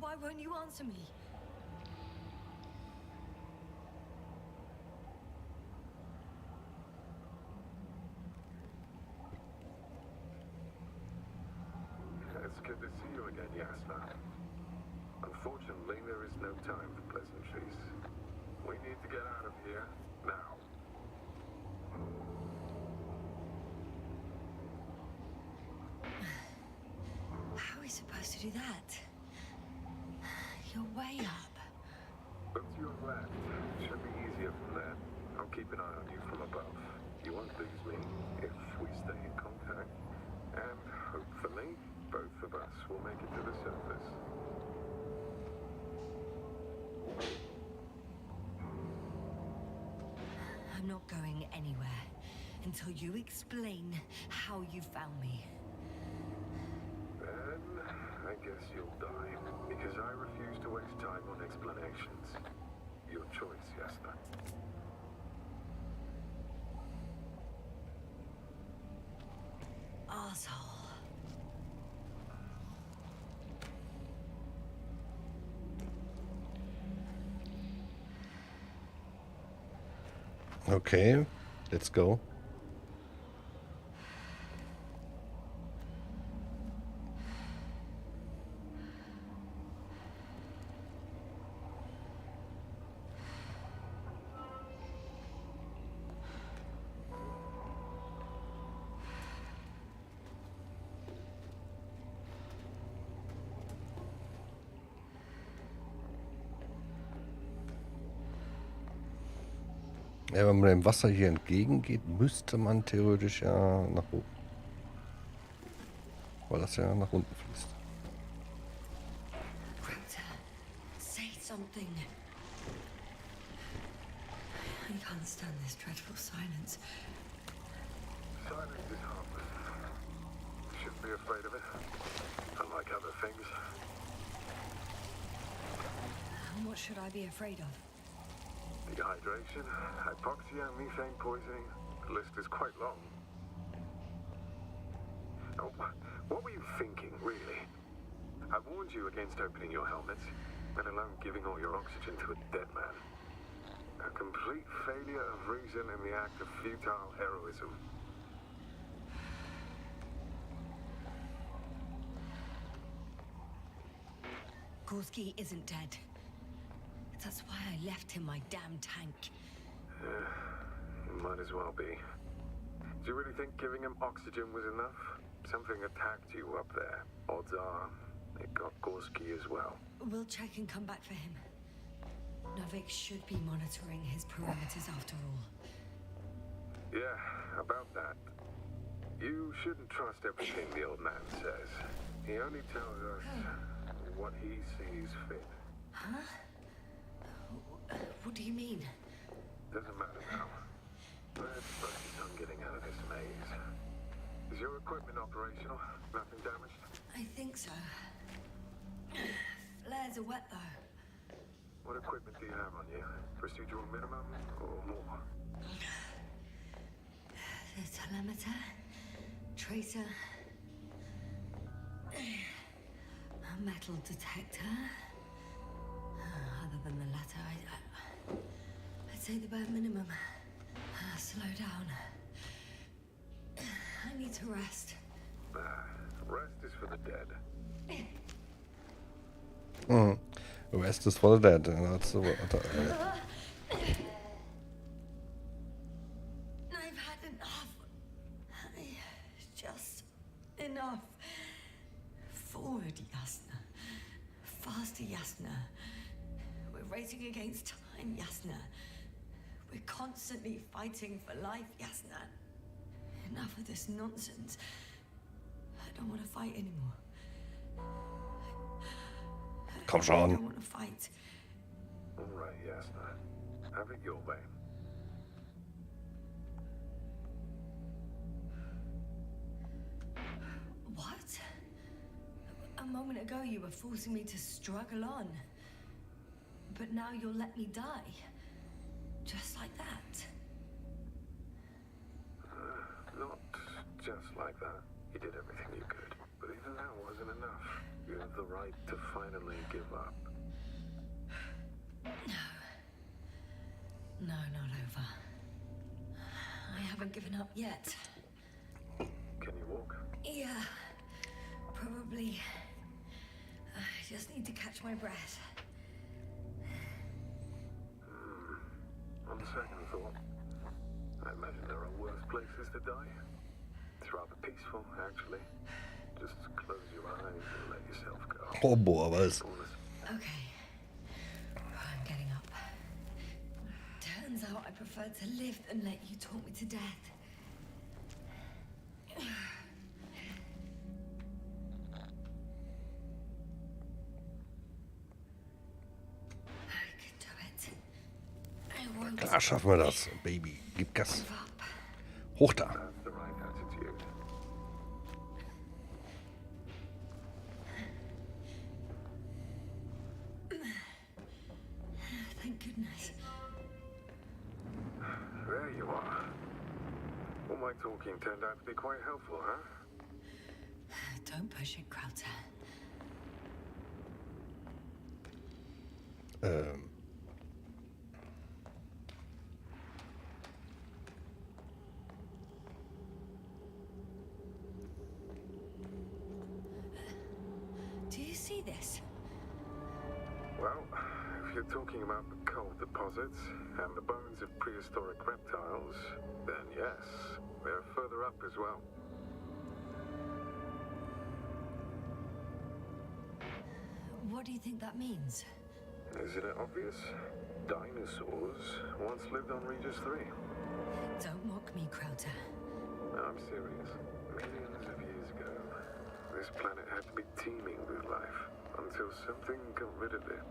Why won't you answer me? It's good to see you again, Yasna. Unfortunately, there is no time for pleasantries. We need to get out of here now. How are we supposed to do that? You're way up. Look to your left. Should be easier from there. I'll keep an eye on you from above. You won't lose me if we stay in contact. And hopefully, both of us will make it to the surface. I'm not going anywhere until you explain how you found me. Then, I guess you'll die. Because I refuse to waste time on explanations. Your choice, Yasna. Arsehole. Okay, let's go. Ja, wenn man dem Wasser hier entgegengeht, müsste man theoretisch ja nach oben. Weil das ja nach unten fließt. Crowther, say something. I can't stand this dreadful silence. Silence is harmless. Shouldn't be afraid of it. Unlike other things. And what should I be afraid of? Dehydration, hypoxia, methane poisoning. The list is quite long. Oh, what were you thinking, really? I warned you against opening your helmets, let alone giving all your oxygen to a dead man. A complete failure of reason in the act of futile heroism. Gorski isn't dead. That's why I left him my damn tank. Might as well be. Do you really think giving him oxygen was enough? Something attacked you up there. Odds are, it got Gorski as well. We'll check and come back for him. Novik should be monitoring his parameters after all. Yeah, about that. You shouldn't trust everything the old man says. He only tells us what he sees fit. Huh? What do you mean? Doesn't matter now. Let's focus on getting out of this maze. Is your equipment operational? Nothing damaged? I think so. Flares are wet though. What equipment do you have on you? Procedural minimum or more? The telemeter, tracer, a metal detector. Other than the latter, I'd say the bare minimum. Slow down. I need to rest. Rest is for the dead. Rest is for the dead. That's what, I've had enough. Just enough. Forward, Yasna. Faster, Yasna. We're racing against time, Yasna. We're constantly fighting for life, Yasna. Enough of this nonsense. I don't want to fight anymore. Komm I schon. don't want to fight. All right, Yasna. Have it your way. What? A moment ago you were forcing me to struggle on. But now you'll let me die. Just like that. Not just like that. You did everything you could. But even that wasn't enough. You have the right to finally give up. No, not over. I haven't given up yet. Can you walk? Yeah, probably. I just need to catch my breath. On second thought, I imagine there are worse places to die. It's rather peaceful, actually. Just close your eyes and let yourself go. Oh boah, was? Okay. I'm getting up. Turns out I prefer to live than let you talk me to death. I can do it. I won't Klar schaffen wir das, Baby. Gib Gas. give up. Hoch da. That's the right attitude. Thank goodness. There you are. All my talking turned out to be quite helpful, huh? Don't push it, Krauter. Do you see this? Well, if you're talking about the coal deposits and the bones of prehistoric reptiles, then yes, they're further up as well. What do you think that means? Isn't it obvious? Dinosaurs once lived on Regis 3. Don't mock me, Krauter. No, I'm serious. Millions of years ago, this planet had to be teeming with life until something got rid of it.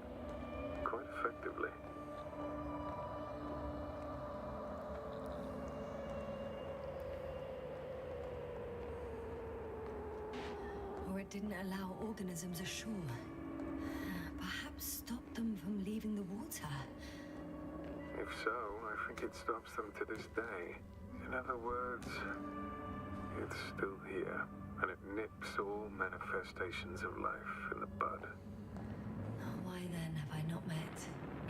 Quite effectively. Or it didn't allow organisms ashore. Perhaps stop them from leaving the water. If so, I think it stops them to this day. In other words, it's still here, and it nips all manifestations of life in the bud. Why then have I not met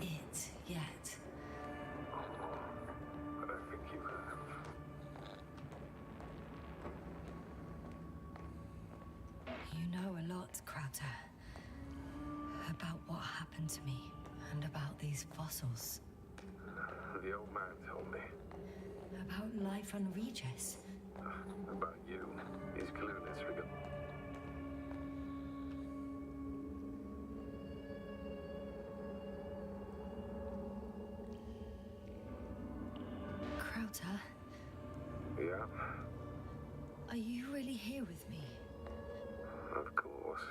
it yet? But I think you have. You know a lot, Krauter. About what happened to me, and about these fossils. The old man told me. About life on Regis. About you. He's clueless regarding. Krauter, Yeah, are you really here with me? of course.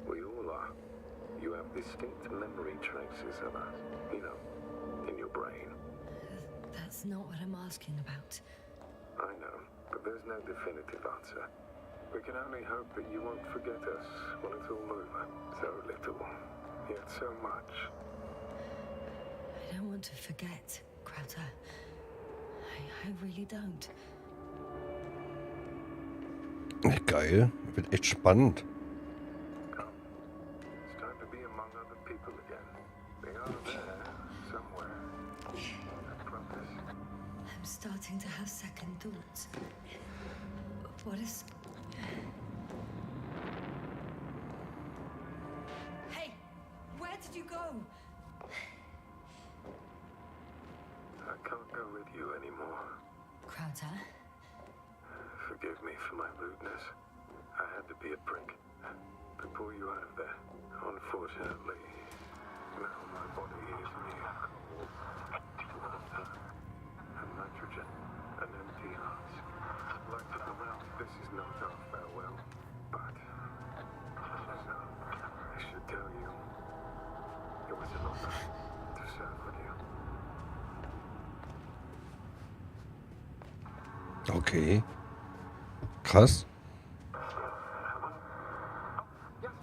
We all are. You have distinct memory traces of us, you know, in your brain. That's not what I'm asking about. I know, but there's no definitive answer. We can only hope that you won't forget us when it's all over. So little, yet so much. I don't want to forget, Krauter. I really don't. Geil. Wird echt spannend. Come. It's time to be among other people again. They are there, somewhere. I promise. I'm starting to have second thoughts. What is... Hey! Where did you go? I can't go with you anymore. Krauter? Forgive me for my rudeness. I had to be a prick. To pull you out of there. Unfortunately, now my body is mere coal. And nitrogen. And empty hearts. Like to come out, this is not our farewell. But, so, I should tell you, it was an honor to serve with you. Okay. Krass. Yes,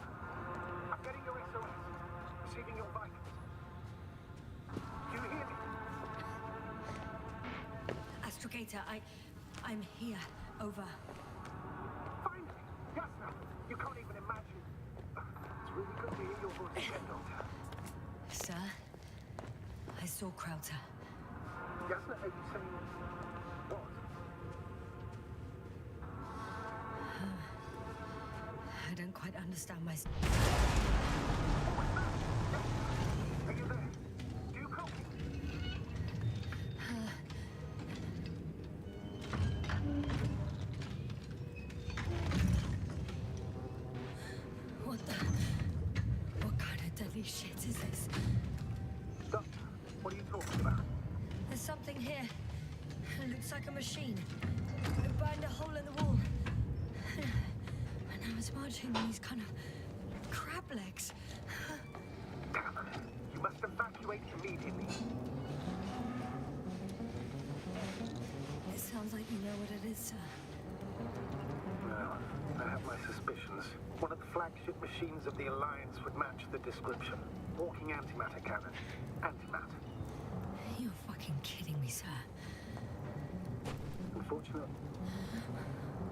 I'm getting your SOS. Receiving your vitals. Do you hear me? Astrogator, I'm here. Over. Finally! Yes, sir. You can't even imagine. It's really good to hear your voice again, Doctor. Sir? I saw Krauter. Yes, sir. Are you saying what? I don't quite understand my... Are you there? Do you copy? What kind of deadly shit is this? Doctor, what are you talking about? There's something here. It looks like a machine. It burned a hole in the wall. And now it's marching on these kind of crab legs. Damn it. You must evacuate immediately. It sounds like you know what it is, sir. No, I have my suspicions. One of the flagship machines of the Alliance would match the description. Walking antimatter cannon. Antimatter. You're fucking kidding me, sir. Unfortunately,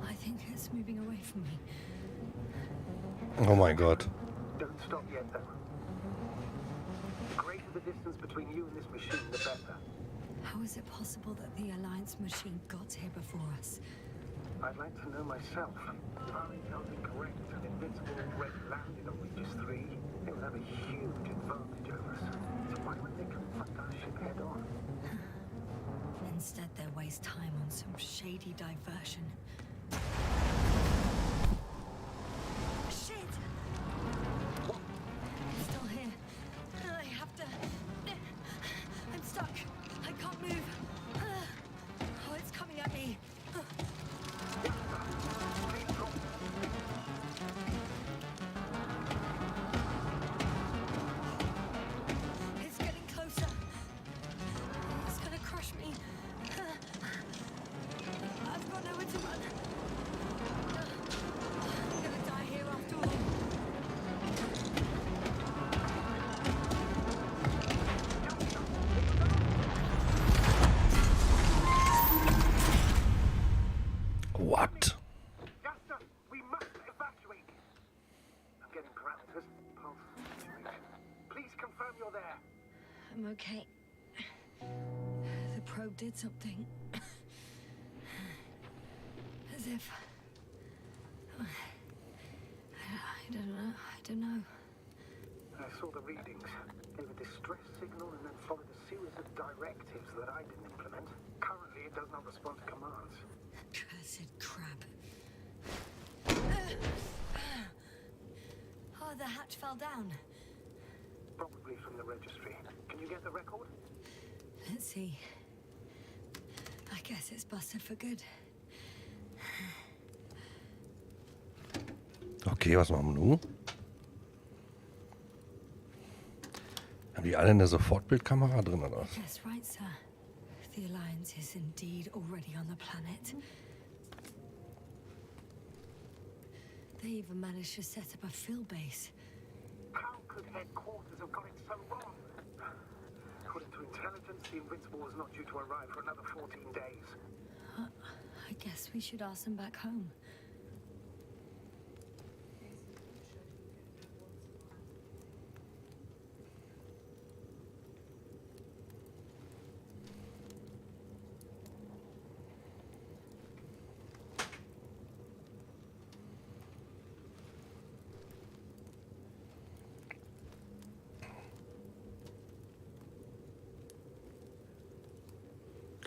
I think it's moving away from me. Oh my God. don't stop yet, though. The greater the distance between you and this machine, the better. How is it possible that the Alliance machine got here before us? I'd like to know myself. If our intel's incorrect and Invincible already landed on Regis 3, it would have a huge advantage over us. So why wouldn't they confront our ship head on? Instead, they waste time on some shady diversion. Shit! It's still here. I have to... I'm stuck. I can't move. Oh, it's coming at me. It's getting closer. It's gonna crush me. I've got nowhere to run. I'm gonna die here after all. What? Yasta, we must evacuate. I'm getting parameters. Pulse. Please confirm you're there. I'm okay. The probe did something. As if... I don't know. I saw the readings. Gave a distress signal and then followed a series of directives that I didn't implement. Currently, it does not respond to commands. Cursed crap. Oh, the hatch fell down. Probably from the registry. Can you get the record? Let's see. I guess it's busted for good. Okay, was machen wir nun? Haben die alle eine Sofortbildkamera drin oder was? That's right, sir. The Alliance is indeed already on the planet. They even managed to set up a field base. How could headquarters have got it so wrong? According to intelligence, the Invincible was not due to arrive for another 14 days. I guess we should ask them back home.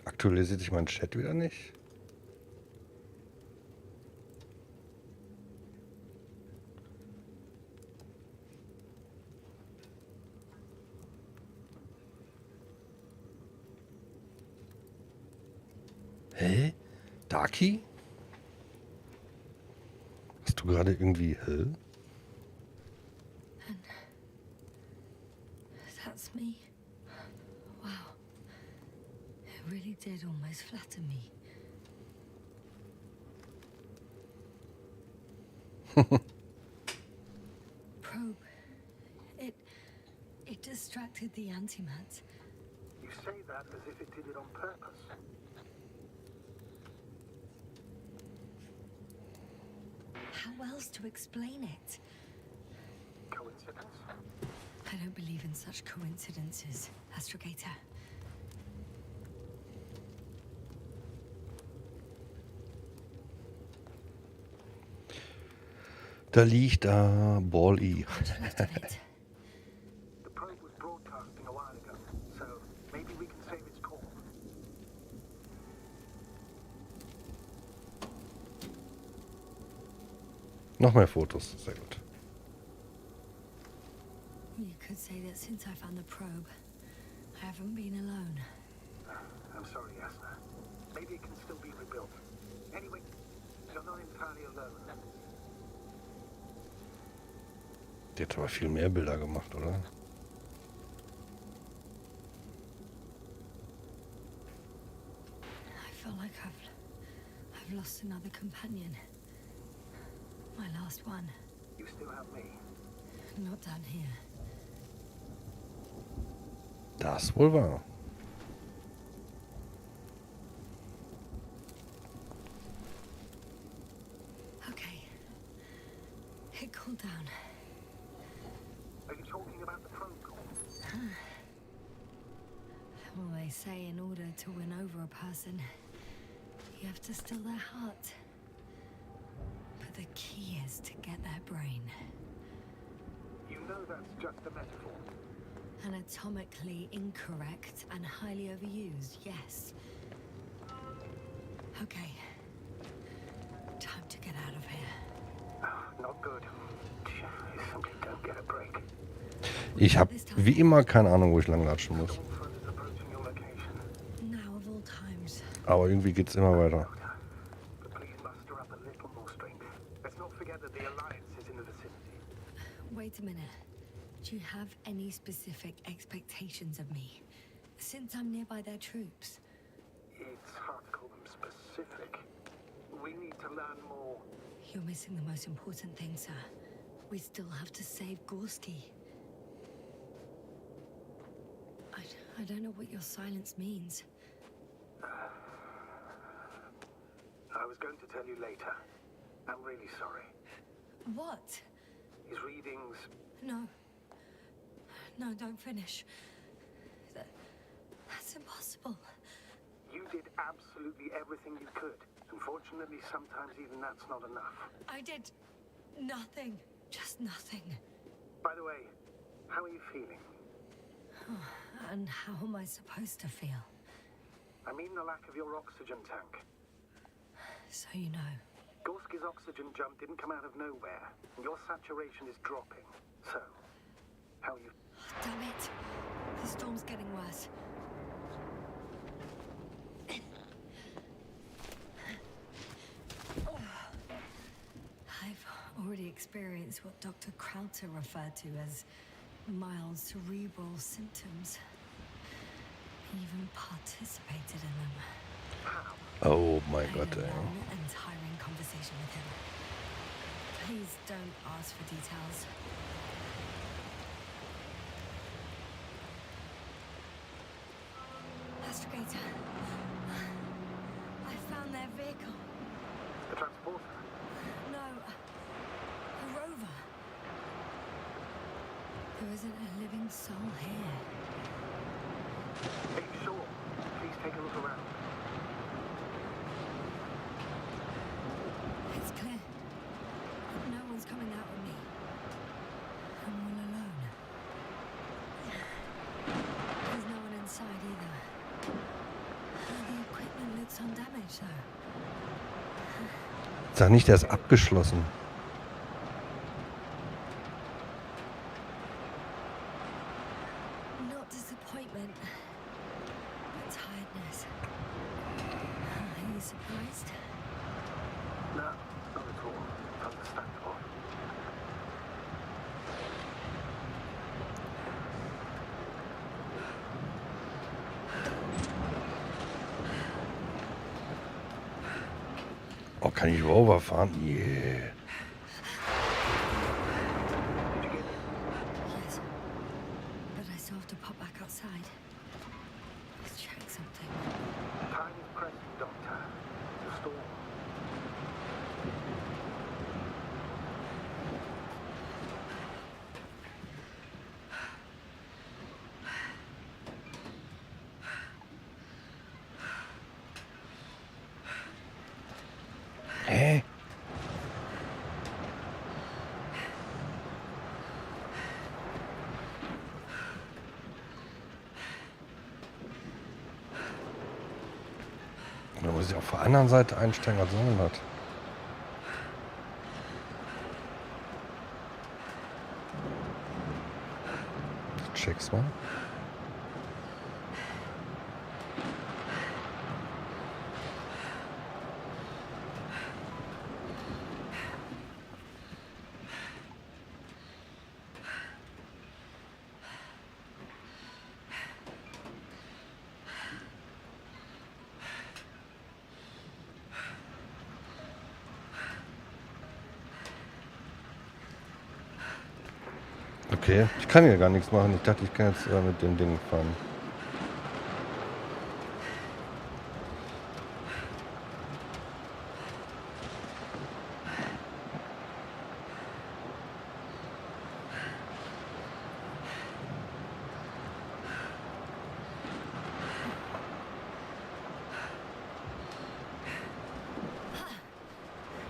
Aktualisiert sich mein Chat wieder nicht? Hä? Daki? Hast du gerade irgendwie... Hä? That's me. Wow. It really did almost flatter me. Probe. It distracted the antimat. You say that as if it did it on purpose. How else to explain it? Coincidence? I don't believe in such coincidences, Astrogator. Da liegt da Ball-I. What's left of it? The probe was broadcasting a while ago, so maybe we can save its call. Noch mehr Fotos, sehr gut. You could say that since I found the probe, I haven't been alone. I'm sorry, Yasna. Maybe it can still be rebuilt. Anyway, you're not entirely alone. Die hat aber viel mehr Bilder gemacht, oder? I feel like I've lost another companion. My last one. You still have me. Not down here. Das wohl wahr. Okay. It cooled down. Are you talking about the probe call? Well, they say in order to win over a person, you have to still their heart. But the key is to get their brain. You know that's just a metaphor. Anatomically incorrect and highly overused, yes. Okay. Time to get out of here. Not good. You simply don't get a break. Ich habe wie immer keine Ahnung, wo ich langlatschen muss. Stormfront is approaching your location. Now of all times. Aber irgendwie geht's immer weiter. But please muster up a little more strength. Let's not forget that the Alliance is in the vicinity. Wait a minute. Do you have any specific expectations of me? Since I'm nearby their troops. It's hard to call them specific. We need to learn more. You're missing the most important thing, sir. We still have to save Gorski. I don't know what your silence means. I was going to tell you later. I'm really sorry. What? His readings... No. No, don't finish. That's impossible. You did absolutely everything you could. Unfortunately, sometimes even that's not enough. I did nothing. Just nothing. By the way, how are you feeling? And how am I supposed to feel? I mean the lack of your oxygen tank. So you know. Gorski's oxygen jump didn't come out of nowhere, and your saturation is dropping. So, how are you... Damn it. The storm's getting worse. I've already experienced what Dr. Krauter referred to as mild cerebral symptoms. even participated in them. Oh mein I Gott, had a ey. long and tiring conversation with him. Please don't ask for details. Astrogator, I found their vehicle. The transporter? No, a rover. There isn't a living soul here. Are you sure? Please take a look around. It's clear. No one's coming out with me. I'm all alone. There's no one inside either. The equipment looks undamaged though. Sag nicht, der ist abgeschlossen. Not disappointment, but tiredness. Are you surprised? No, not at all. It's understandable. Oh, kann ich Rover fahren? Yeah. Yes. But I still have to pop back outside. Let's check something. Time is pressing, Doctor. The storm. Hä? Da muss ich auf der anderen Seite einsteigen, was soll denn das? Ich check's mal. Okay, ich kann hier gar nichts machen. Ich dachte, ich kann jetzt mit dem Ding fahren.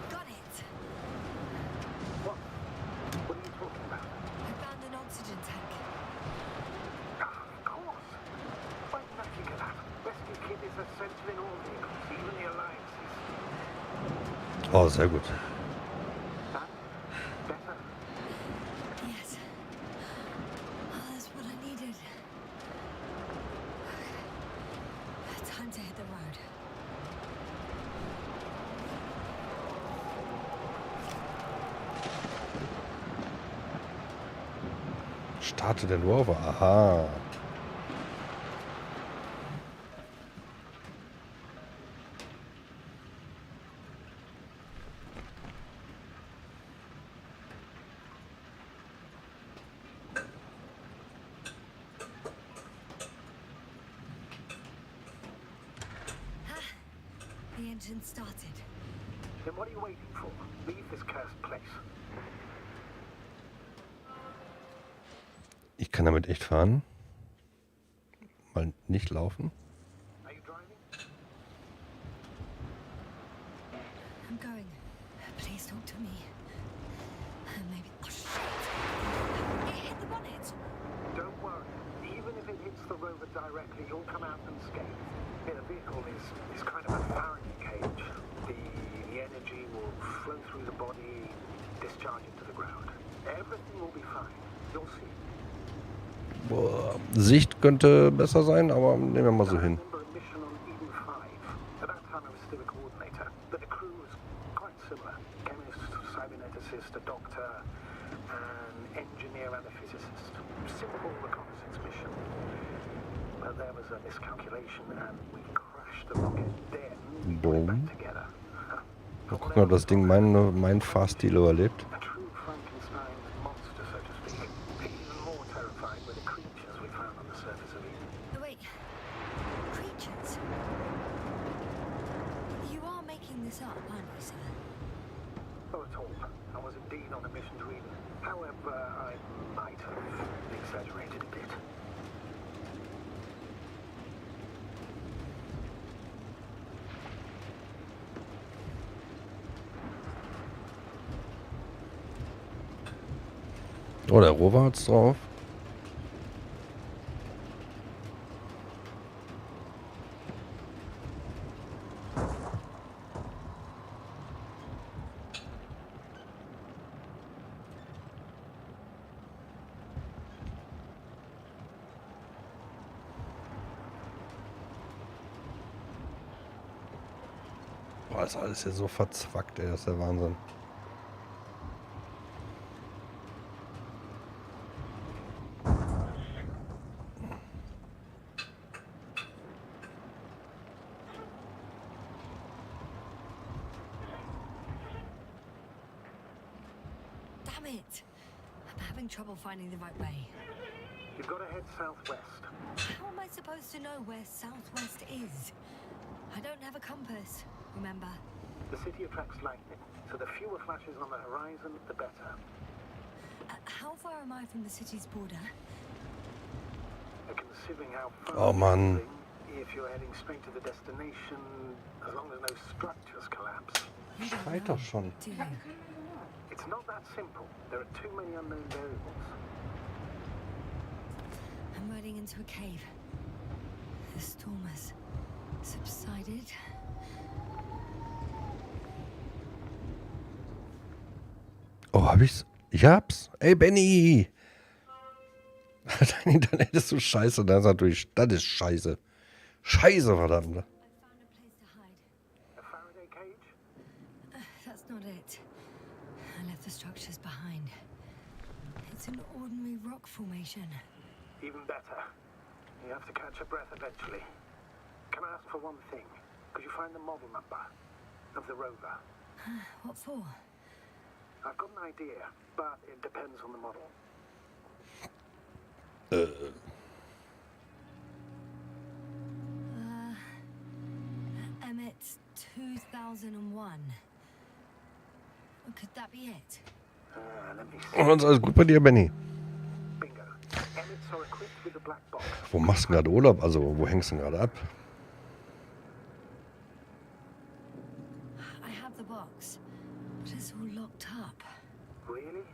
Got it! What? What are you talking about? I found an oxygen tank. Of course. Why nothing can happen? Rescue kit is essential in all vehicles, even the Alliances. Oh, sehr gut. And better. Yes. Oh, that's what I needed. Time to hit the road. Starte den Rover. Aha. The engine started. Then what are you waiting for? Leave this cursed place. Ich kann damit echt fahren. Mal nicht laufen. Are you driving? I'm going. Please talk to me. Maybe. Oh shit! It hit the bonnet. Don't worry. Even if it hits the rover directly, you'll come out unscathed. The vehicle is kind of a Faraday cage. The energy will flow through the body, discharge into the ground. Everything will be fine. You'll see. Boah, Sicht könnte besser sein, aber nehmen wir mal so hin. I remember a mission on Eden 5. At that time I was still a coordinator, but the crew was quite similar. Chemist, cyberneticist, a doctor, an engineer and a physicist. Simple reconnaissance mission. But there was a miscalculation and we crashed the rocket then Boom. back together. Mal gucken, ob das Ding meinen Fahrstil überlebt. A true Frankenstein monster, so to speak. Even more terrifying were the creatures we found on the surface of Eden. Oh, wait. Creatures? You are making this up, aren't you, sir? Not at all. I was indeed on a mission to Eden. However, I might have exaggerated a bit. Oh, der Rover hat's drauf. Boah, ist alles hier so verzwackt, ey, das ist der Wahnsinn. Damn it! I'm having trouble finding the right way. You've got to head southwest. How am I supposed to know where southwest is? I don't have a compass, remember? The city attracts lightning, so the fewer flashes on the horizon, the better. How far am I from the city's border? Considering how far Oh, Mann. if you're heading straight to the destination, as long as no structures collapse. You don't Schreit know, doch schon. do you? It's not that simple. There are too many unknown variables. I'm riding into a cave. The storm has subsided. Oh, hab ich's? Ich hab's. Ey, Benny! Dein Internet ist so scheiße. Das ist natürlich, das ist scheiße. Scheiße, verdammt. I found a place to hide. A Faraday cage? That's not it. I left the structures behind. It's an ordinary rock formation. Even better. You have to catch your breath eventually. Can I ask for one thing? Could you find the model number of the rover? What for? I've got an idea, but it depends on the model. Emmett's 2001. Could that be it? Let me see. Und alles gut bei dir, Benny? Bingo. Emmets are equipped with a black box. Wo machst du gerade Urlaub? Also, wo hängst du denn gerade ab? I have the box, but it's all locked up. Really?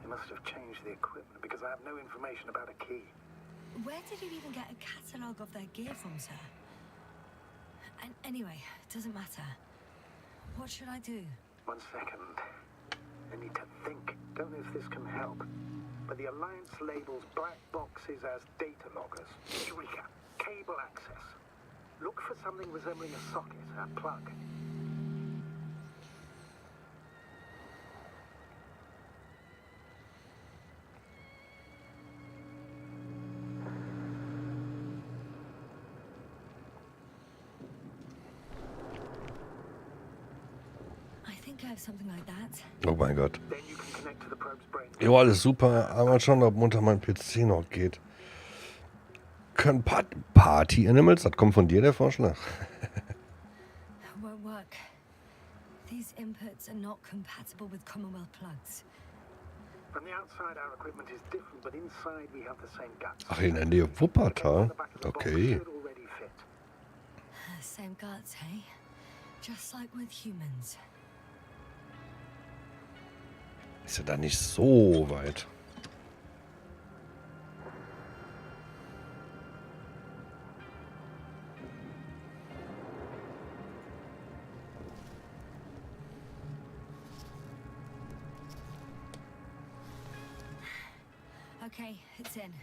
You must have changed the equipment because I have no information about a key. Where did you even get a catalogue of their gear from, sir? And anyway, it doesn't matter. What should I do? 1 second. I need to think. Don't know if this can help. But the Alliance labels black boxes as data loggers. Eureka! Cable access. Look for something resembling a socket, a plug. I think I have something like that. Oh mein Gott. Then you can connect to the probe's brain. Jo, alles super. Aber schon, ob unter meinem PC noch geht. Können Party Animals? Das kommt von dir, der Vorschlag? Won't work. These inputs are not compatible with Commonwealth plugs. From the outside, our equipment is different, but inside we have the same guts. Ach, in der Nähe Wuppertal? Okay. Should already fit. Same guts, hey? Just like with humans. Ist ja da nicht so weit. Okay, it's in.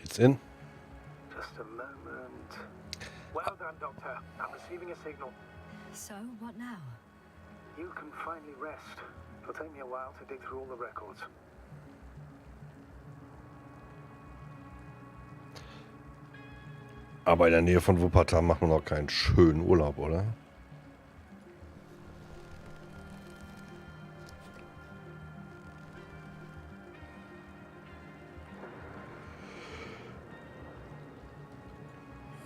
It's in? Just a moment. Well done, Doctor. I'm receiving a signal. So, what now? You can finally rest. It'll take me a while to dig through all the records. Aber in der Nähe von Wuppertal macht man auch keinen schönen Urlaub, oder?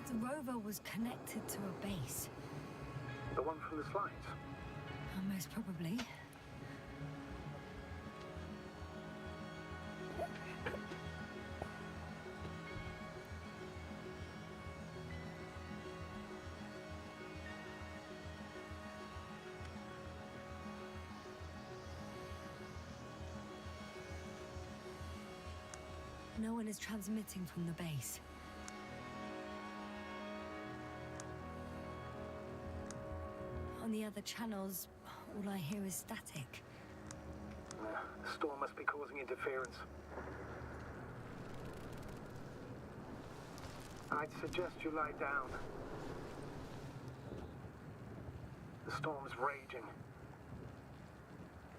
The rover was connected to a base. The one from the slides? Most probably. No one is transmitting from the base. On the other channels, all I hear is static. The storm must be causing interference. I'd suggest you lie down. The storm's raging.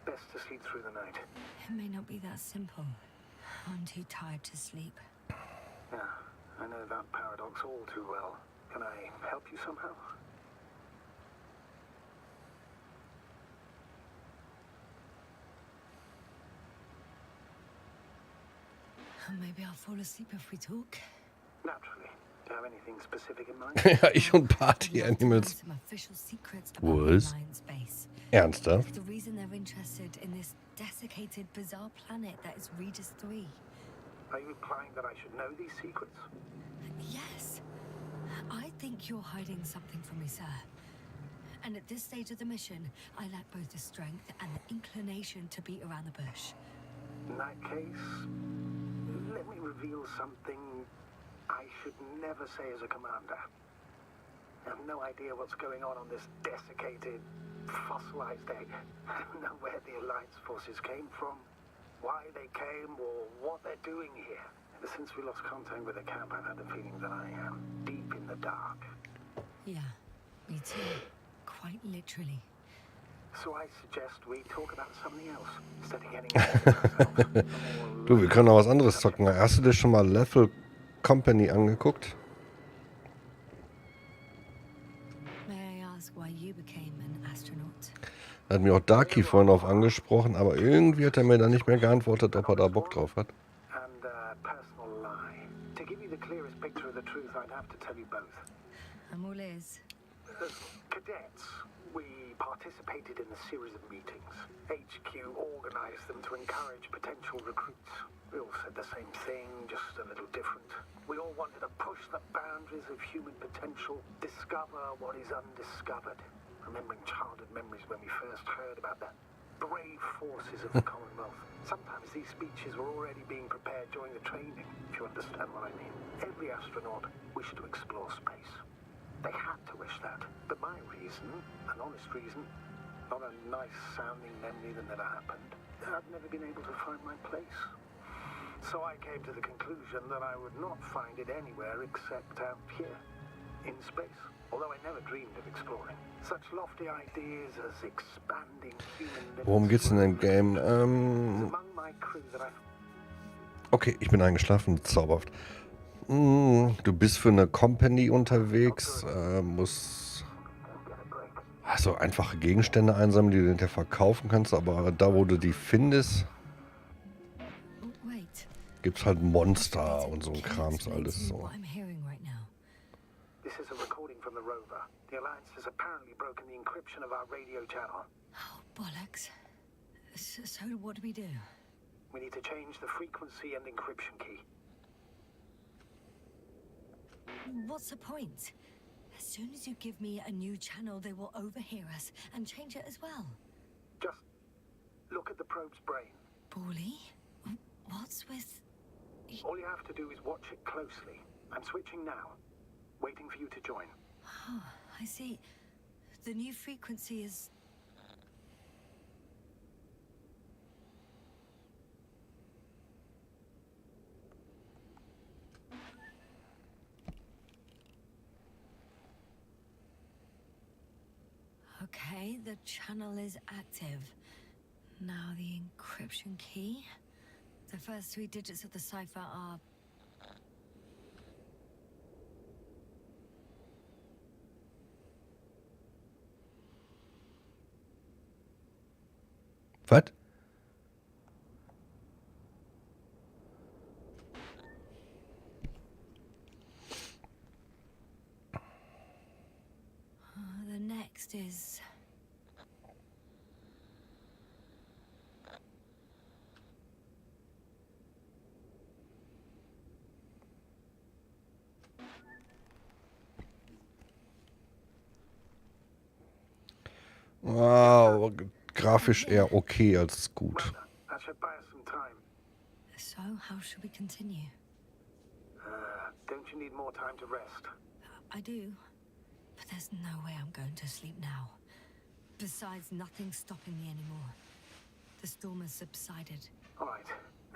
Best to sleep through the night. It may not be that simple. I'm too tired to sleep. Yeah, I know that paradox all too well. Can I help you somehow? Maybe I'll fall asleep if we talk. Naturally. Do you have anything specific in mind? Ja, ich und Party I'd love to learn Animals. some official secrets about Was? the Alliance base. Ernsthaft? The reason they're interested in this desiccated, bizarre planet that is Regis 3. Are you implying that I should know these secrets? Yes. I think you're hiding something from me, sir. And at this stage of the mission, I lack both the strength and the inclination to beat around the bush. In that case, let me reveal something I should never say as a commander. I have no idea what's going on this desiccated, fossilized egg. I don't know where the Alliance forces came from, why they came, or what they're doing here. Ever since we lost contact with the camp, I've had the feeling that I am deep in the dark. Yeah, me too. Quite literally. So I suggest we talk about something else, instead of getting ahead of ourselves. Du, wir können auch was anderes zocken. Hast du dir schon mal Level Company angeguckt? May I ask why you became an astronaut? Da hat mir auch Darky vorhin auf angesprochen, aber irgendwie hat er mir dann nicht mehr geantwortet, ob er da Bock drauf hat. And a personal lie. To give you the clearest picture of the truth, I'd have to tell you both. I'm all ears. As cadets, we participated in a series of meetings. HQ organized them to encourage potential recruits. We all said the same thing, just a little different. We all wanted to push the boundaries of human potential, discover what is undiscovered. Remembering childhood memories when we first heard about the brave forces of the Commonwealth. Sometimes these speeches were already being prepared during the training, if you understand what I mean. Every astronaut wished to explore space. They had to wish that. But my reason, an honest reason, not a nice-sounding memory that never happened, I've never been able to find my place. So I came to the conclusion that I would not find it anywhere except out here, in space. Although I never dreamed of exploring. Such lofty ideas as expanding human limits. Worum geht's in dem Game? Among my crew that I Okay, ich bin eingeschlafen, zauberhaft. Du bist für eine Company unterwegs, musst also einfache Gegenstände einsammeln, die du hinterher verkaufen kannst, aber da, wo du die findest, Oh, wait. gibt's halt Monster und so ein Krams, alles so. What I'm hearing right now. This is a recording from the rover. The Alliance has apparently broken the encryption of our radio channel. Oh, bollocks. So what do we do? We need to change the frequency and encryption key. What's the point? As soon as you give me a new channel, they will overhear us and change it as well. Just look at the probe's brain. Bally? What's with... All you have to do is watch it closely. I'm switching now. Waiting for you to join. Oh, I see. The new frequency is... Okay, the channel is active. Now the encryption key. The first 3 digits of the cipher are... Was? The next is... Wow, grafisch eher okay als gut. That should buy us some time. So, how should we continue? Don't you need more time to rest? I do, but there's no way I'm going to sleep now. Besides, nothing's stopping me anymore. The storm has subsided. All right.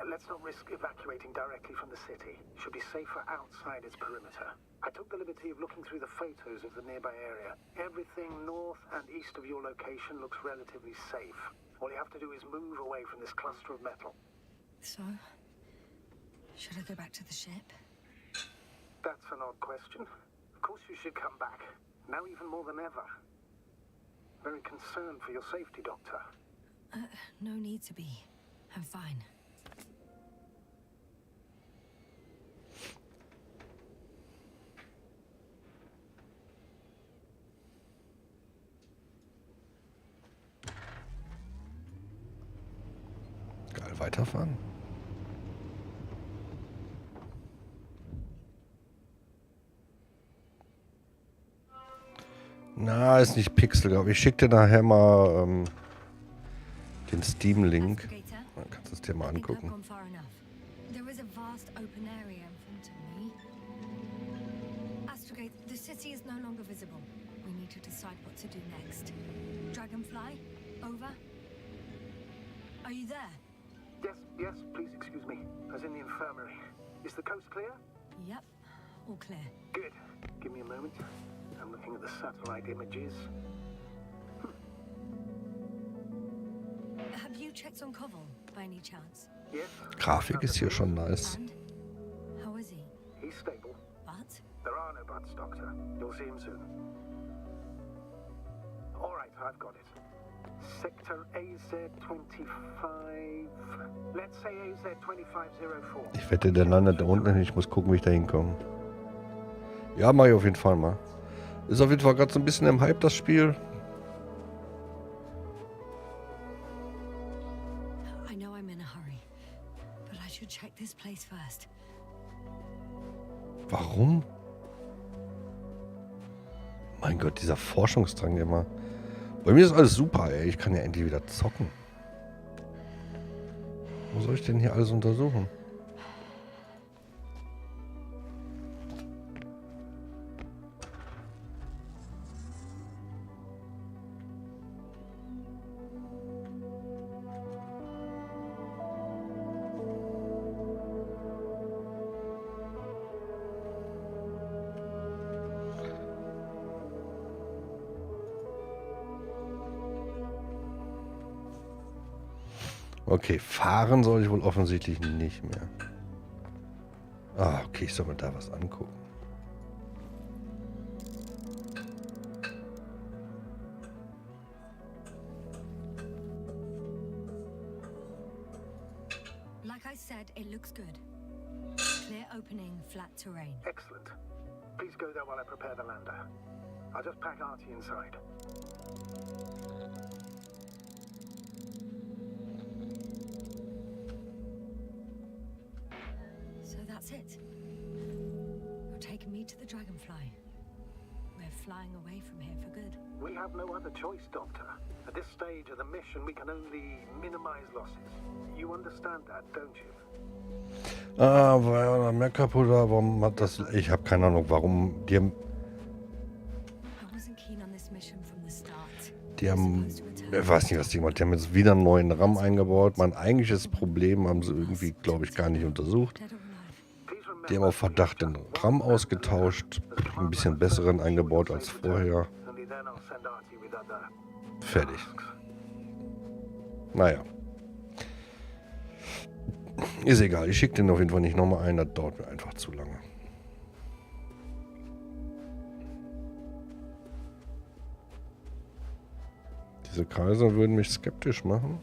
Let's not risk evacuating directly from the city. Should be safer outside its perimeter. I took the liberty of looking through the photos of the nearby area. Everything north and east of your location looks relatively safe. All you have to do is move away from this cluster of metal. So, should I go back to the ship? That's an odd question. Of course you should come back. Now even more than ever. Very concerned for your safety, Doctor. No need to be. I'm fine. Geil, weiterfahren. Na, ist nicht Pixel, glaube ich. Ich schicke dir nachher mal den Steam-Link. Dann kannst du es dir mal angucken. There is a vast open area in front of me. Astrogate, the city is no longer visible. We need to decide what to do next. Dragonfly, over. Are you there? Yes, please excuse me. I was in the infirmary. Is the coast clear? Yep, all clear. Good. Give me a moment. I'm looking at the satellite images. Have you checked on Koval, by any chance? Yes. Grafik ist hier schon nice. And? How is he? He's stable. But? There are no buts, Doctor. You'll see him soon. All right, I've got it. Sector AZ-25. Let's say AZ-2504. Ich wette, der landet da unten. Ich muss gucken, wie ich da hinkomme. Ja, mach ich auf jeden Fall mal. Ist auf jeden Fall gerade so ein bisschen im Hype, das Spiel. I know I'm in a hurry, but I should check this place first. Warum? Mein Gott, dieser Forschungsdrang immer. Bei mir ist alles super, ey. Ich kann ja endlich wieder zocken. Wo soll ich denn hier alles untersuchen? Okay, fahren soll ich wohl offensichtlich nicht mehr. Ah, okay, ich soll mir da was angucken. Like I said, it looks good. Clear opening, flat terrain. Excellent. Please go there while I prepare the lander. I'll just pack Artie inside. So that's it. You're taking me to the Dragonfly. We're flying away from here for good. We have no other choice, Doctor. At this stage of the mission, we can only minimize losses. You understand that, don't you? Ah, weil mehr kaputt war, warum hat das... Ich habe keine Ahnung, warum. Die haben... Ich weiß nicht, was die gemacht haben. Die haben jetzt wieder einen neuen RAM eingebaut. Mein eigentliches Problem haben sie irgendwie, glaube ich, gar nicht untersucht. Die haben auf Verdacht den RAM ausgetauscht. Ein bisschen besseren eingebaut als vorher. Fertig. Naja. Ist egal, ich schicke den auf jeden Fall nicht nochmal ein, das dauert mir einfach zu lange. Diese Kreise würden mich skeptisch machen.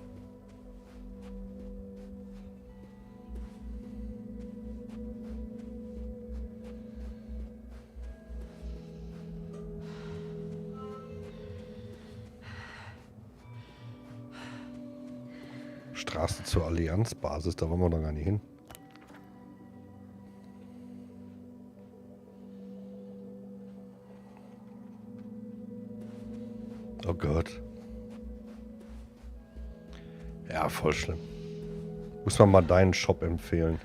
Straße zur Allianzbasis, da wollen wir doch gar nicht hin. Oh Gott. Ja, voll schlimm. Muss man mal deinen Shop empfehlen.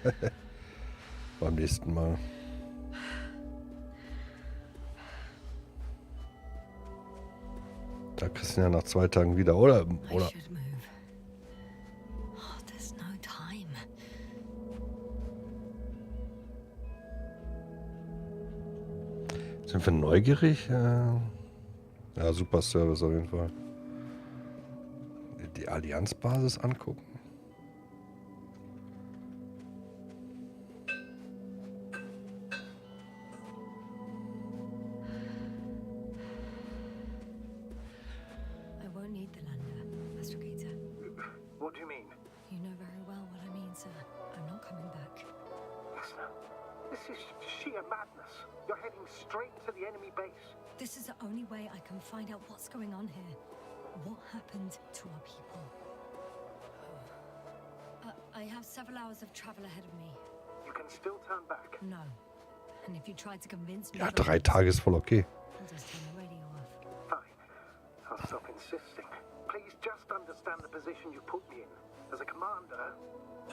Beim nächsten Mal. Da kriegst du ja nach 2 Tagen wieder, oder? Sind wir neugierig? Ja, super Service auf jeden Fall. Die Allianzbasis angucken. What do you mean? You know very well what I mean, sir. I'm not coming back. Listener, this is sheer madness. You're heading straight to the enemy base. This is the only way I can find out what's going on here. What happened to our people? I have several hours of travel ahead of me. You can still turn back. No. And if you try to convince me... Ja, 3 Tage ist voll okay. I'll just turn the radio off. Fine. I'll stop insisting. Please just understand the position you put me in. As a commander,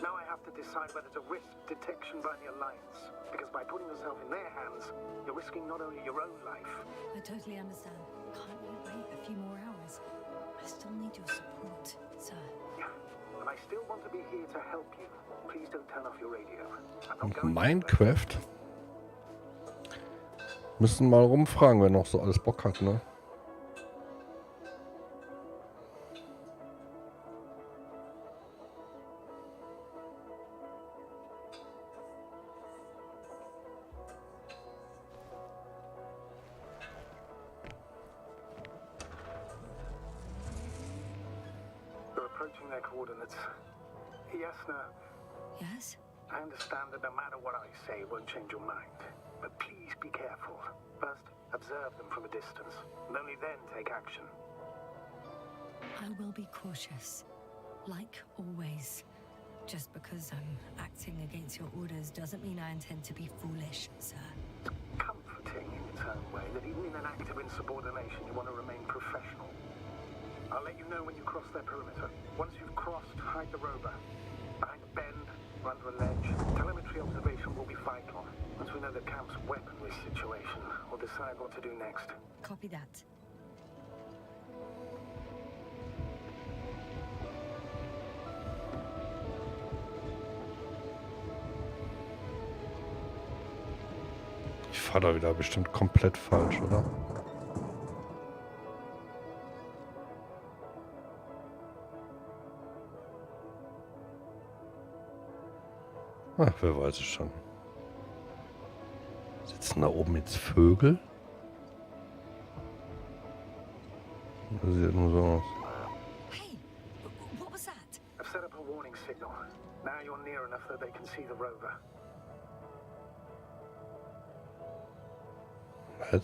now I have to decide whether to risk detection by the Alliance. Because by putting yourself in their hands, you're risking not only your own life. I totally understand. Can't you wait a few more hours? I still need your support, sir. Yeah, and I still want to be here to help you. Please don't turn off your radio. I'm not going Minecraft? Müssen mal rumfragen, wer noch so alles Bock hat, ne? approaching their coordinates. Yes, no. Yes? I understand that no matter what I say, it won't change your mind. But please be careful. First, observe them from a distance, and only then take action. I will be cautious. Like always. Just because I'm acting against your orders doesn't mean I intend to be foolish, sir. Comforting in its own way that even in an act of insubordination you want to remain professional. I'll let you know when you cross their perimeter. Once you've crossed, hide the rover. Behind a bend, or under a ledge. Telemetry observation will be vital. Once we know the camp's weaponry situation, we'll decide what to do next. Copy that. Ich fahre da wieder bestimmt komplett falsch, oder? Ach, wer weiß es schon. Sitzen da oben jetzt Vögel? Das sieht nur so aus. Hey, what was that? I've set up a warning signal. Now you're near enough that they can see the rover. Was?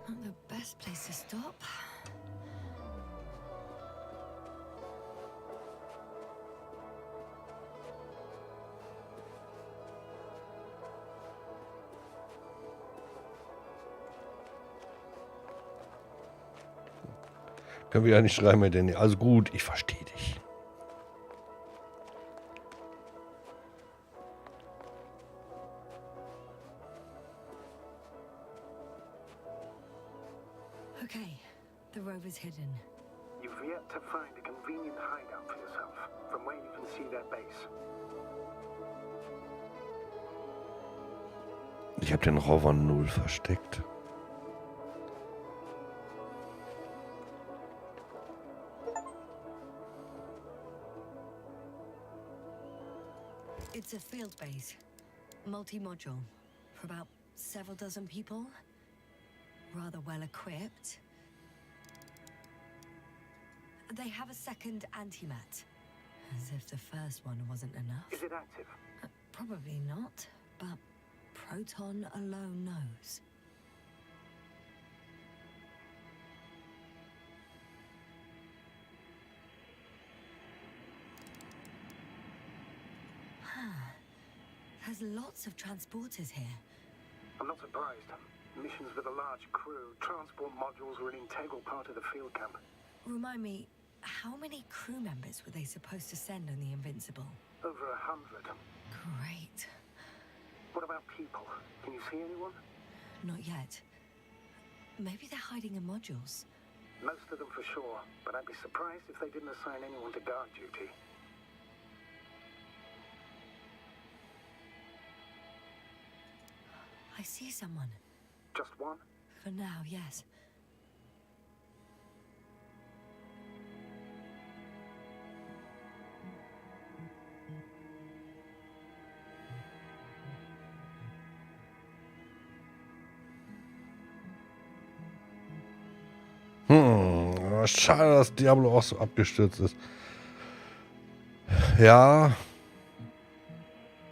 Not the best place to stop. Können wir ja nicht schreiben mit denen. Also gut, ich verstehe dich. Okay, the rover's hidden. You've yet to find a convenient hideout for yourself, from where you can see their base. Ich habe den Rover 0 versteckt. It's a field base, multi-module, for about several dozen people. Rather well equipped. They have a second antimat, as if the first one wasn't enough. Is it active? Probably not. but Proton alone knows. There's lots of transporters here. I'm not surprised. Missions with a large crew, transport modules were an integral part of the field camp. Remind me, how many crew members were they supposed to send on the Invincible? Over 100. Great. What about people? Can you see anyone? Not yet. Maybe they're hiding in modules. Most of them for sure, but I'd be surprised if they didn't assign anyone to guard duty. I see someone. Just one? For now, yes. Schade, dass Diablo auch so abgestürzt ist. Ja,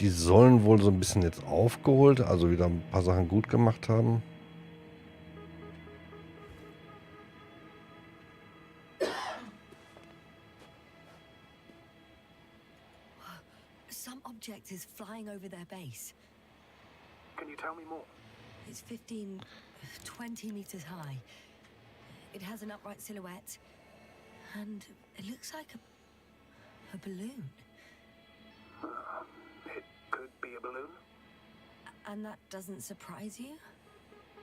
die sollen wohl so ein bisschen jetzt aufgeholt, also wieder ein paar Sachen gut gemacht haben. Some object is flying over their base. Can you tell me more? It's 15, 20 meters high. It has an upright silhouette, and it looks like a balloon. It could be a balloon. And that doesn't surprise you?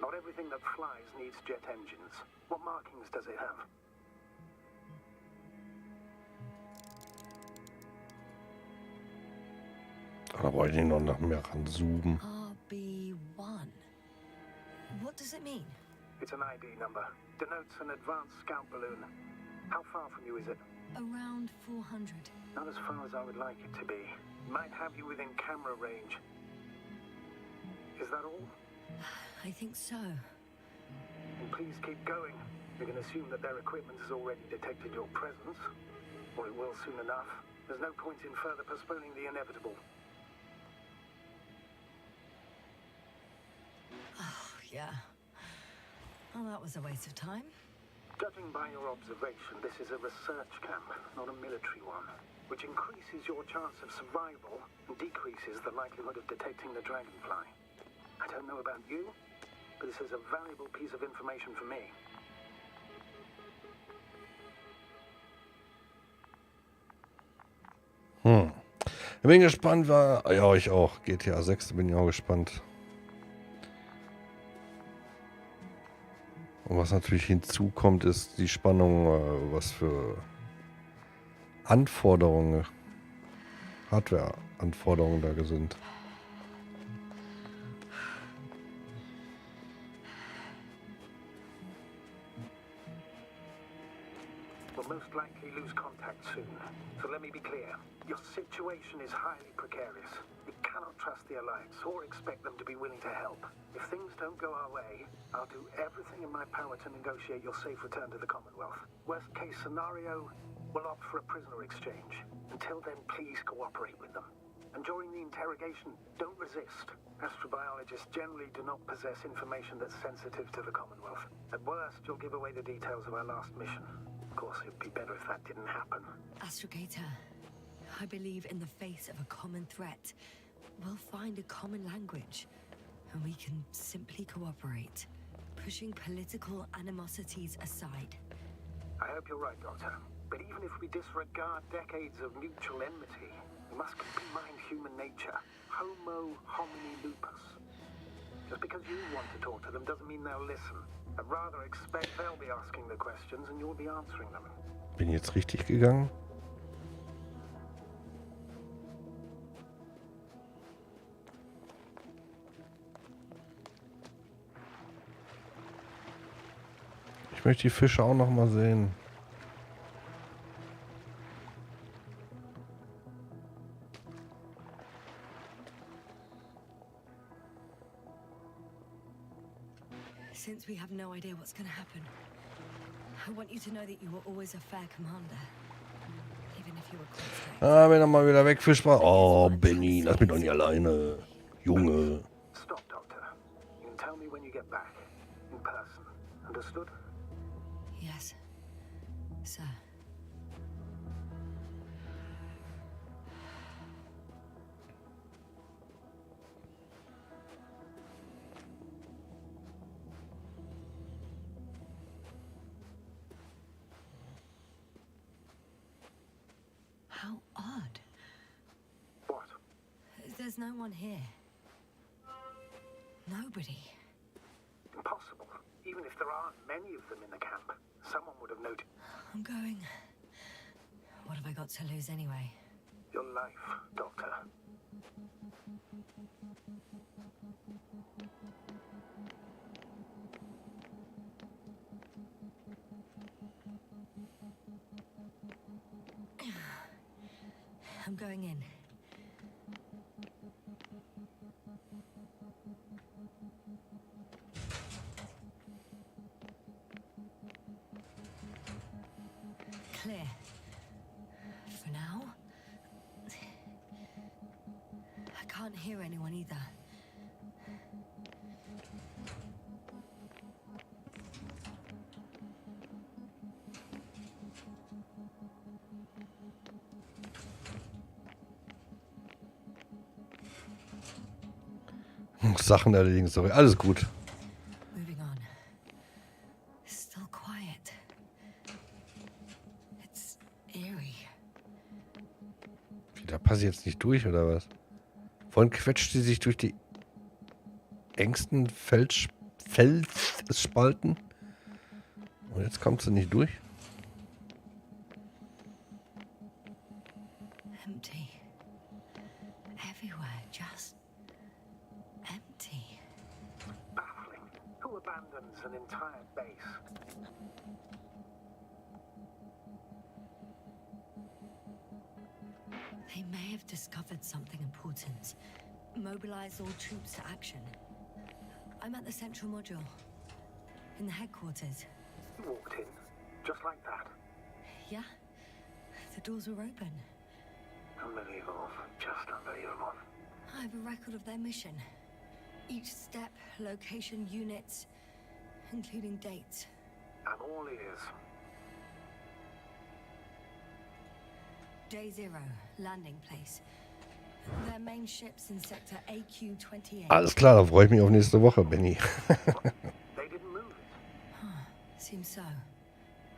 Not everything that flies needs jet engines. What markings does it have? Da brauche ich nicht noch nach mehr ranzoomen. RB1. What does it mean? It's an ID number. Denotes an advanced scout balloon. How far from you is it? Around 400. Not as far as I would like it to be. Might have you within camera range. Is that all? I think so. And please keep going. You can assume that their equipment has already detected your presence. Or it will soon enough. There's no point in further postponing the inevitable. Oh, yeah. Well, that was a waste of time. Judging by your observation, this is a research camp, not a military one, which increases your chance of survival and decreases the likelihood of detecting the dragonfly. I don't know about you, but this is a valuable piece of information for me. Ich bin gespannt, ja, ich auch. GTA 6 bin ich auch gespannt. Und was natürlich hinzukommt, ist die Spannung, was für Anforderungen, Hardware-Anforderungen da sind. We'll most likely lose contact soon. So let me be clear. Your situation is highly precarious. You cannot trust the Alliance or expect them to be willing to help. If things don't go our way, I'll do everything in my power to negotiate your safe return to the Commonwealth. Worst case scenario, we'll opt for a prisoner exchange. Until then, please cooperate with them. And during the interrogation, don't resist. Astrobiologists generally do not possess information that's sensitive to the Commonwealth. At worst, you'll give away the details of our last mission. Of course, it'd be better if that didn't happen. Astrogator, I believe in the face of a common threat, we'll find a common language, and we can simply cooperate, pushing political animosities aside. I hope you're right, Doctor. But even if we disregard decades of mutual enmity, we must keep in mind human nature. Homo homini lupus. Just because you want to talk to them doesn't mean they'll listen. I'd rather expect they'll be asking the questions and you'll be answering them. Bin ich jetzt richtig gegangen? Ich möchte die Fische auch noch mal sehen. Since we have no idea what's going to happen, I want you to know that you were always a fair commander, even if you were close. Wenn er mal wieder wegfischbar. Oh, Benny, lass mich doch nicht alleine. Junge. Stop, Doctor. You can tell me when you get back. In person. Understood? Yes, sir. How odd. What? There's no one here. Nobody. Impossible. Even if there aren't many of them in the camp, someone would have noticed. I'm going. What have I got to lose anyway? Your life, Doctor. I'm going in. Clear. For now. I can't hear anyone either. Sachen erledigen, sorry. Alles gut. Moving on. Still quiet. It's eerie. Da passe ich jetzt nicht durch, oder was? Vorhin quetscht sie sich durch die engsten Felsspalten. Und jetzt kommt sie nicht durch. Empty. Everywhere, just empty. Baffling. Who abandons an entire base? They may have discovered something important. Mobilize all troops to action. I'm at the central module. In the headquarters. You walked in, just like that. Yeah? The doors were open. Unbelievable. Just unbelievable. I have a record of their mission. Each step, location, units, including dates. I'm all ears. Day 0, landing place. Their main ships in sector AQ-28. Alles klar, da freue ich mich auf nächste Woche, Benny. They didn't move it. Huh, seems so.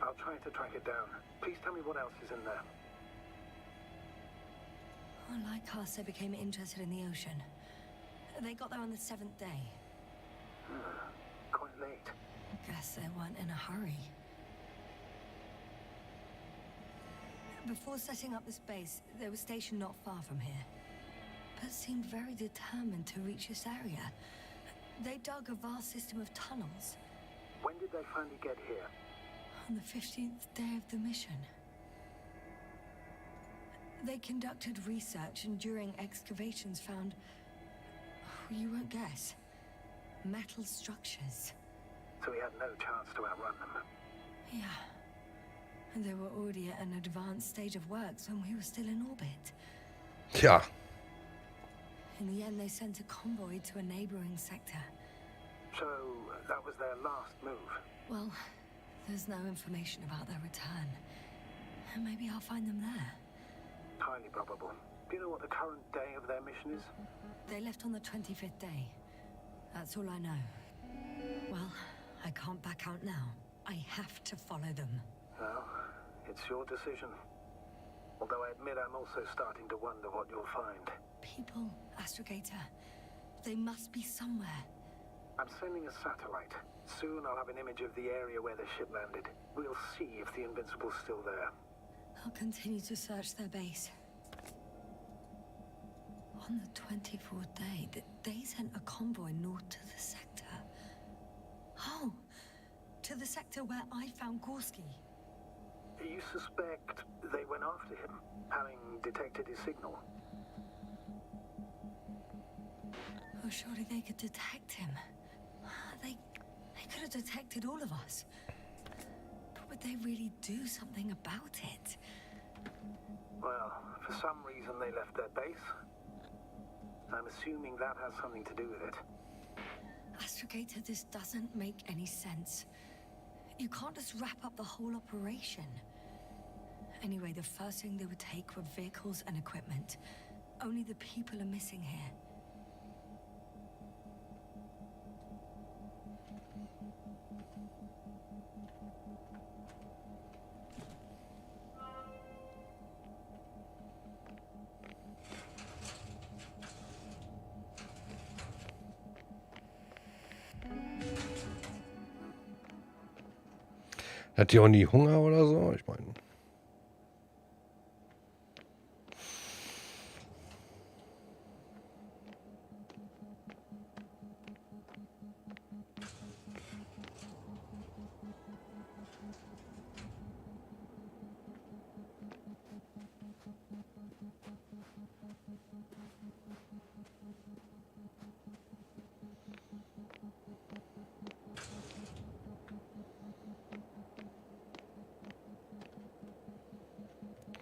I'll try to track it down. Please tell me what else is in there. Well, like us, they became interested in the ocean. They got there on the 7th day. Quite late. Guess they weren't in a hurry. Before setting up this base, they were stationed not far from here, but seemed very determined to reach this area. They dug a vast system of tunnels. When did they finally get here? On the 15th day of the mission. They conducted research and during excavations found, you won't guess, metal structures. So we had no chance to outrun them. Yeah. And they were already at an advanced stage of works when we were still in orbit. Tja. In the end, they sent a convoy to a neighboring sector. So that was their last move. Well, there's no information about their return. And maybe I'll find them there. Highly probable. Do you know what the current day of their mission is? They left on the 25th day. That's all I know. Well, I can't back out now. I have to follow them. Well, it's your decision. Although I admit I'm also starting to wonder what you'll find. People, Astrogator. They must be somewhere. I'm sending a satellite. Soon I'll have an image of the area where the ship landed. We'll see if the Invincible's still there. I'll continue to search their base. On the 24th day, they sent a convoy north to the sector. Oh, to the sector where I found Gorski. You suspect they went after him, having detected his signal? Oh, surely they could detect him. They could have detected all of us. But would they really do something about it? Well, for some reason they left their base. I'm I'm assuming that has something to do with it. Astrogator, this doesn't make any sense. You can't just wrap up the whole operation. Anyway, the first thing they would take were vehicles and equipment. Only the people are missing here. Hat die auch nie Hunger oder so? Ich meine.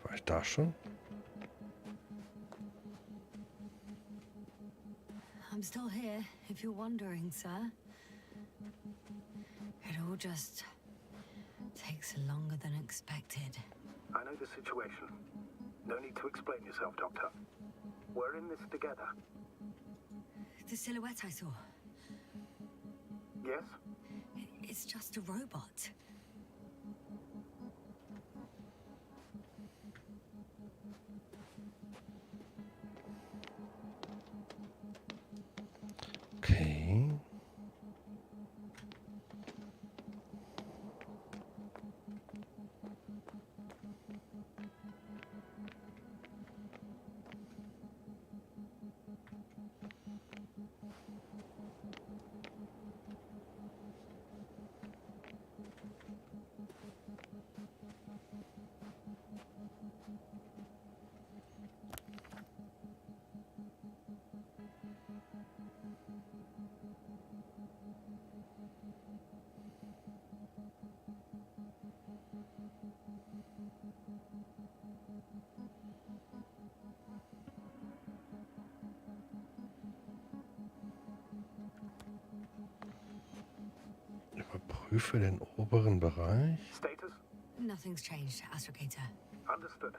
War ich da schon? I'm still here, if you're wondering, sir. It all just takes longer than expected. I know the situation. No need to explain yourself, Doctor. We're in this together. The silhouette I saw, Yes? it's just a robot. Okay. Überprüfe den oberen Bereich. Status? Nothing's changed, Astrogator. Understood.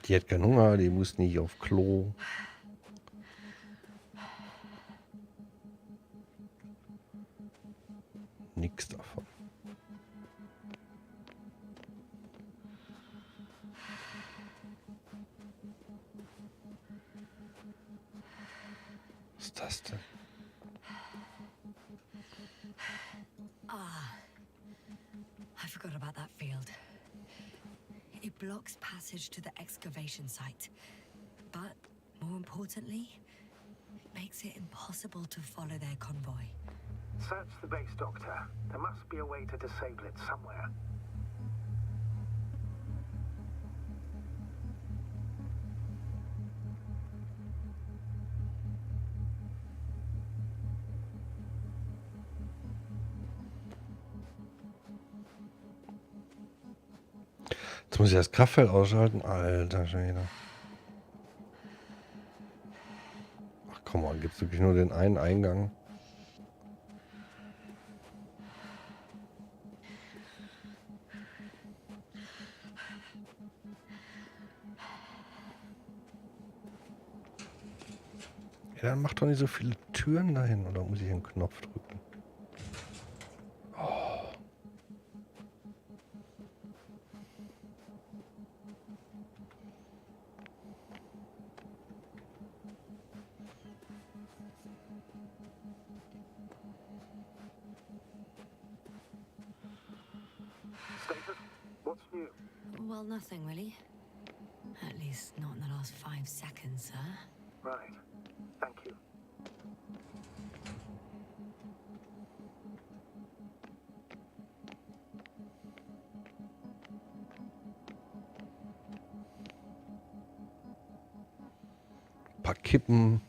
Die hat keinen Hunger, die muss nicht auf Klo. Nix davon. Was ist das denn? I forgot about that field. It blocks passage to the excavation site. But, more importantly, it makes it impossible to follow their convoy. Search the base, Doctor. There must be a way to disable it somewhere. Jetzt muss ich das Kraftfeld ausschalten. Alter Schwede. Ach komm mal, gibt es wirklich nur den einen Eingang? Ja, dann macht doch nicht so viele Türen dahin, oder muss ich einen Knopf drücken? Oh. Status? What's new? Well, nothing really. At least not in the last 5 seconds, sir. Right. Thank you. Ein paar Kippen.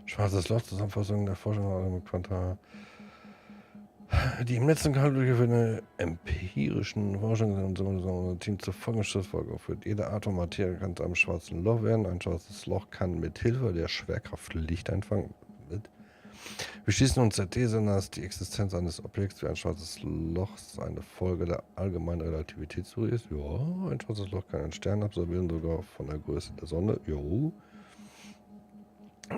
Schwarzes Loch, Zusammenfassung der Forschung mit Quanta. Die im letzten Kanal durchgeführte empirischen Forschung und unser Team zur folgenden Schlussfolgerung führt. Jede Art von Materie kann zu einem schwarzen Loch werden. Ein schwarzes Loch kann mit Hilfe der Schwerkraft Licht einfangen. Wir schließen uns der These, dass die Existenz eines Objekts wie ein schwarzes Loch eine Folge der allgemeinen Relativitätstheorie ist. Ja, ein schwarzes Loch kann einen Stern absorbieren, sogar von der Größe der Sonne. Jo.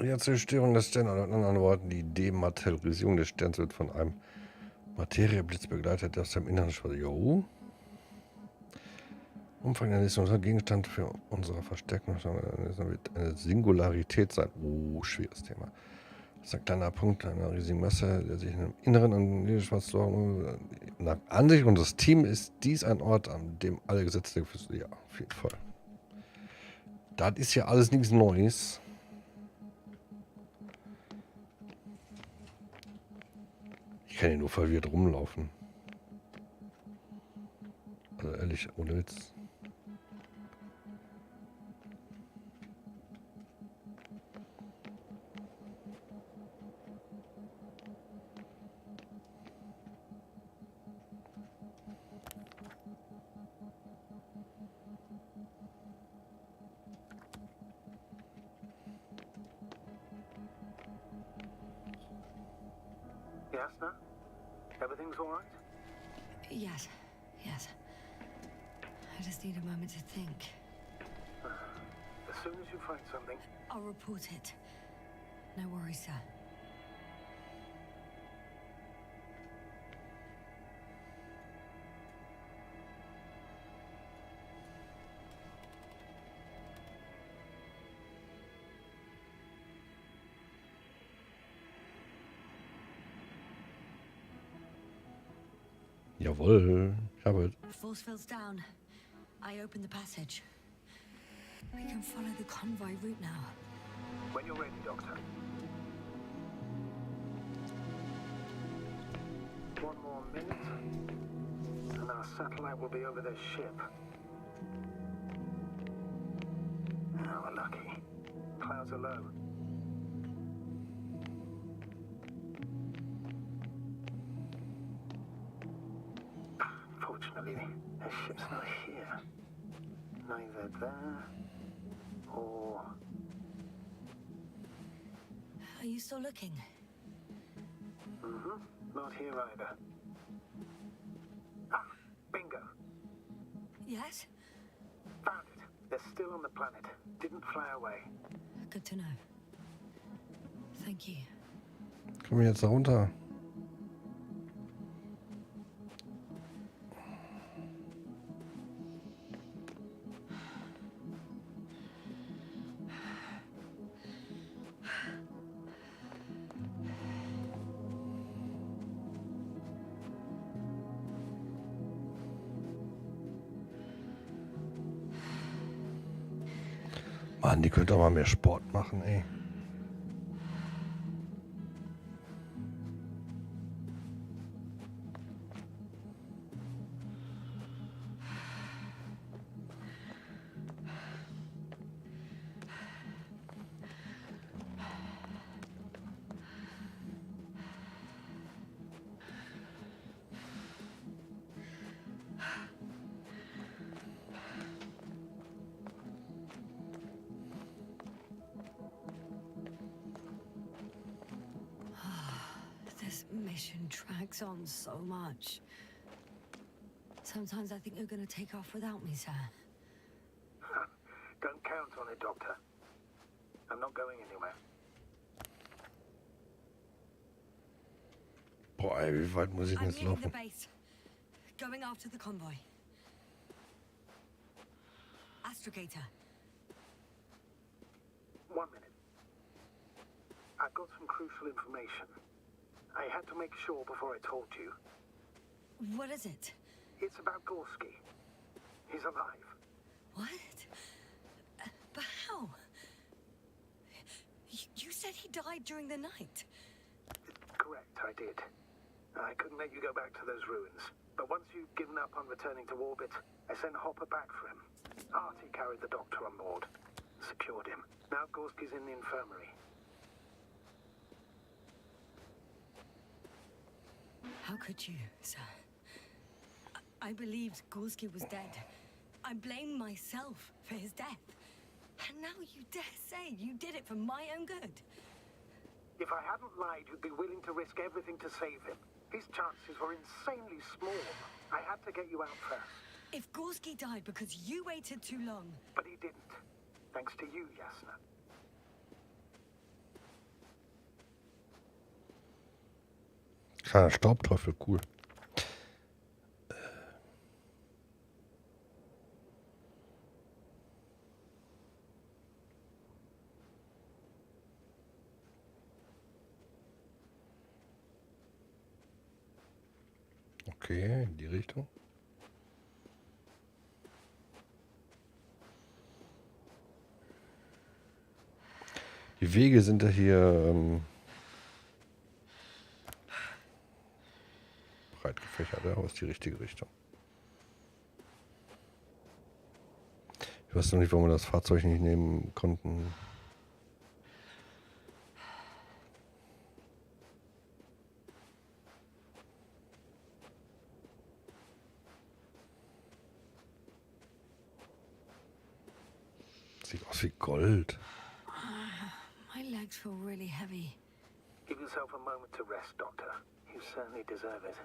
Die Zerstörung des Sterns, oder in anderen Worten, die Dematerialisierung des Sterns wird von einem Materieblitz begleitet, der aus dem Inneren schwirrt. Jo. Umfang der nächsten Gegenstand für unsere Verstärkung wird eine Singularität sein. Oh, schweres Thema. Das ist ein kleiner Punkt einer riesigen Masse, der sich im Inneren an den schwarzen Loch. Nach Ansicht unseres Teams ist dies ein Ort, an dem alle Gesetze. Ja, auf jeden Fall. Das ist ja alles nichts Neues. Ich kann hier nur verwirrt rumlaufen. Also ehrlich, ohne Witz. Yes, no? Everything's all right? Yes, yes. I just need a moment to think. As soon as you find something, I'll report it. No worries, sir. Jawohl, ich habe es. Force field's down. I open the passage. We can follow the convoy route now. when you're ready, Doctor. One more minute, and our satellite will be over this ship. Oh, we're lucky. Clouds are low. Fortunately, the ship's not here. Neither there or... Are you still looking? Mm-hmm. Not here either. Ah, bingo. Yes? Found it. They're still on the planet. Didn't fly away. Good to know. Thank you. Kommen wir jetzt da runter? Mann, die könnte auch mal mehr Sport machen, ey. This mission drags on so much. Sometimes I think you're gonna take off without me, sir. Don't count on it, Doctor. I'm not going anywhere. Boah, ey, wie weit muss ich denn I'm jetzt leaving the laufen? base. Going after the convoy. Astrogator. 1 minute. I've got some crucial information. I had to make sure before I told you. What is it? It's about Gorski. He's alive. What? But how? You said he died during the night. Correct, I did. I couldn't let you go back to those ruins. But once you'd given up on returning to orbit, I sent Hopper back for him. Artie carried the doctor on board. Secured him. Now Gorski's in the infirmary. How could you, sir? I believed Gorski was dead. I blame myself for his death. And now you dare say you did it for my own good? If I hadn't lied, you'd be willing to risk everything to save him. His chances were insanely small. I had to get you out first. If Gorski died because you waited too long... But he didn't. Thanks to you, Jasna. Kleiner Staubteufel, cool. Okay, in die Richtung. Die Wege sind ja hier breit gefächert, aber ist die richtige Richtung. Ich weiß noch nicht, warum wir das Fahrzeug nicht nehmen konnten. Sieht aus wie Gold. My legs feel really heavy. Give yourself a moment to rest, Doctor. You certainly deserve it.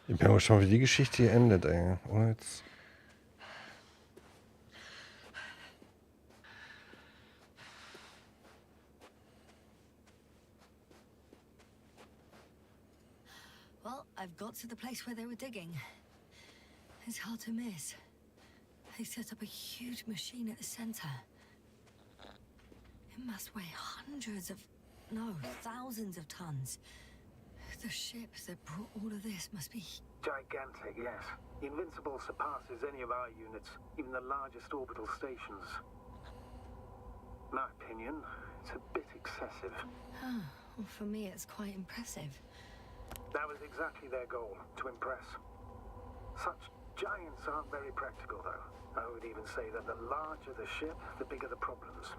Ich bin aber schon, wie die Geschichte hier endet, ey. Oder jetzt? Well, I've got to the place where they were digging. It's hard to miss. They set up a huge machine at the center. It must weigh hundreds of, no, thousands of tons. The ship that brought all of this must be... Gigantic, yes. The Invincible surpasses any of our units, even the largest orbital stations. In my opinion, it's a bit excessive. Oh, well, for me it's quite impressive. That was exactly their goal, to impress. Such giants aren't very practical, though. I would even say that the larger the ship, the bigger the problems.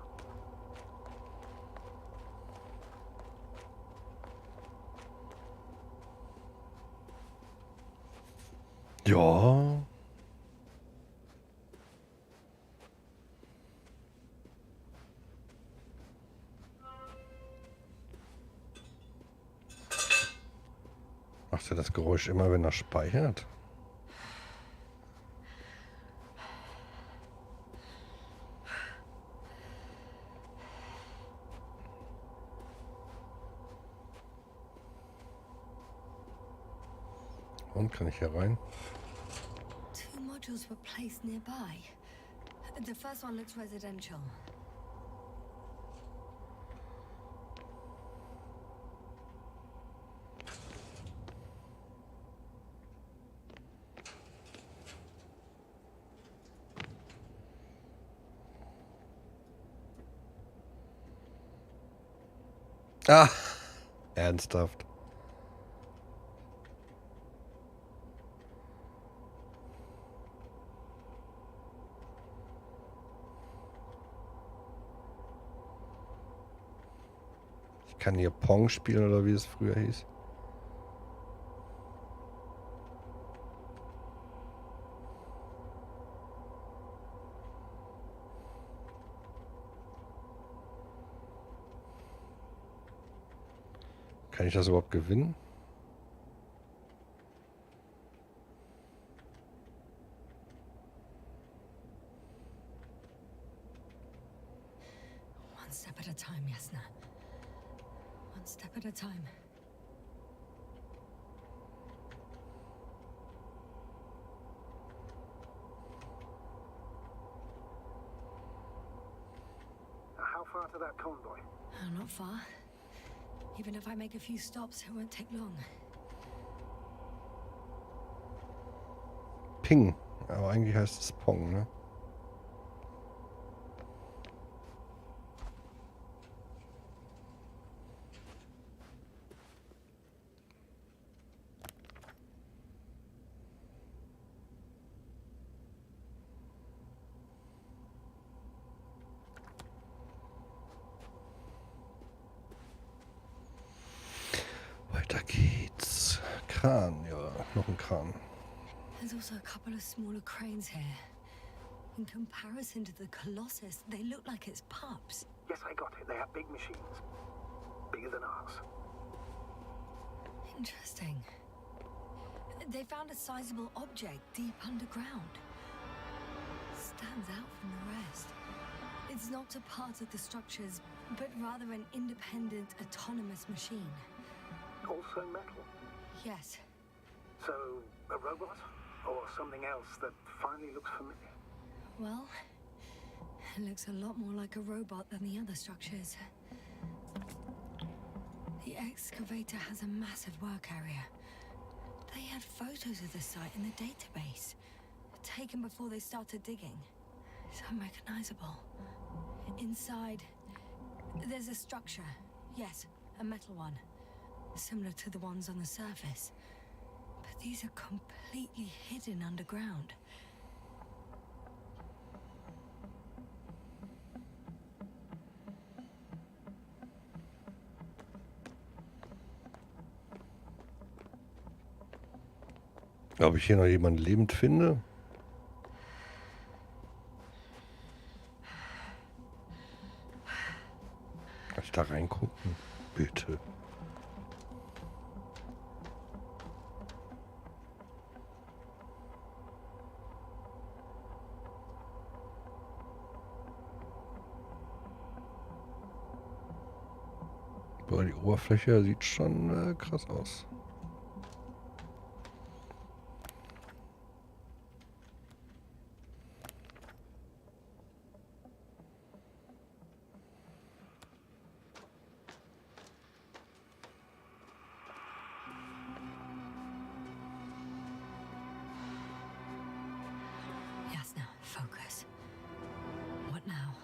Ja. Macht er das Geräusch immer, wenn er speichert? Und kann ich hier rein? Two modules were placed nearby. The first one looks residential. Ah, ernsthaft. Ich kann hier Pong spielen oder wie es früher hieß. Kann ich das überhaupt gewinnen? One step at a time, Jasna. One step at a time. How far to that convoy? Oh, not far. Even if I make a few stops, it won't take long. Ping. Aber eigentlich heißt es Pong, ne? Kran, ja, noch ein Kran. There's also a couple of smaller cranes here. In comparison to the Colossus, they look like it's pups. Yes, I got it. They have big machines. Bigger than ours. Interesting. They found a sizable object deep underground. Stands out from the rest. It's not a part of the structures, but rather an independent, autonomous machine. Also metal. Yes. So, a robot? Or something else that finally looks familiar? Well, it looks a lot more like a robot than the other structures. The excavator has a massive work area. They had photos of the site in the database, taken before they started digging. It's unrecognizable. Inside, there's a structure. Yes, a metal one. Similar to the ones on the surface. But these are completely hidden underground. Ob ich hier noch jemanden lebend finde? Kann ich da reingucken? Bitte. Boah, die Oberfläche sieht schon krass aus. Focus. What now?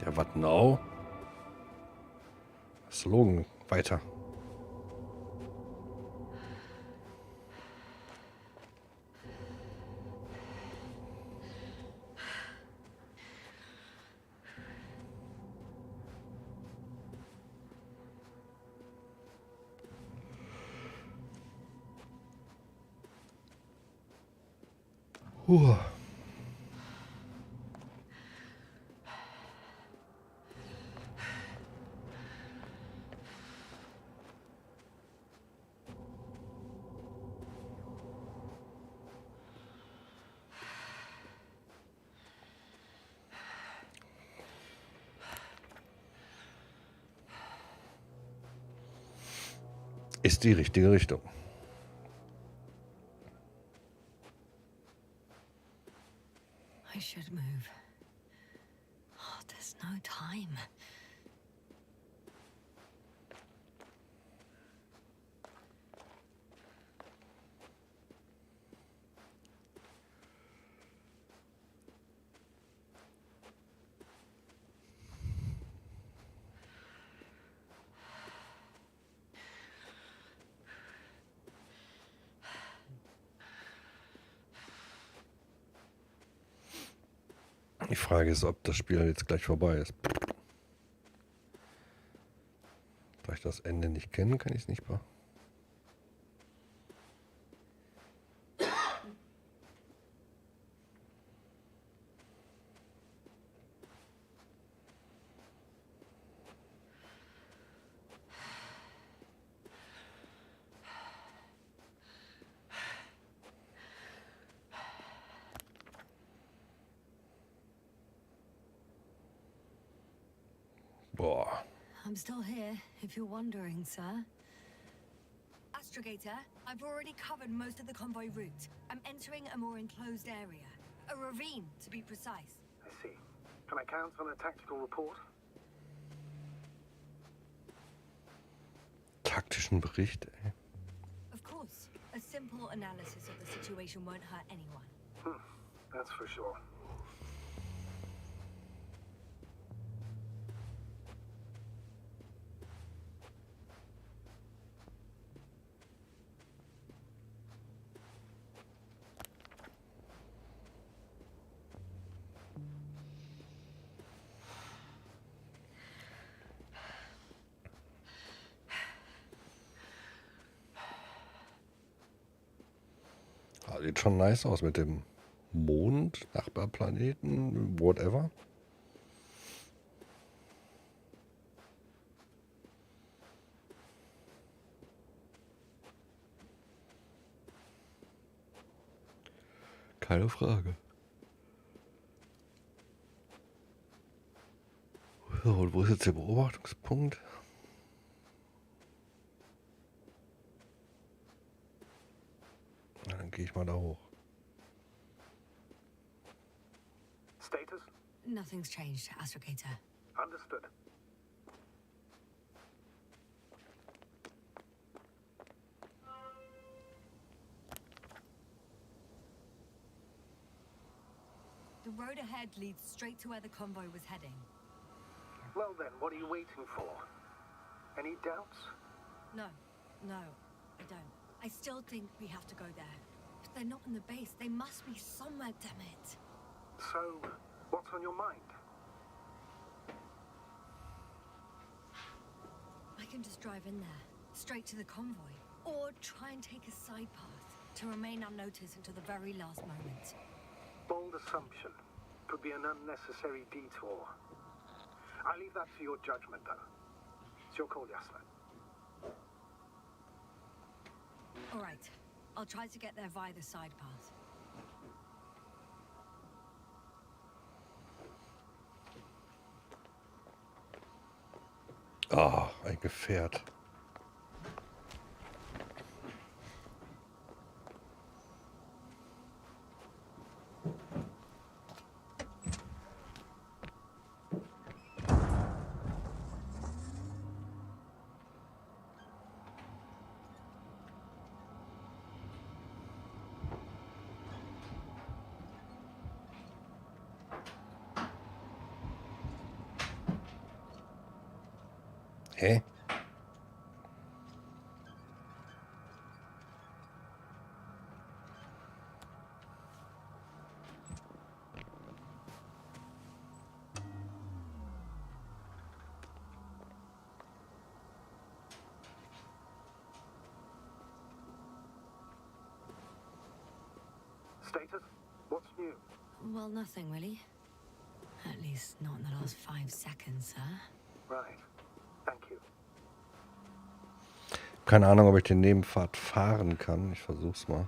Ja, was now? Slogan, weiter. Ist die richtige Richtung. I should move. Oh, there's no time. Die Frage ist, ob das Spiel jetzt gleich vorbei ist. Da ich das Ende nicht kenne, kann ich es nicht machen. Boah. I'm still here, if you're wondering, sir. Astrogator, I've already covered most of the convoy route. I'm entering a more enclosed area. A ravine, to be precise. I see. Can I count on a tactical report? Taktischen Bericht, ey. Of course. A simple analysis of the situation won't hurt anyone. That's for sure. Sieht schon nice aus mit dem Mond, Nachbarplaneten, whatever. Keine Frage. So, und wo ist jetzt der Beobachtungspunkt? Na, dann gehe ich mal da hoch. Status? Nothing's changed, Astrogator. Understood. The road ahead leads straight to where the convoy was heading. Well then, what are you waiting for? Any doubts? No, I don't. I still think we have to go there. But they're not in the base. They must be somewhere, damn it. So, what's on your mind? I can just drive in there, straight to the convoy. Or try and take a side path to remain unnoticed until the very last moment. Bold assumption. Could be an unnecessary detour. I leave that to your judgment, though. It's your call, Yasna. All right. I'll try to get there via the side path. Ah, ein Gefährt. Hä? Status? What's new? Well, nothing really. At least not in the last 5 seconds, sir. Right. Thank you. Keine Ahnung, ob ich den Nebenpfad fahren kann. Ich versuch's mal.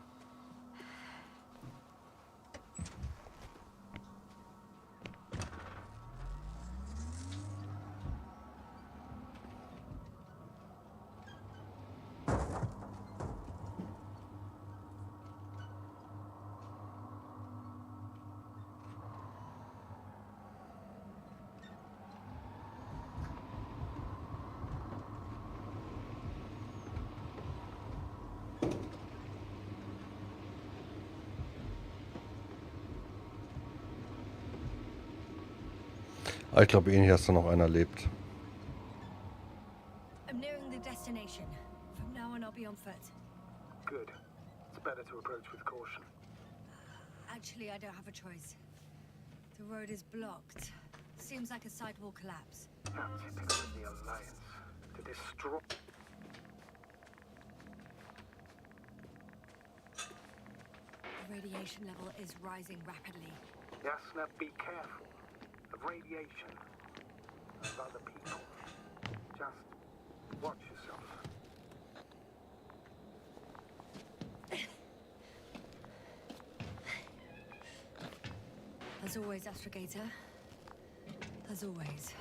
Aber ich glaube eh nicht, dass da noch einer lebt. I'm nearing the destination. From now on, I'll be on foot. Good. It's better to approach with caution. Actually, I don't have a choice. The road is blocked. Seems like a sidewall collapse. How typical of the Alliance. To destroy... The radiation level is rising rapidly. Yasna, be careful. Of radiation. Of other people. Just watch yourself. As always, Astrogator. As always.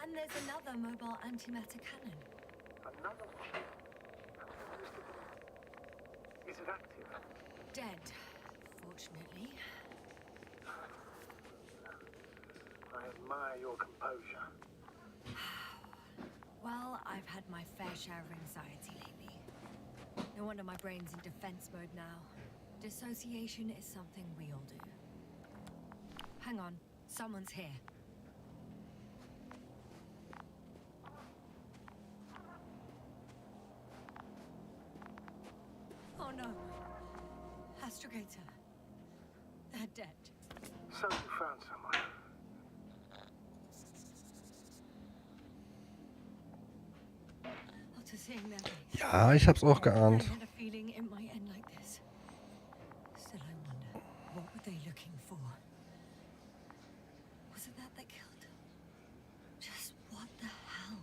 And there's another mobile antimatter cannon. Another one? Is it active? Dead, fortunately. I admire your composure. Well, I've had my fair share of anxiety lately. No wonder my brain's in defense mode now. Dissociation is something we all do. Hang on, someone's here. Oh no. Astrogator. They're dead. So you found someone. after seeing their face. Ja, ich hab's auch I geahnt. had a feeling it might end like this. Still, I wonder, what were they looking for? Was it that killed them? Just what the hell?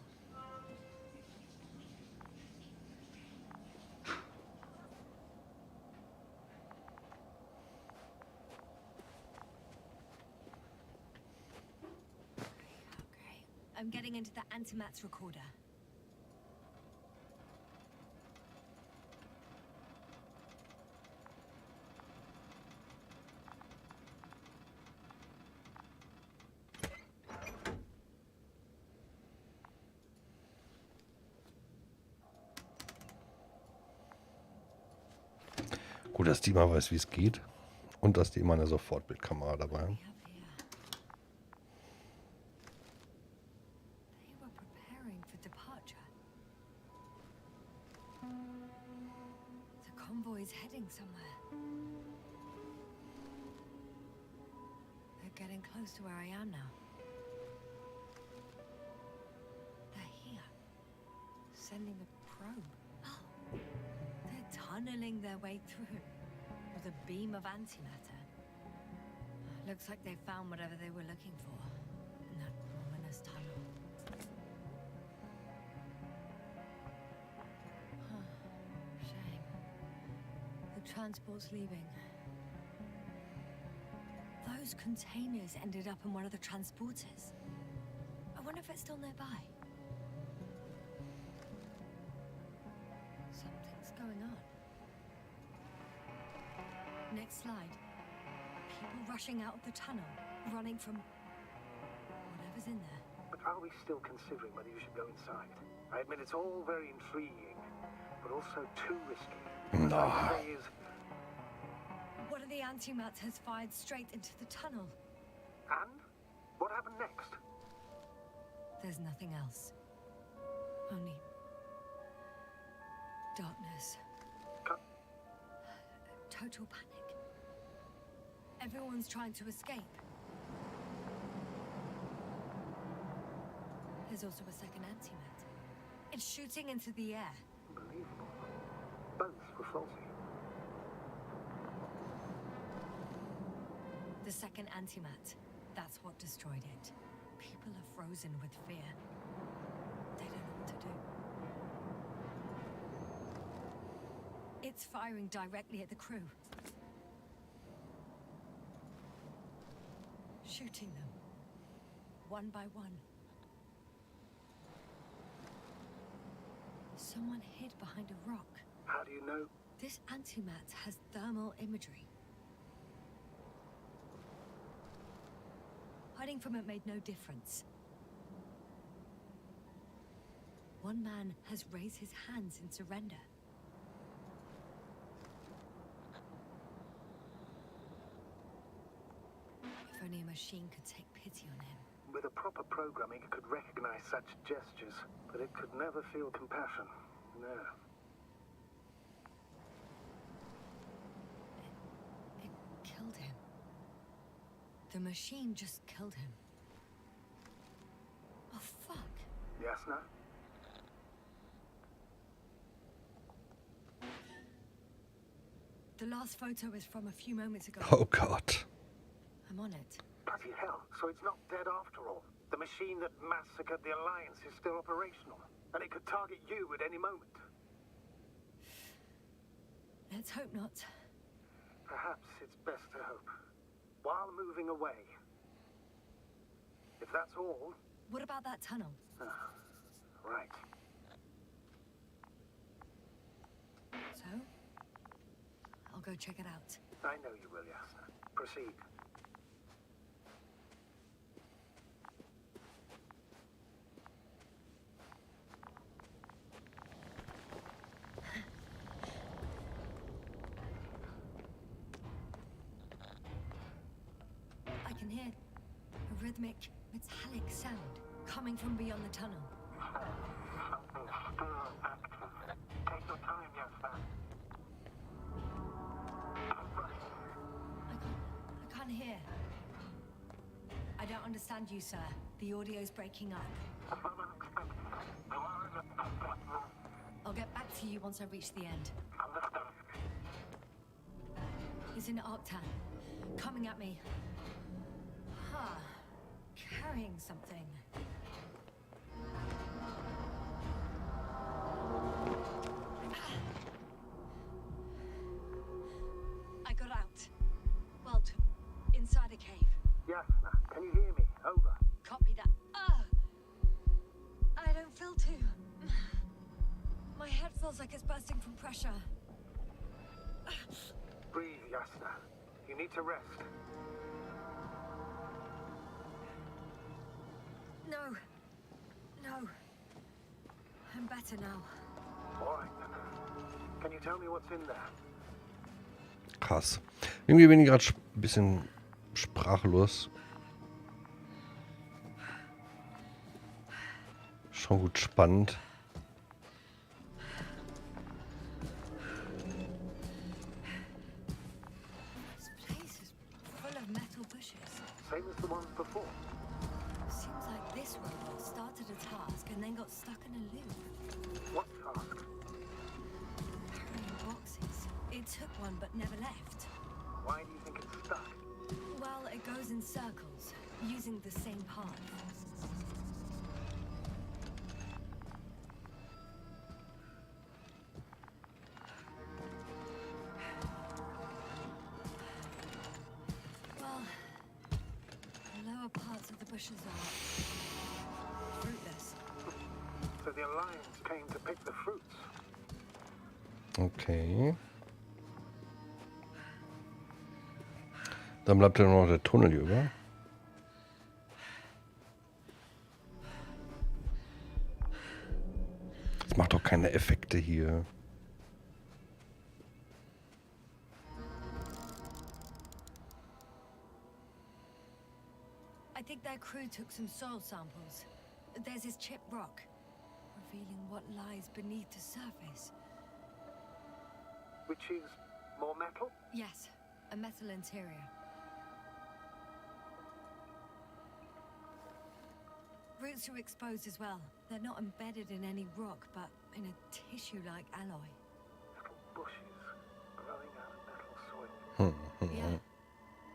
Okay, I'm getting into the antimatter recorder. Gut, dass die mal weiß, wie es geht. Und dass die immer eine Sofortbildkamera dabei haben. They were preparing for departure. The convoy's heading somewhere. They're getting close to where I am now. They're here. Sending a probe. Oh, they're tunneling their way through with a beam of antimatter. Looks like they found whatever they were looking for in that ominous tunnel. Shame. The transport's leaving. Those containers ended up in one of the transporters. I wonder if it's still nearby. Something's going on. Next slide. People rushing out of the tunnel, running from whatever's in there. But are we still considering whether you should go inside? I admit it's all very intriguing, but also too risky. What I say is, One of the antimats has fired straight into the tunnel. and? What happened next? There's nothing else. Only darkness. Total panic. Everyone's trying to escape. There's also a second antimat. It's shooting into the air. Unbelievable. Both were faulty. The second antimat. That's what destroyed it. People are frozen with fear. They don't know what to do. It's firing directly at the crew. Shooting them. One by one. Someone hid behind a rock. How do you know? This antimat has thermal imagery. Hiding from it made no difference. One man has raised his hands in surrender. If only a machine could take pity on him. With a proper programming, it could recognize such gestures, but it could never feel compassion. No. It killed him. The machine just killed him. Oh, fuck. Yasna? The last photo is from a few moments ago. Oh God. I'm on it. Bloody hell, so it's not dead after all. The machine that massacred the Alliance is still operational, and it could target you at any moment. Let's hope not. Perhaps it's best to hope. While moving away. If that's all... What about that tunnel? Right. So? I'll go check it out. I know you will, Yasna. Proceed. I can hear a rhythmic, metallic sound coming from beyond the tunnel. Something's still active. Take your time, Yasna. I can't hear. I don't understand you, sir. The audio's breaking up. I'll get back to you once I reach the end. He's in Octan, coming at me. Huh. Carrying something. I got out. Well, inside a cave. Yasna, can you hear me? Over. Copy that. I don't feel too. My head feels like it's bursting from pressure. Breathe, Yasna. You need to rest. No. I'm better now. All right, then. Can you tell me what's in there? Krass. Irgendwie bin ich gerade ein bisschen sprachlos. Schon gut spannend. This place is full of metal bushes. Same as the ones before. Seems like this robot started a task and then got stuck in a loop. What task? Carrying boxes. It took one but never left. Why do you think it's stuck? Well, it goes in circles, using the same path. Well, the lower parts of the bushes are fruitless. So the Alliance came to pick the fruits. Okay. Dann bleibt ja noch der Tunnel über. Das macht doch keine Effekte hier. I think their crew took some soil samples. There's this chipped rock, revealing what lies beneath the surface. Which is more metal? Yes, a metal interior. Roots are exposed as well. They're not embedded in any rock, but in a tissue-like alloy. Little bushes growing out of metal soil. Yeah,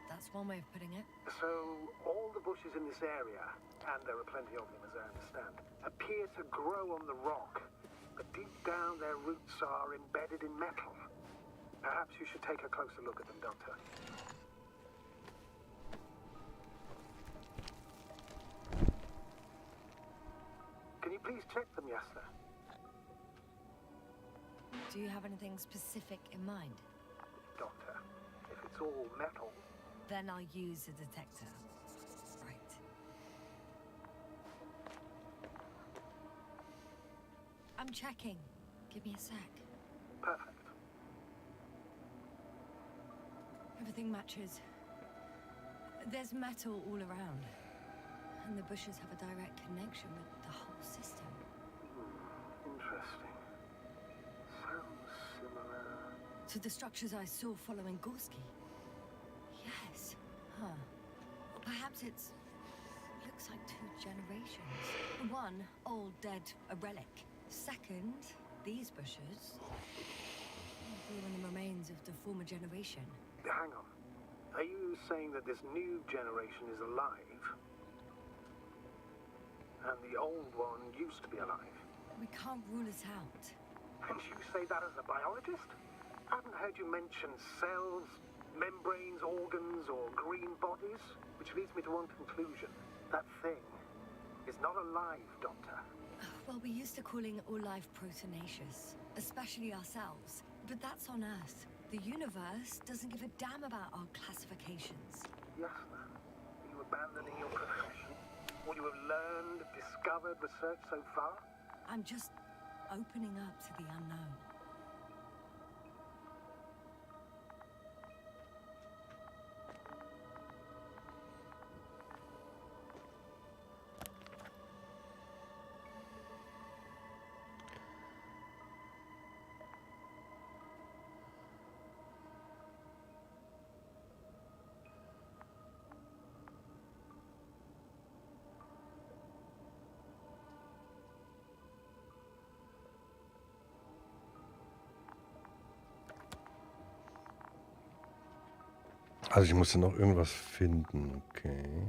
that's one way of putting it. So all the bushes in this area, and there are plenty of them as I understand, appear to grow on the rock, but deep down their roots are embedded in metal. Perhaps you should take a closer look at them, Doctor. Can you please check them, Yasna? Do you have anything specific in mind? Doctor, if it's all metal, Then I'll use a detector. Right. I'm checking. Give me a sec. perfect. Everything matches. There's metal all around. And the bushes have a direct connection with the whole system. Interesting. Sounds similar. To the structures I saw following Gorski. Yes. Huh. Or perhaps it's... looks like two generations. One, old, dead, a relic. Second, these bushes grew in the remains of the former generation. Hang on. Are you saying that this new generation is alive? And the old one used to be alive? We can't rule it out. And you say that as a biologist? I haven't heard you mention cells, membranes, organs, or green bodies. Which leads me to one conclusion. That thing is not alive, Doctor. Well, we're used to calling all life proteinaceous, especially ourselves. But that's on Earth. The universe doesn't give a damn about our classifications. Yes, ma'am. Are you abandoning your profession? What you have learned, discovered, researched so far? I'm just opening up to the unknown. Also ich musste noch irgendwas finden, okay.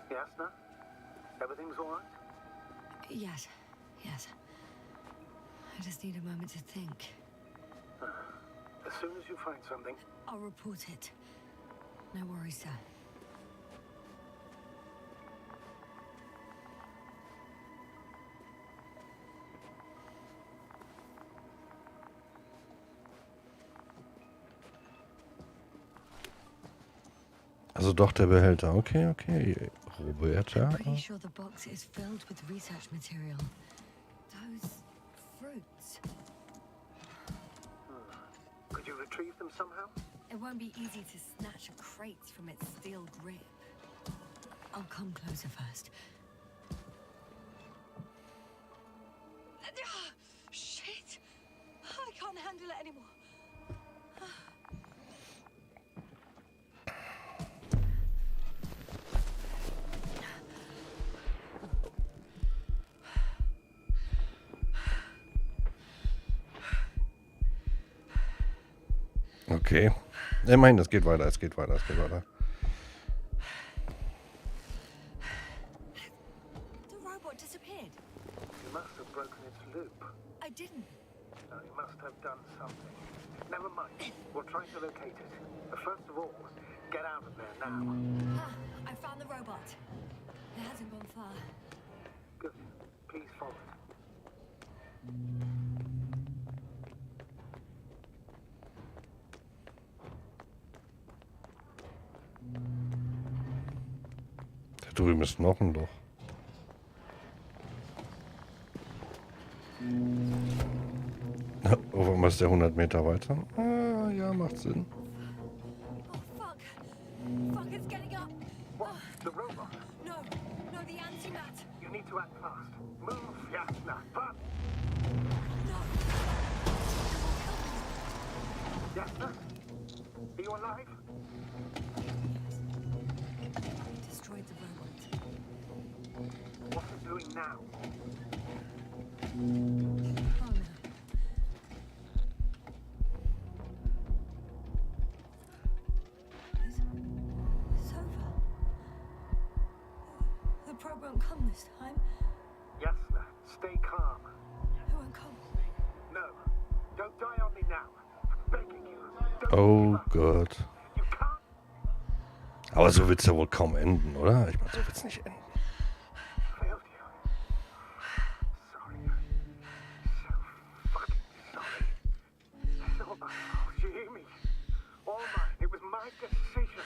Jasna? Everything's all right? Yes, yes. I just need a moment to think. As soon as you find something, I'll report it. No worries, sir. Also doch der Behälter. Okay, okay. Roberta. I'm pretty sure the box is filled with research material. Those fruits. could you retrieve them somehow? It won't be easy to snatch a crate from its steel grip. I'll come closer first. Shit! I can't handle it anymore. Okay. Immerhin, es geht weiter, es geht weiter, es geht weiter. The robot disappeared. You must have broken its loop. I didn't. No, you must have done something. Never mind. We'll try to locate it. But first of all, get out of there now. I found the robot. It hasn't gone far. Good. Please follow. Da drüben ist noch ein Loch. Auf einmal ist der 100 Meter weiter. Ah, ja, macht Sinn. Oh, fuck. Fuck, it's getting up. What? The robot? No, no, the antimat. You need to act fast. Move, Jasna. But No. Jasna? Are you alive? Destroyed the robot. What's it doing now? Oh, no. It's over. The probe won't come this time. Jasna, stay calm. It won't come. No, don't die on me now. I'm begging you. Don't Oh give up. Gott. You can't Aber so wird's ja wohl kaum enden, oder? Ich meine, so wird's nicht enden. failed you. Sorry. So fucking sorry. It's all my fault. You hear me? All mine. It was my decision.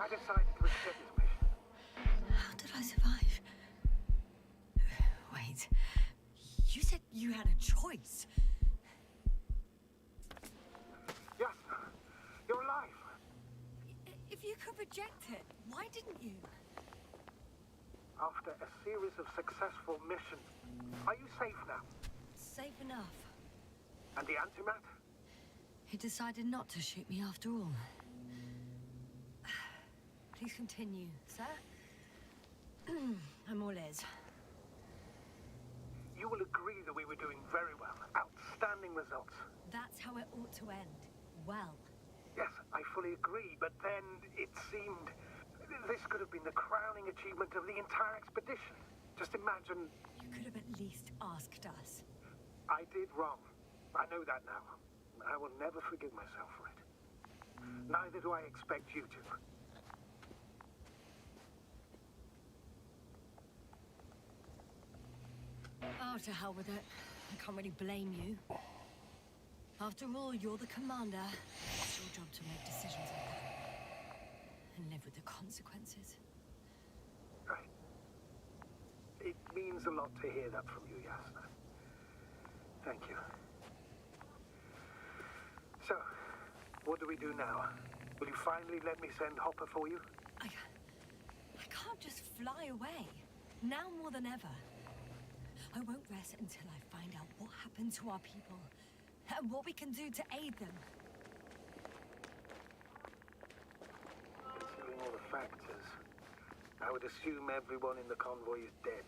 I decided to accept this mission. How did I survive? Wait. You said you had a choice. Jasna, you're alive. If you could reject it, why didn't you? After a series of successful missions, are you safe now? Safe enough. And the antimat? He decided not to shoot me after all. Please continue, sir. I'm all ears. You will agree that we were doing very well. Outstanding results. That's how it ought to end. Well. Yes, I fully agree, but then it seemed this could have been the crowning achievement of the entire expedition. Just imagine. You could have at least asked us. I did wrong. I know that now. I will never forgive myself for it. Neither do I expect you to. Oh, to hell with it. I can't really blame you. After all, you're the commander. It's your job to make decisions like that. And live with the consequences. Right. It means a lot to hear that from you, Jasna. Thank you. So, what do we do now? Will you finally let me send Hopper for you? I can't just fly away. Now more than ever. I won't rest until I find out what happened to our people and what we can do to aid them. Considering all the factors, I would assume everyone in the convoy is dead.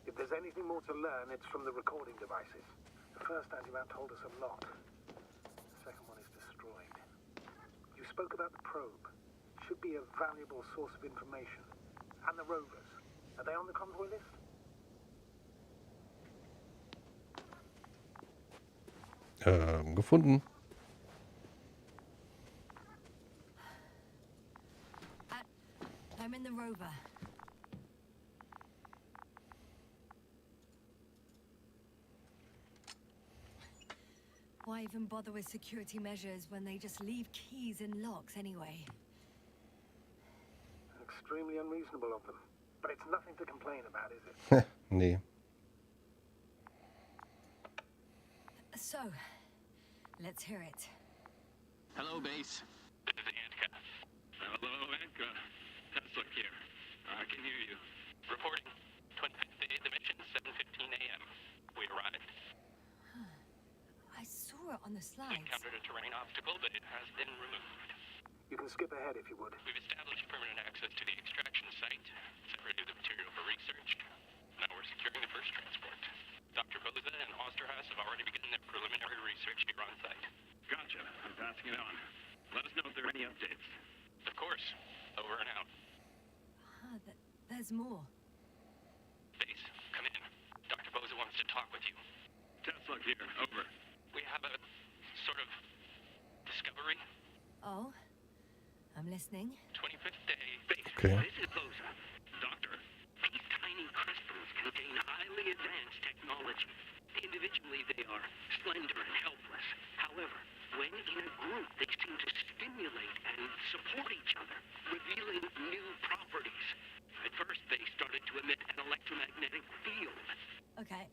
If there's anything more to learn, it's from the recording devices. The first anti-map told us a lot. The second one is destroyed. You spoke about the probe. Should be a valuable source of information. And the rovers. Are they on the convoy list? Gefunden. I'm in the rover. Why even bother with security measures when they just leave keys in locks anyway? Extremely unreasonable of them. But it's nothing to complain about, is it? Nee. So, let's hear it. Hello, base. This is Antka. Hello, Antka. Herzlichst here. I can hear you. Reporting. 25th day of the mission, 7:15 a.m. We arrived. I saw it on the We slides. encountered a terrain obstacle, but it has been removed. You can skip ahead if you would. We've established permanent access to the extraction site, separated the material for research. Now we're securing the first transport. Dr. Boza and Osterhaus have already begun their preliminary research here on site. Gotcha. I'm passing it on. Let us know if there are any updates. Of course. Over and out. There's more. Base, come in. Dr. Boza wants to talk with you. Tesla here. Over. We have a sort of discovery. Oh? I'm listening. 25th day. Base, Okay. this is Boza. Doctor, these tiny crystals contain highly advanced technology. Individually, they are slender and helpless. However, when in a group, they seem to stimulate and support each other, revealing new properties. At first, they started to emit an electromagnetic field. Okay.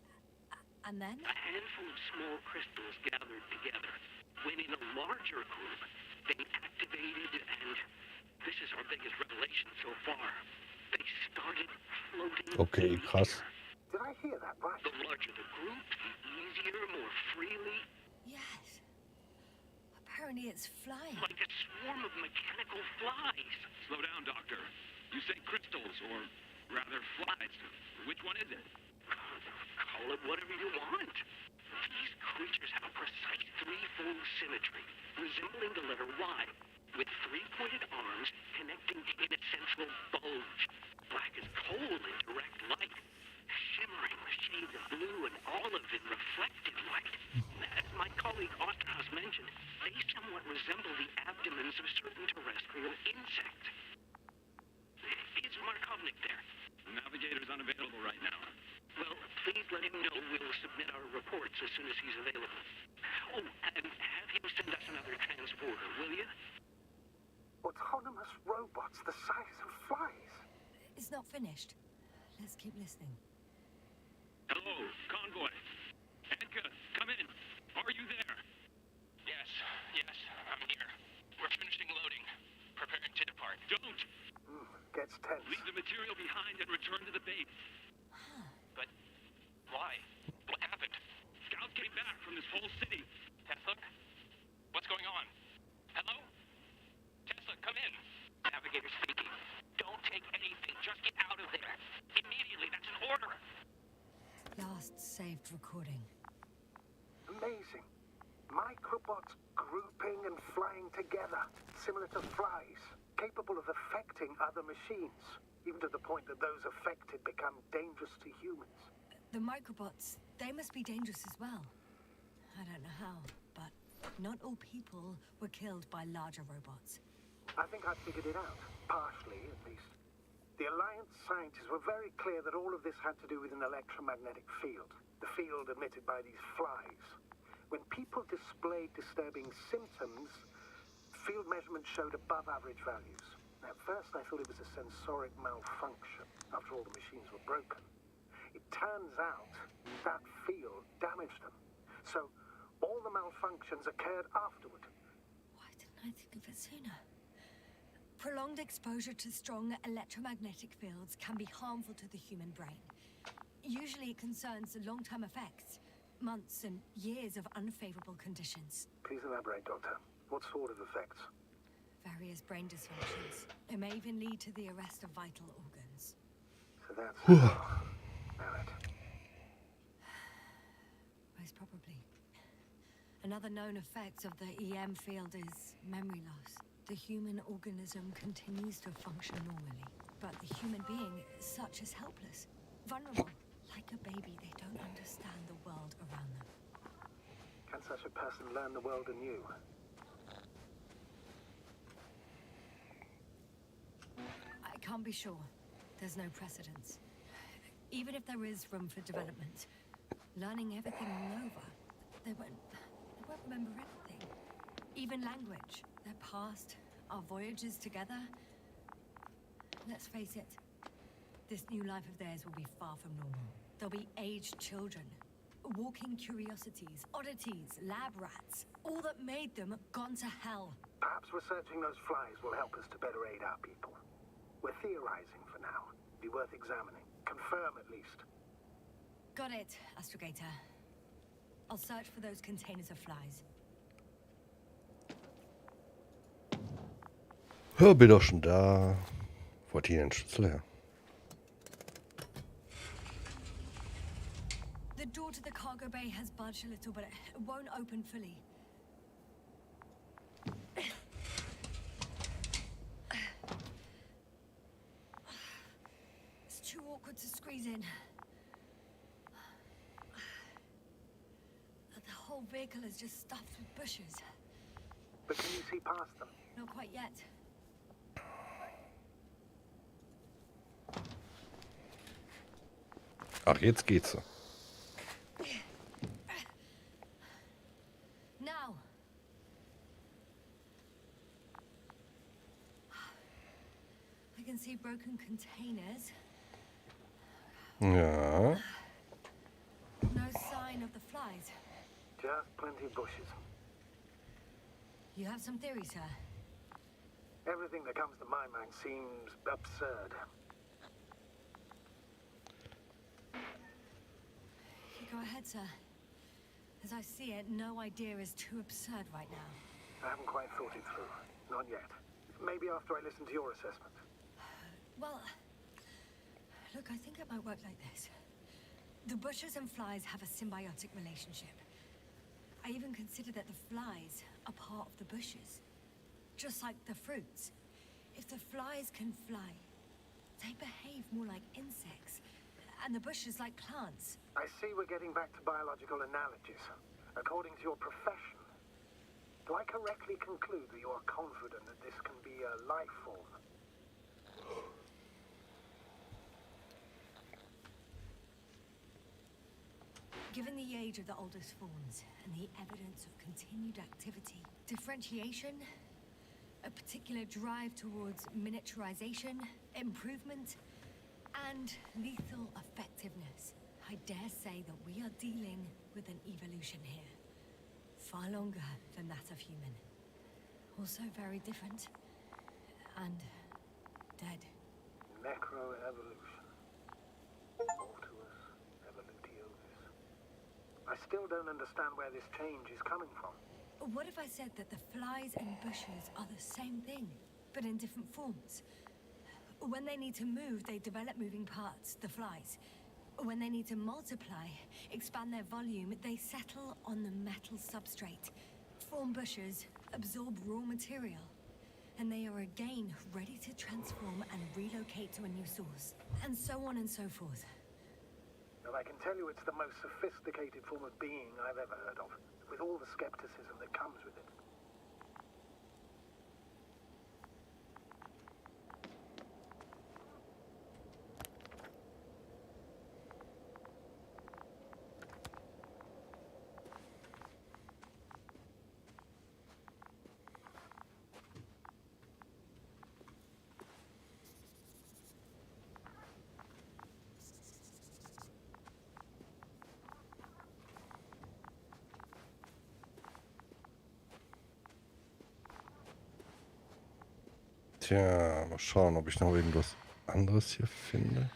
And then? A handful of small crystals gathered together. When in a larger group, they activated, and this is our biggest revelation so far. They started floating. Okay, krass. Did I hear that right? The larger the group, the easier, more freely. Yes. Apparently it's flying. Like a swarm of mechanical flies. Slow down, Doctor. You say crystals, or rather flies. Which one is it? Call it whatever you want. These creatures have a precise three-fold symmetry, resembling the letter Y, with three-pointed arms connecting in a central bulge. Black as coal in direct light, shimmering with shades of blue and olive in reflected light. As my colleague Osterhaus mentioned, they somewhat resemble the abdomens of certain terrestrial insects. Is Markovnik there? The navigator's unavailable right now. Well, please let him know we'll submit our reports as soon as he's available. Oh, and have him send us another transporter, will you? Autonomous robots the size of flies. It's not finished. Let's keep listening. Hello, convoy. Antka, come in. Are you there? Yes, I'm here. We're finishing loading. Preparing to depart. Don't! Gets tense. Leave the material behind and return to the base. But why? What happened? Scouts came back from this whole city. Tesla? What's going on? Hello? Tesla, come in. Navigator speaking. Don't take anything. Just get out of there. Immediately. That's an order. Last saved recording. Amazing. Microbots grouping and flying together, similar to flies, capable of affecting other machines, even to the point that those affected become dangerous to humans. The microbots, they must be dangerous as well. I don't know how, but not all people were killed by larger robots. I think I figured it out, partially at least. The Alliance scientists were very clear that all of this had to do with an electromagnetic field, the field emitted by these flies. When people displayed disturbing symptoms, field measurements showed above average values. At first I thought it was a sensoric malfunction, after all the machines were broken. It turns out that field damaged them. So all the malfunctions occurred afterward. Why didn't I think of it sooner? Prolonged exposure to strong electromagnetic fields can be harmful to the human brain. Usually it concerns long-term effects, months and years of unfavorable conditions. Please elaborate, Doctor. What sort of effects? Various brain dysfunctions. It may even lead to the arrest of vital organs. So that's... Alright. Most probably. Another known effect of the EM field is memory loss. The human organism continues to function normally, but the human being, such is helpless, vulnerable. Like a baby, they don't understand the world around them. Can such a person learn the world anew? I can't be sure. There's no precedence. Even if there is room for development, learning everything all over, they won't remember anything. Even language, their past, our voyages together. Let's face it, this new life of theirs will be far from normal. They'll be aged children, walking curiosities, oddities, lab rats, all that made them gone to hell. Perhaps researching those flies will help us to better aid our people. We're theorizing for now. Be worth examining. Confirm at least. Got it, Astrogator. I'll search for those containers of flies. Bin doch schon da. Wo hat die den Schlüssel her? The door to the cargo bay has budged a little, but it won't open fully. It's too awkward to squeeze in. The whole vehicle is just stuffed with bushes. But can you see past them? Not quite yet. Ach, jetzt geht's so. Now. I can see broken containers. Ja. No sign of the flies. Just plenty of bushes. You have some theories, sir? Everything that comes to my mind seems absurd. You go ahead, sir. As I see it, no idea is too absurd right now. I haven't quite thought it through. Not yet. Maybe after I listen to your assessment. Well, look, I think it might work like this. The bushes and flies have a symbiotic relationship. I even consider that the flies are part of the bushes. Just like the fruits. If the flies can fly, they behave more like insects. And the bushes like plants. I see we're getting back to biological analogies. According to your profession, do I correctly conclude that you are confident that this can be a life form? Given the age of the oldest forms and the evidence of continued activity, differentiation, a particular drive towards miniaturization, improvement, and lethal effectiveness, I dare say that we are dealing with an evolution here. Far longer than that of human. Also very different. And dead. Necroevolution. Mortuus evolutiovis. I still don't understand where this change is coming from. What if I said that the flies and bushes are the same thing, but in different forms? When they need to move, they develop moving parts, the flies. When they need to multiply, expand their volume, they settle on the metal substrate, form bushes, absorb raw material, and they are again ready to transform and relocate to a new source, and so on and so forth. Well, I can tell you it's the most sophisticated form of being I've ever heard of, with all the skepticism that comes with it. Tja, mal schauen, ob ich noch irgendwas anderes hier finde.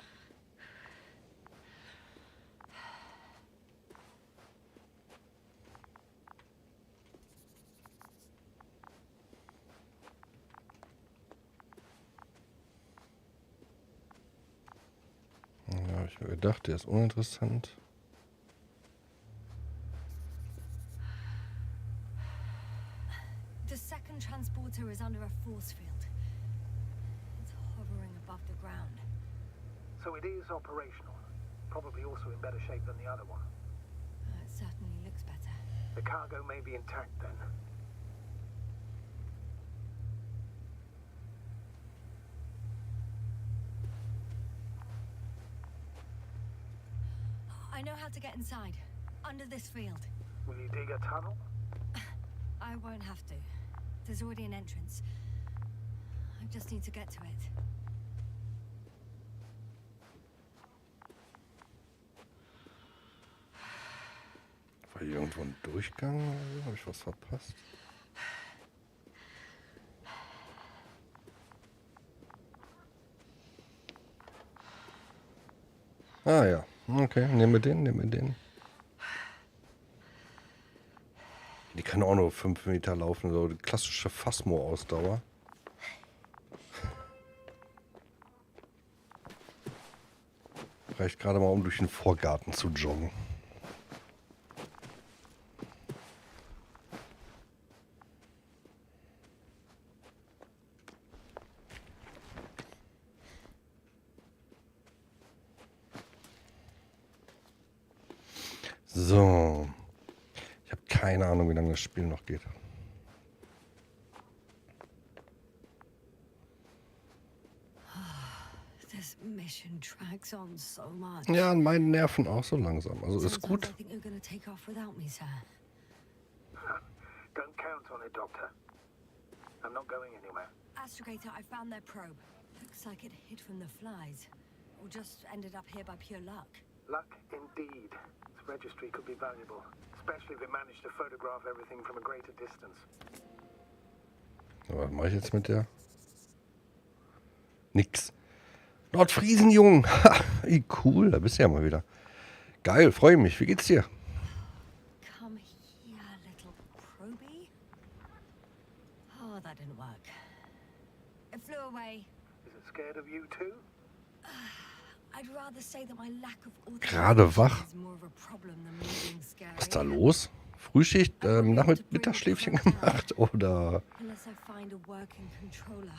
Ich mir gedacht, der ist uninteressant. The second transporter is under a force field. It's hovering above the ground. So it is operational. Probably also in better shape than the other one. It certainly looks better. The cargo may be intact then. I know how to get inside. Under this field. Will you dig a tunnel? I won't have to. There's already an entrance. I just need to get to it. War hier irgendwo ein Durchgang oder so? Habe ich was verpasst? Ah ja, okay, nehmen wir den. Die kann auch nur 5 Meter laufen, so die klassische Phasmo-Ausdauer. Reicht gerade mal, um durch den Vorgarten zu joggen. So. Ich habe keine Ahnung, wie lange das Spiel noch geht. This mission drags on so much. Ja, an meinen Nerven auch so langsam. Also ist gut. I think you're gonna take off without me, sir. Don't count on it, Doctor. I'm not going anywhere. Astrogator, I found their probe. Looks like it hid from the flies. Or just ended up here by pure luck. Luck indeed. Its registry could be valuable, especially if it managed to photograph everything from a greater distance. Aber was mache ich jetzt mit der? Nix. Nordfriesenjungen. Ha, wie cool, da bist du ja mal wieder. Geil, freue mich. Wie geht's dir? Come here, little probie. Oh, that didn't work. It flew away. Is it scared of you too? I'd rather say that my lack of Gerade wach. is more of a problem than me being scary. Was ist da los? Frühschicht, Mittagsschläfchen gemacht oder? Unless I find a working controller.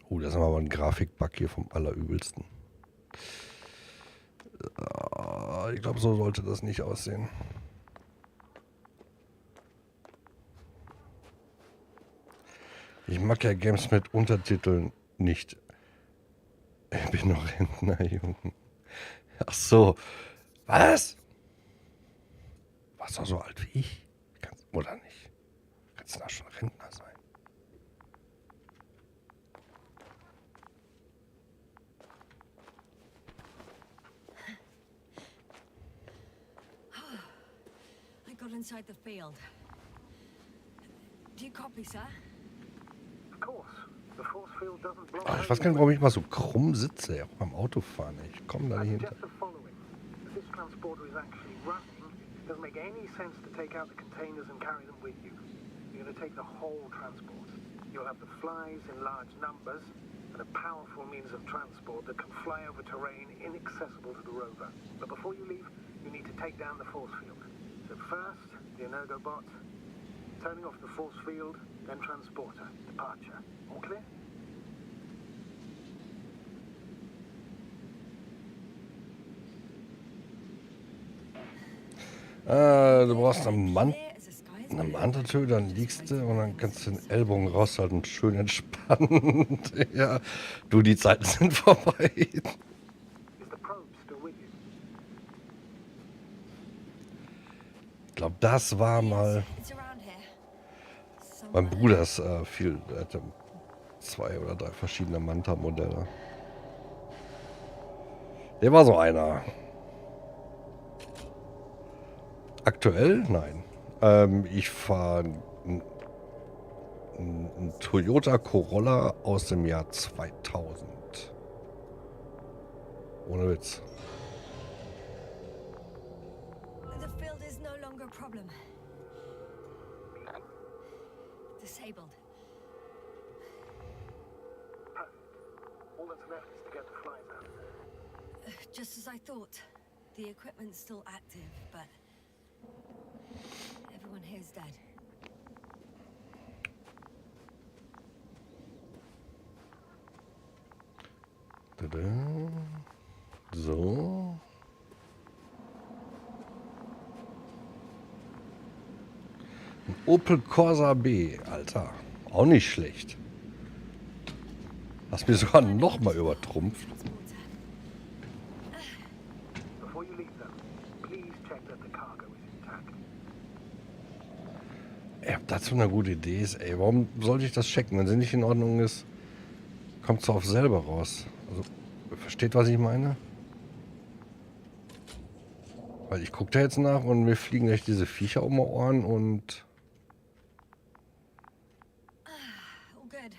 Das ist aber ein Grafikbug hier vom Allerübelsten. Ich glaube, so sollte das nicht aussehen. Ich mag ja Games mit Untertiteln nicht. Ich bin noch Rentner, Junge. Ach so. Was? Warst du so alt wie ich? Oder nicht? Kannst du da schon Rentner sein? I got inside the field. Do you copy, sir? Of course. The force field doesn't block. Ich weiß gar nicht, warum ich mal so krumm sitze, auch beim Autofahren. Ich komme da nicht hinter. Just the following. If this transporter is actually running, it doesn't make any sense to take out the containers and carry them with you. You're going to take the whole transport. You'll have the flies in large numbers and a powerful means of transport that can fly over terrain inaccessible to the rover. But before you leave, you need to take down the force field. So first, the Energobot, turning off the force field, then transporter, departure. All clear? Du brauchst eine Mantentür, dann liegst du und dann kannst du den Ellbogen raushalten, schön entspannt. Ja, du, die Zeiten sind vorbei. Is the probe still with you? Ich glaube, das war mal... It's around here. Mein Bruder ist er hatte 2 oder 3 verschiedene Manta-Modelle. Der war so einer. Aktuell? Nein. Ich fahre einen Toyota Corolla aus dem Jahr 2000. Ohne Witz. The field is no longer a problem. Disabled. All that's left is to get the flies out of there. Just as I thought. The equipment's still active, but everyone here's dead. So. Ein Opel Corsa B, Alter. Auch nicht schlecht. Hast mir sogar noch mal übertrumpft. Before you leave them, please check that the cargo is intact. Ey, ob das so eine gute Idee ist, ey. Warum sollte ich das checken? Wenn sie nicht in Ordnung ist, kommt es auf selber raus. Also, versteht, was ich meine? Weil ich gucke da jetzt nach und mir fliegen echt diese Viecher um die Ohren und... All good.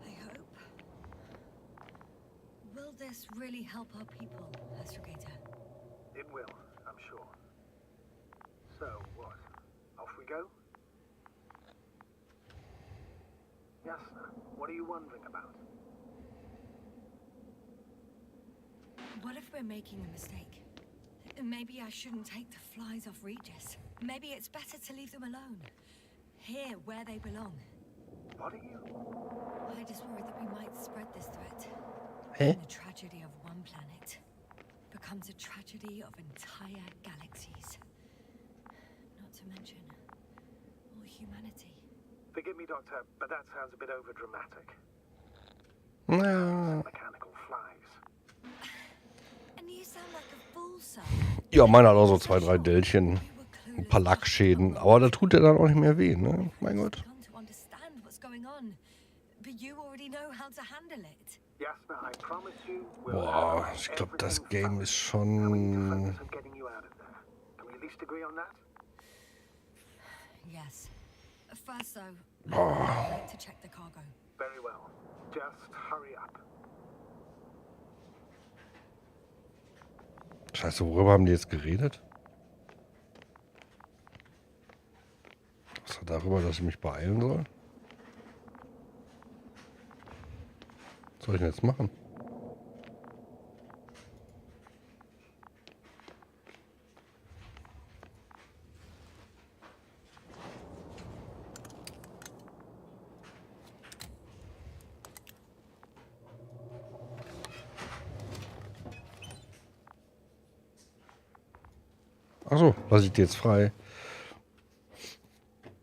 I hope. Will this really help our people, Astrogator? It will, I'm sure. So, what? Off we go? Yes, sir. What are you wondering about? What if we're making a mistake? Maybe I shouldn't take the flies off Regis. Maybe it's better to leave them alone. Here, where they belong. What are you? I just worry that we might spread this threat. Hä? And the tragedy of one planet becomes a tragedy of entire galaxies. Not to mention all humanity. Forgive me, Doctor, but that sounds a bit overdramatic. Ja, Mechanical flies. And you sound like a fool, sir. ja, meiner hat auch so 2, 3 Dellchen. Ein paar Lackschäden. Aber da tut er dann auch nicht mehr weh, ne? Mein Gott. Boah, ich glaube, das Game ist schon... Yes. First, though, Boah. I'd like to check the cargo. Very well. Just hurry up. Scheiße, worüber haben die jetzt geredet? Was war darüber, dass ich mich beeilen soll? Was soll ich denn jetzt machen? Achso, lasse ich die jetzt frei.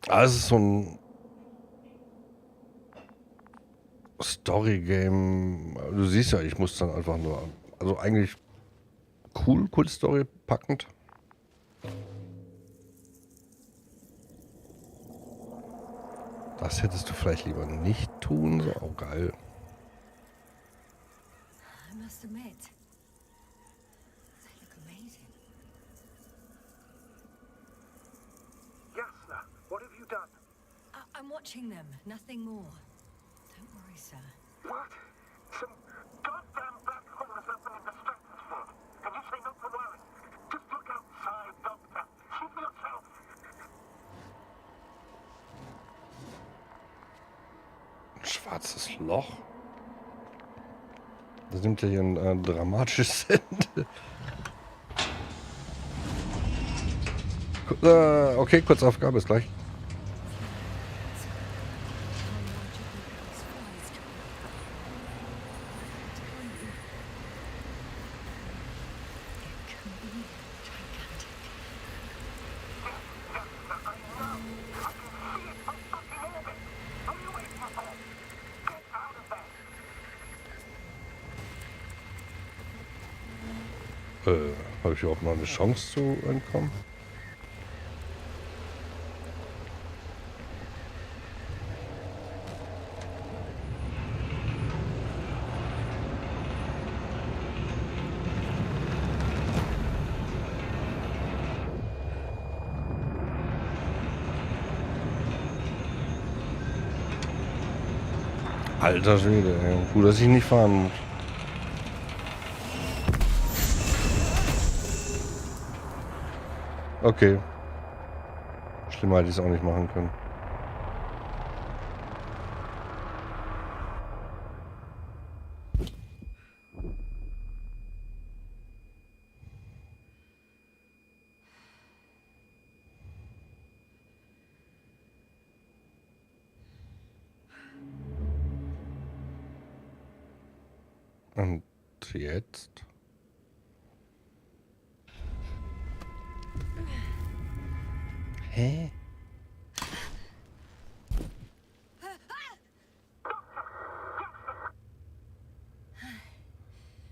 Ah, es ist so ein Story-Game. Du siehst ja, ich muss dann einfach nur... Also eigentlich cool Story, packend. Das hättest du vielleicht lieber nicht tun. So, oh, geil. I must admit, they look amazing. Yes, sir. What have you done? I'm watching them, nothing more. Don't worry, sir. What? Some goddamn black hole has opened in the stratosphere. And you say not to worry. Just look outside, Doctor. See for yourself. Ein schwarzes Loch. Das nimmt ja hier ein dramatisches Ende. Okay, kurze Aufgabe, bis gleich. Habe ich überhaupt noch eine Chance zu entkommen? Alter Schwede, ey. Gut, dass ich nicht fahren muss. Okay. Schlimmer hätte ich es auch nicht machen können. Und jetzt? Hä?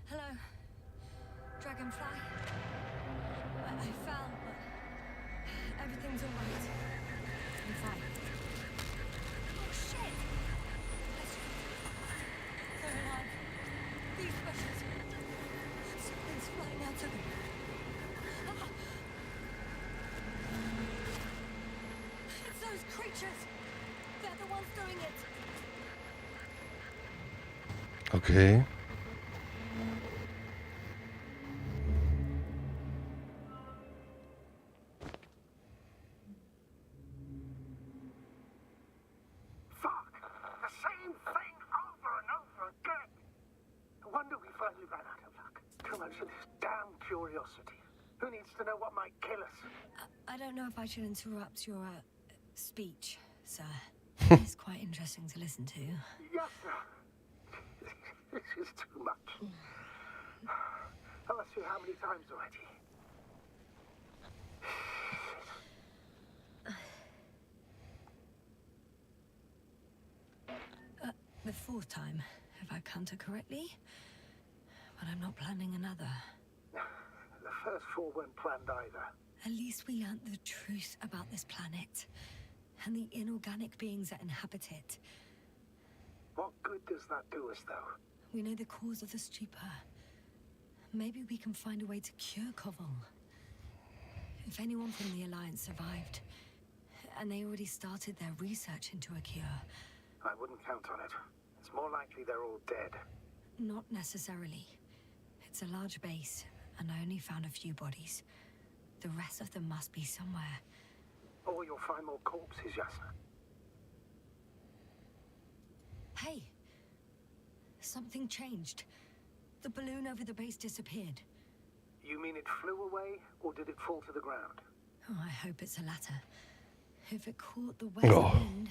Hello, Dragonfly. I found, but everything's all right. I'm fine. Oh shit! They're alive. These bushes. Something's flying out of them. It's those creatures. They're the ones doing it. Okay. Fuck! The same thing over and over again! No wonder we finally ran out of luck. Too much of this damn curiosity. Who needs to know what might kill us? I don't know if I should interrupt your speech, sir. It's quite interesting to listen to. Yes, sir. This is too much. I've asked you how many times already? The fourth time, if I counted correctly. But I'm not planning another. The first four weren't planned either. At least we learnt the truth about this planet and the inorganic beings that inhabit it. What good does that do us, though? We know the cause of the stupor. Maybe we can find a way to cure Koval. If anyone from the Alliance survived, and they already started their research into a cure. I wouldn't count on it. It's more likely they're all dead. Not necessarily. It's a large base, and I only found a few bodies. The rest of them must be somewhere. Or you'll find more corpses, Yasna. Hey! Something changed. The balloon over the base disappeared. You mean it flew away, or did it fall to the ground? Oh, I hope it's the latter. If it caught the west wind,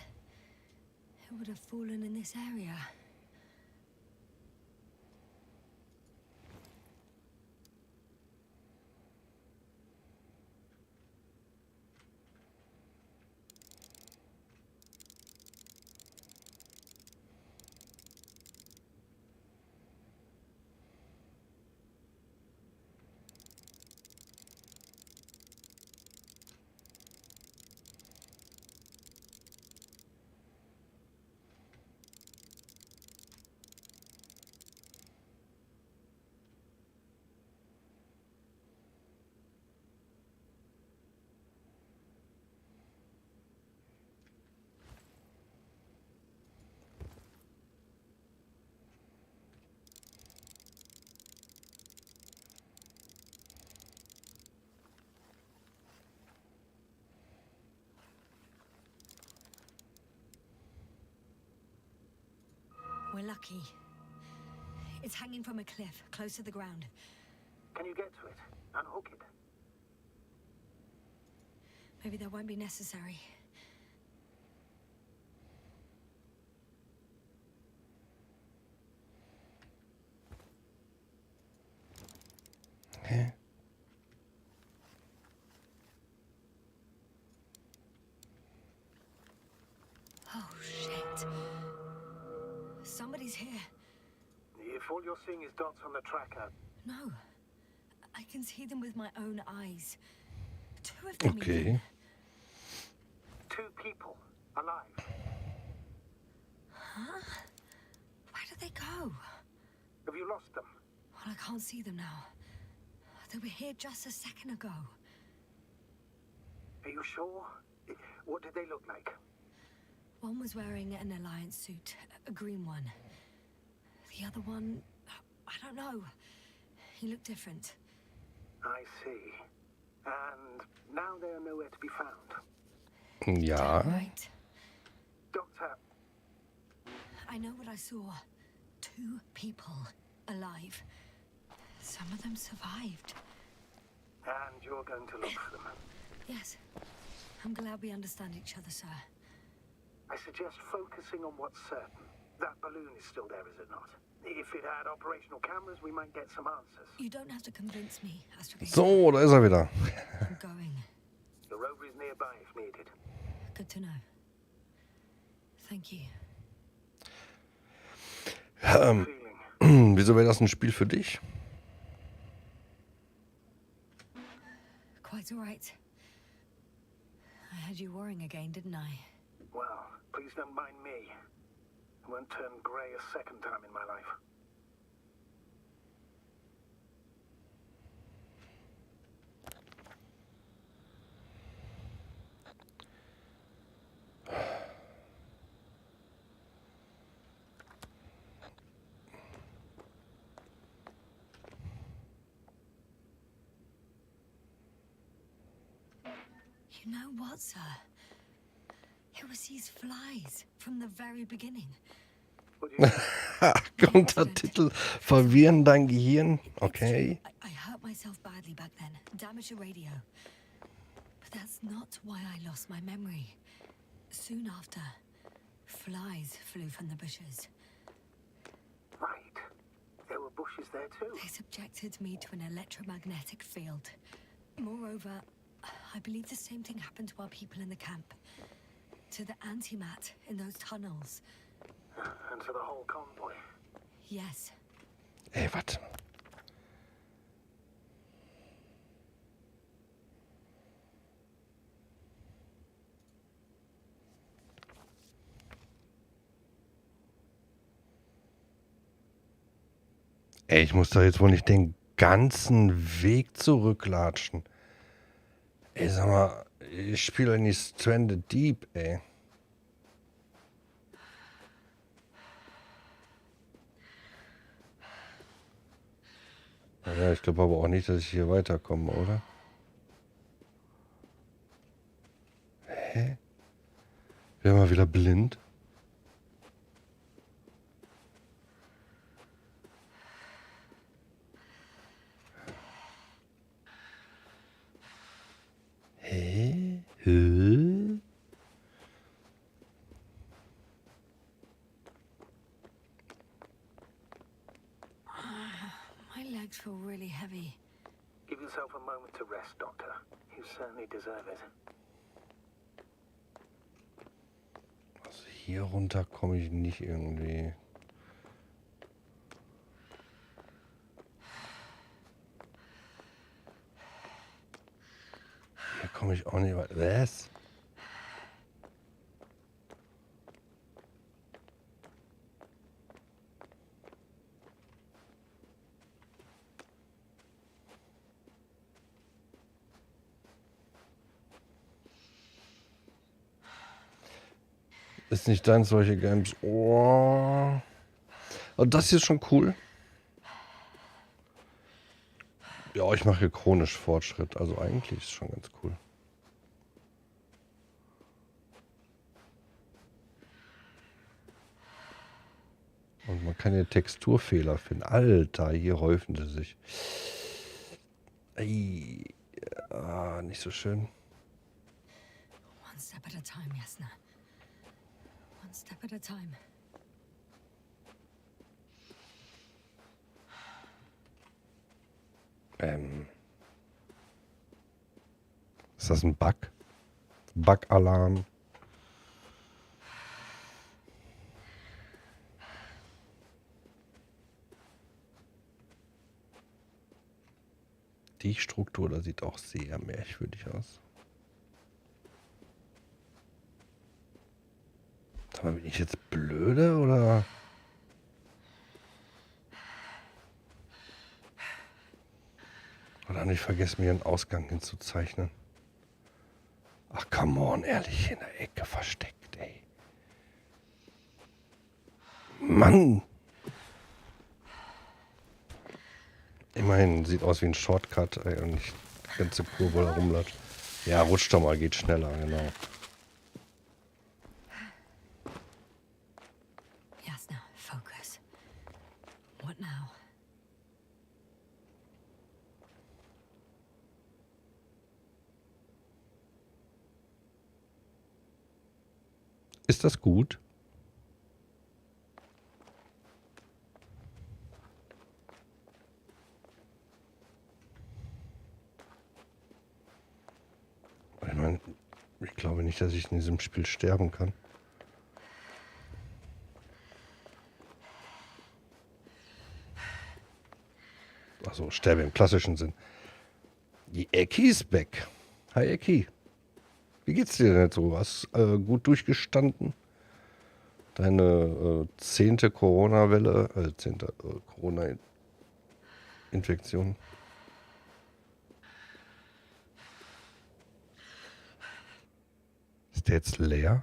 it would have fallen in this area. We're lucky. It's hanging from a cliff, close to the ground. Can you get to it? Unhook it? Maybe that won't be necessary. Hä? Oh, shit. Somebody's here. If all you're seeing is dots on the tracker... No. I can see them with my own eyes. Two of them. Okay. Even. Two people. Alive. Huh? Where did they go? Have you lost them? Well, I can't see them now. They were here just a second ago. Are you sure? What did they look like? One was wearing an Alliance suit, a green one. The other one, I don't know. He looked different. I see. And now they are nowhere to be found. Ja. Right. Doctor. I know what I saw. Two people alive. Some of them survived. And you're going to look for them. Yes. I'm glad we understand each other, sir. I suggest focusing on what's certain. That balloon is still there, is it not? If it had operational cameras, we might get some answers. You don't have to convince me, astrogator. So, da ist er wieder. I'm going. The rover is nearby if needed. Good to know. Thank you. Wieso wäre das ein Spiel für dich? Quite all right. I had you worrying again, didn't I? Well, please don't mind me. I won't turn grey a second time in my life. You know what, sir? It was these flies from the very beginning. Untertitel verwirren dein Gehirn. Okay. I hurt myself badly back then. Damaged the radio. But that's not why I lost my memory. Soon after, flies flew from the bushes. Right. There were bushes there too. They subjected me to an electromagnetic field. Moreover, I believe the same thing happened to our people in the camp. To the antimat in those tunnels. And to the whole convoy. Yes. Ey, warte. Ey, ich muss doch jetzt wohl nicht den ganzen Weg zurücklatschen. Ey, sag mal, ich spiele in die Stranded Deep, ey. Ja, ich glaube aber auch nicht, dass ich hier weiterkomme, oder? Hä? Wäre mal wieder blind? Hä? Hä? My legs feel really heavy. Give yourself a moment to rest, Doctor. You certainly deserve it. Also hier runter komme ich nicht irgendwie. Hier komme ich auch nicht weiter. Was? Ist nicht dein solche Games. Oh. Und das hier ist schon cool. Ja, ich mache hier chronisch Fortschritt. Also eigentlich ist es schon ganz cool. Und man kann hier Texturfehler finden. Alter, hier häufen sie sich. Ei, nicht so schön. One step at a time, Jasna. One step at a time. Ist das ein Bug? Bug-Alarm? Die Struktur, da sieht auch sehr merkwürdig aus. Aber bin ich jetzt blöde oder? Oder nicht vergessen, mir einen Ausgang hinzuzeichnen. Ach, come on, ehrlich, in der Ecke versteckt, ey. Mann! Immerhin sieht aus wie ein Shortcut, ey, und nicht die ganze Kurve da rumlatscht. Ja, rutscht doch mal, geht schneller, genau. Jasna, focus. What now? Ist das gut? Ich glaube nicht, dass ich in diesem Spiel sterben kann. Also sterbe im klassischen Sinn. Die Ecki ist back. Hi Ecki. Wie geht's dir denn jetzt so? Hast gut durchgestanden? Deine 10. Corona-Welle, 10. Corona-Infektion. Ist der jetzt leer?